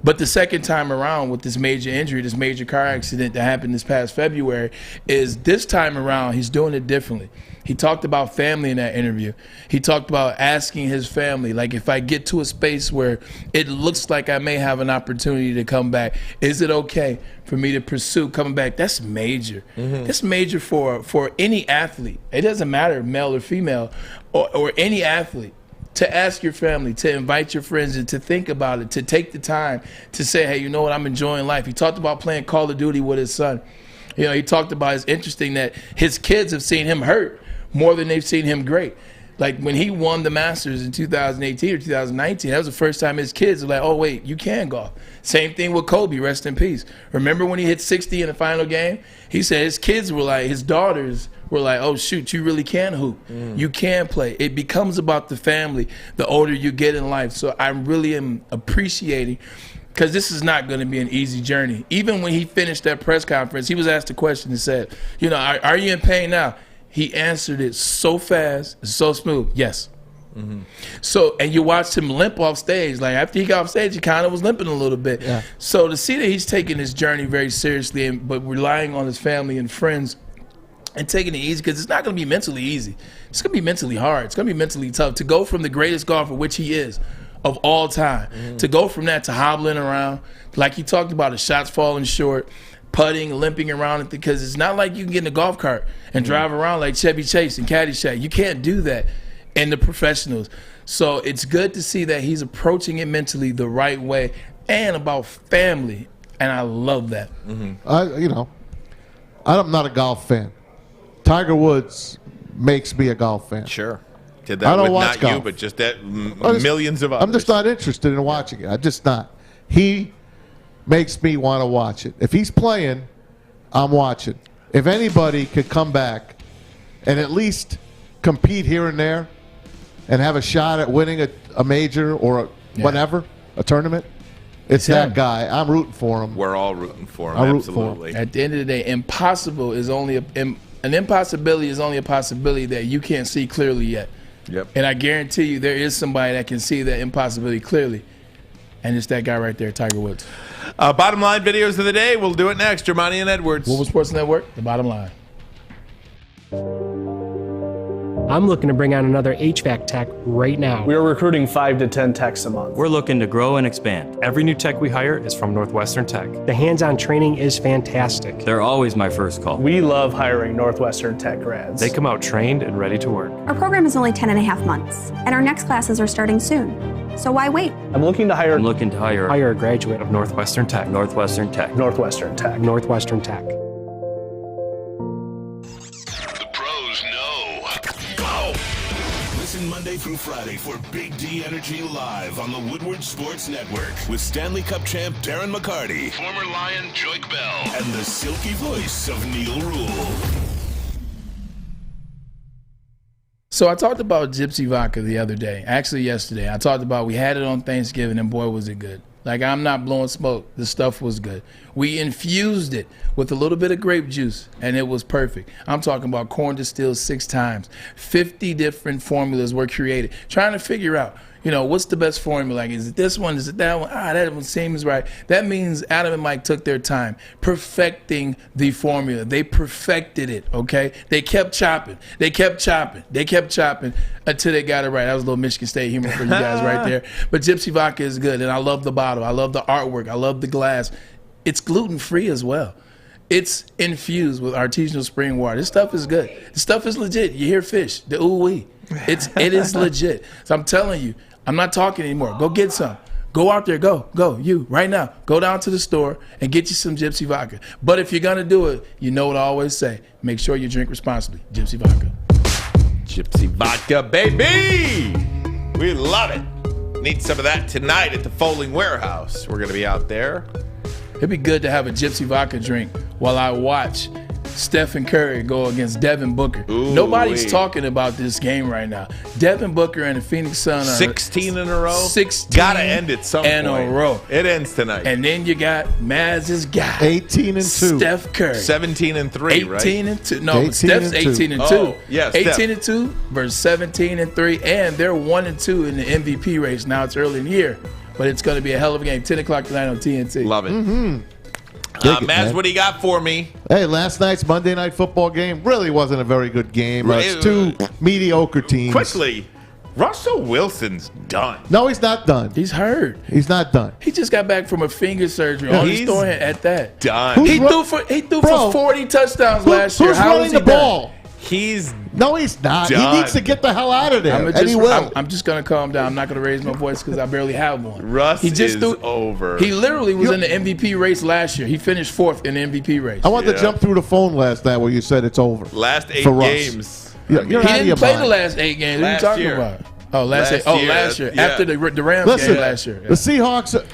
But the second time around with this major injury, this major car accident that happened this past February, is this time around he's doing it differently. He talked about family in that interview. He talked about asking his family, like, if I get to a space where it looks like I may have an opportunity to come back, is it okay for me to pursue coming back? That's major. Mm-hmm. That's major for any athlete. It doesn't matter, male or female, or any athlete. To ask your family, to invite your friends, and to think about it, to take the time to say, hey, you know what, I'm enjoying life. He talked about playing Call of Duty with his son. He talked about, it's interesting that his kids have seen him hurt more than they've seen him great. Like, when he won the Masters in 2018 or 2019, that was the first time his kids were like, oh, wait, you can golf. Same thing with Kobe, rest in peace. Remember when he hit 60 in the final game? He said his kids were like, his daughters were like, oh, shoot, you really can hoop. You can play. It becomes about the family the older you get in life. So I really am appreciating, because this is not going to be an easy journey. Even when he finished that press conference, he was asked a question and said, are you in pain now? He answered it so fast, so smooth. Yes. Mm-hmm. So, and you watched him limp off stage. Like, after he got off stage, he kind of was limping a little bit. Yeah. So to see that he's taking his journey very seriously, but relying on his family and friends and taking it easy, because it's not going to be mentally easy. It's going to be mentally hard. It's going to be mentally tough to go from the greatest golfer, which he is, of all time, to go from that to hobbling around. Like he talked about, his shots falling short, putting, limping around, because it's not like you can get in a golf cart and drive around like Chevy Chase and Caddyshack. You can't do that in the professionals. So it's good to see that he's approaching it mentally the right way and about family, and I love that. I'm not a golf fan. Tiger Woods makes me a golf fan. Sure. Did that with not golf. You, but just that millions of others. I'm just not interested in watching it. I'm just not. He makes me want to watch it. If he's playing, I'm watching. If anybody could come back and at least compete here and there and have a shot at winning a major or whatever, a tournament, it's that guy. I'm rooting for him. We're all rooting for him. Absolutely. At the end of the day, impossible is only an impossibility is only a possibility that you can't see clearly yet. Yep. And I guarantee you there is somebody that can see that impossibility clearly. And it's that guy right there, Tiger Woods. Bottom line videos of the day. We'll do it next. Germani and Edwards. Woodward Sports Network, the bottom line. I'm looking to bring on another HVAC tech right now. We are recruiting 5 to 10 techs a month. We're looking to grow and expand. Every new tech we hire is from Northwestern Tech. The hands-on training is fantastic. They're always my first call. We love hiring Northwestern Tech grads. They come out trained and ready to work. Our program is only 10.5 months, and our next classes are starting soon. So why wait? I'm looking to hire a graduate of Northwestern Tech. Northwestern Tech. Northwestern Tech. Northwestern Tech. Listen Monday through Friday for Big D Energy Live on the Woodward Sports Network with Stanley Cup champ Darren McCarty, former Lion Joik Bell, and the silky voice of Neil Rule. So I talked about Gypsy Vodka the other day, actually yesterday. I talked about we had it on Thanksgiving, and boy, was it good. Like, I'm not blowing smoke. The stuff was good. We infused it with a little bit of grape juice, and it was perfect. I'm talking about corn distilled 6 times. 50 different formulas were created. Trying to figure out, what's the best formula? Like, is it this one? Is it that one? That one seems right. That means Adam and Mike took their time perfecting the formula. They perfected it, okay? They kept chopping. They kept chopping. They kept chopping until they got it right. That was a little Michigan State humor for you guys right there. But Gypsy Vodka is good, and I love the bottle. I love the artwork. I love the glass. It's gluten-free as well. It's infused with artisanal spring water. This stuff is good. This stuff is legit. You hear fish, the ooh-wee. It is legit. So I'm telling you, I'm not talking anymore. Go get some. Go out there. Go, you, right now. Go down to the store and get you some Gypsy Vodka. But if you're going to do it, you know what I always say. Make sure you drink responsibly. Gypsy Vodka. Gypsy Vodka, baby! We love it. Need some of that tonight at the Folding Warehouse. We're going to be out there. It'd be good to have a Gypsy Vodka drink while I watch Stephen Curry go against Devin Booker. Nobody's talking about this game right now. Devin Booker and the Phoenix Suns are 16 in a row. 16 gotta end at some point. in a row. It ends tonight. And then you got Maz's guy, 18 and 2. Steph Curry, 17 and 3. 18 and 2. No, Steph's 18 and 2. Oh, yeah, 18 and 2 versus 17 and 3, and they're 1 and 2 in the MVP race. Now it's early in the year, but it's going to be a hell of a game. 10 o'clock tonight on TNT. Love it. Mm-hmm. Maz, what do you got for me? Hey, last night's Monday Night Football game really wasn't a very good game. It's 2 mediocre teams. Quickly, Russell Wilson's done. No, he's not done. He's hurt. He's not done. He just got back from a finger surgery. On his forehand at that. Done. He threw for 40 touchdowns last year. Who's How running is he the ball? Done? He's not. done. He needs to get the hell out of there. I'm just going to calm down. I'm not going to raise my voice because I barely have one. Russ is over. He literally was in the MVP race last year. He finished 4th in the MVP race. I wanted to jump through the phone last night where you said it's over. Last 8 games. He didn't play the last 8 games. What are you talking about? Oh, last year. Yeah. After the Rams game last year. The Seahawks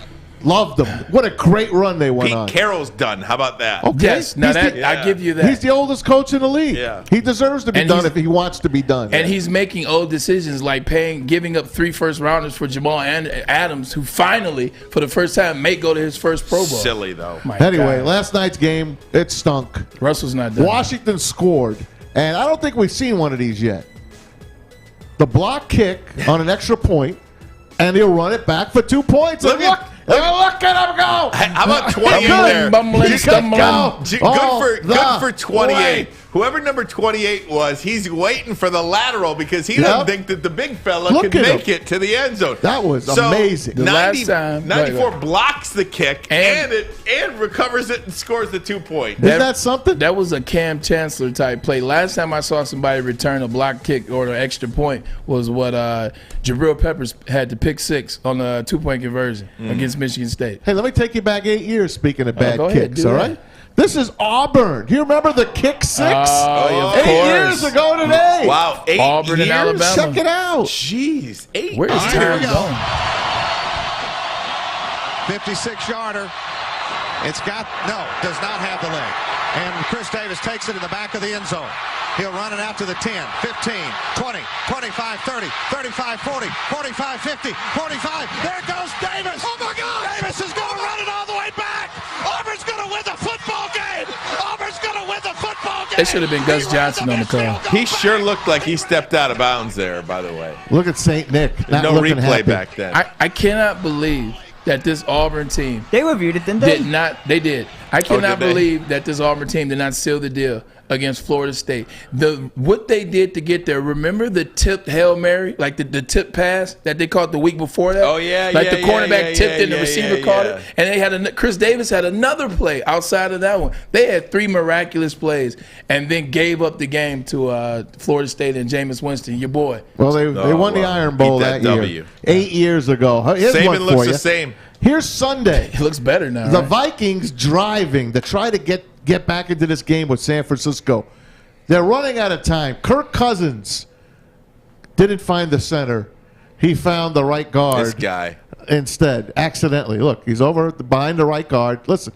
loved them. What a great run they went on. Pete Carroll's done. How about that? Okay. Yes. Now I give you that. He's the oldest coach in the league. Yeah. He deserves to be done if he wants to be done. And he's making old decisions like giving up 3 first-rounders for Jamal Adams, who finally, for the first time, may go to his first Pro Bowl. Silly, though. Anyway, last night's game, it stunk. Russell's not done. Washington scored, and I don't think we've seen one of these yet. The block kick on an extra point, and he'll run it back for 2 points. Look at him go! How about 28 there? Good for 28. Whoever number 28 was, he's waiting for the lateral because he doesn't think that the big fella can make it to the end zone. That was amazing. 94 blocks the kick and recovers it and scores the 2 point. Isn't that something? That was a Cam Chancellor type play. Last time I saw somebody return a block kick or an extra point was what Jabril Peppers had to pick 6 on the 2-point conversion against Michigan State. Hey, let me take you back 8 years, speaking of bad kicks, all right? That. This is Auburn. Do you remember the kick 6? Oh, 8 years ago today. Wow, 8 Auburn years? and Alabama. Check it out. Jeez, 8 Where is time going? 56-yarder. Does not have the leg. And Chris Davis takes it in the back of the end zone. He'll run it out to the 10, 15, 20, 25, 30, 35, 40, 45, 50, 45. There goes Davis. Oh, my God. Davis is going to run it all the way back. Auburn's going to win the football game. Auburn's going to win the football game. It should have been Gus Johnson on the call. He sure looked like he stepped out of bounds there, by the way. Look at St. Nick. No replay happy. back then. I cannot believe that this Auburn team they reviewed it, didn't they? They did. I cannot believe that this Auburn team did not seal the deal against Florida State. What they did to get there, remember the tipped Hail Mary, like the tip pass that they caught the week before that? Oh, yeah, Like the cornerback tipped and the receiver caught it. And they had Chris Davis had another play outside of that one. They had 3 miraculous plays and then gave up the game to Florida State and Jameis Winston, your boy. Well, they won the Iron Bowl that year. 8 years ago. Here's one Saban looks for the you. same. Here's Sunday. It looks better now. The right? Vikings driving to try to get back into this game with San Francisco. They're running out of time. Kirk Cousins didn't find the center. He found the right guard. This guy. Instead, accidentally. Look, he's over behind the right guard. Listen,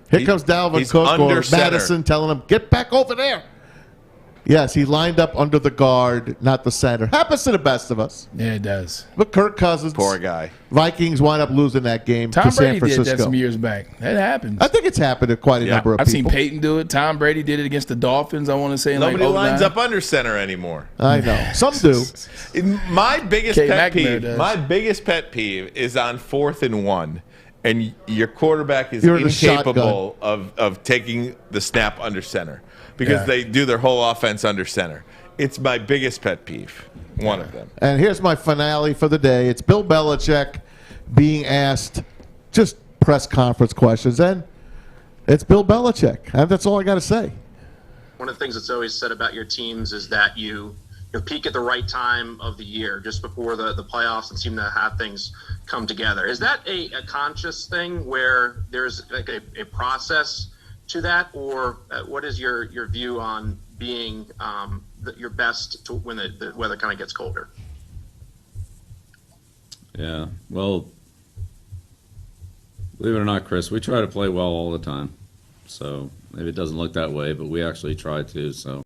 here comes Dalvin Cook under or center. Madison telling him, get back over there. Yes, he lined up under the guard, not the center. Happens to the best of us. Yeah, it does. But Kirk Cousins. Poor guy. Vikings wind up losing that game Tom to San Brady Francisco. did that some years back. That happens. I think it's happened to quite a number of I've people. seen Peyton do it. Tom Brady did it against the Dolphins, I want to say. In Nobody like lines 09. up under center anymore. I know. Some do. My biggest Kay pet McNamara peeve. does. My biggest pet peeve is on 4th and 1, and your quarterback is You're in the incapable of taking the snap under center because they do their whole offense under center. It's my biggest pet peeve. One of them. And here's my finale for the day. It's Bill Belichick being asked just press conference questions. And it's Bill Belichick. And that's all I got to say. One of the things that's always said about your teams is that you peak at the right time of the year, just before the playoffs, and seem to have things come together. Is that a conscious thing where there's like a process to that? Or what is your view on being your best when the weather kind of gets colder? Yeah, well, believe it or not, Chris, we try to play well all the time. So maybe it doesn't look that way, but we actually try to. So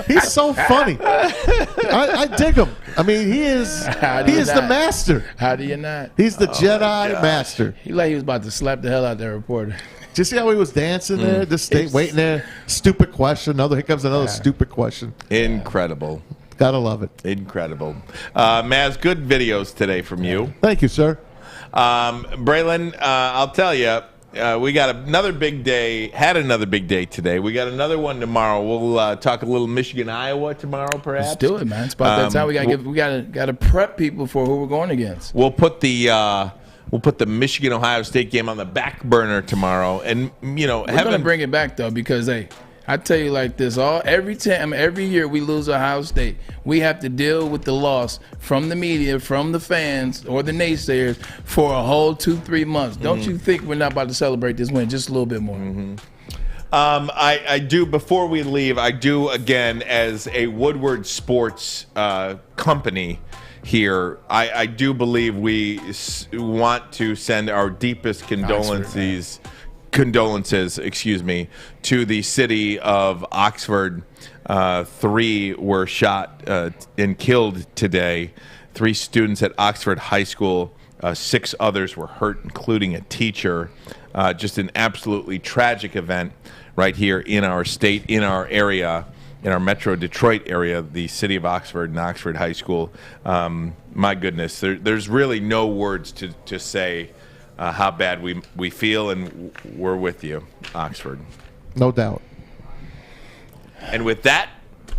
he's so funny. I dig him. I mean, he is the master. How do you not? He's the Jedi master. He like he was about to slap the hell out of that reporter. Did you see how he was dancing there? Just waiting there. Stupid question. Here comes another stupid question. Incredible. Gotta love it. Incredible. Maz, good videos today from you. Thank you, sir. Braylon, I'll tell you, we got another big day, had another big day today. We got another one tomorrow. We'll talk a little Michigan, Iowa tomorrow, perhaps. Let's do it, man. It's about that time. We gotta prep people for who we're going against. We'll put the Michigan Ohio State game on the back burner tomorrow, and we're gonna bring it back though because I tell you like this: every year we lose Ohio State, we have to deal with the loss from the media, from the fans, or the naysayers for a whole 2-3 months. Don't you think we're not about to celebrate this win just a little bit more? I do. Before we leave, I do again as a Woodward Sports company. Here, I do believe we want to send our deepest condolences, to the city of Oxford. 3 were shot and killed today. 3 students at Oxford High School. 6 others were hurt, including a teacher. Just an absolutely tragic event right here in our state, in our area. In our Metro Detroit area, the city of Oxford and Oxford High School. My goodness, there's really no words to say how bad we feel, and we're with you, Oxford. No doubt. And with that,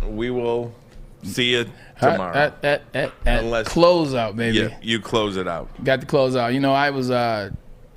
we will see you tomorrow. Close out, baby. Yeah, you close it out. Got to close out.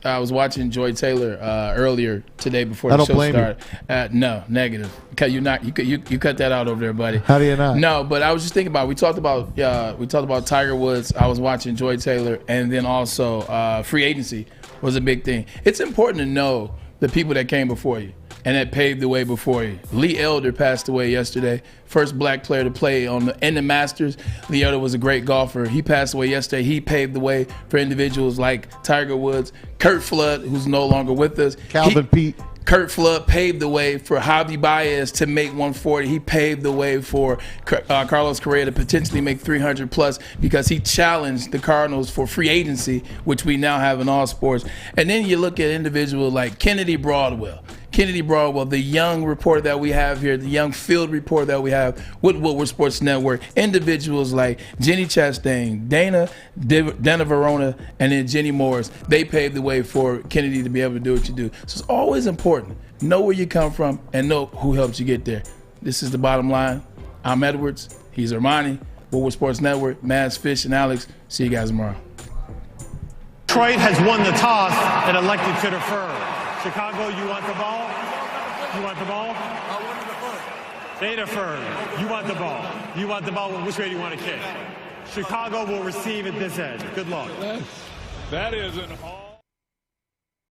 I was watching Joy Taylor earlier today before I the don't show blame started. No, negative. You cut that out over there, buddy. How do you not? No, but I was just thinking about we talked about Tiger Woods. I was watching Joy Taylor, and then also free agency was a big thing. It's important to know the people that came before you and that paved the way before you. Lee Elder passed away yesterday. First black player to play in the Masters. Lee Elder was a great golfer. He passed away yesterday. He paved the way for individuals like Tiger Woods, Curt Flood, who's no longer with us. Calvin Pete. Curt Flood paved the way for Javier Baez to make 140. He paved the way for Carlos Correa to potentially make 300 plus because he challenged the Cardinals for free agency, which we now have in all sports. And then you look at individuals like Kennedy Broadwell. Kennedy Broadwell, the young reporter that we have here, the young field reporter that we have with Woodward Sports Network, individuals like Jenny Chastain, Dana Verona, and then Jenny Morris, they paved the way for Kennedy to be able to do what you do. So it's always important. Know where you come from and know who helped you get there. This is the bottom line. I'm Edwards. He's Armani. Woodward Sports Network, Mads, Fish, and Alex. See you guys tomorrow. Detroit has won the toss and elected to defer. Chicago, you want the ball? You want the ball? I want to defer. They defer. You want the ball. You want the ball. Which way do you want to kick? Chicago will receive at this end. Good luck. That is an all.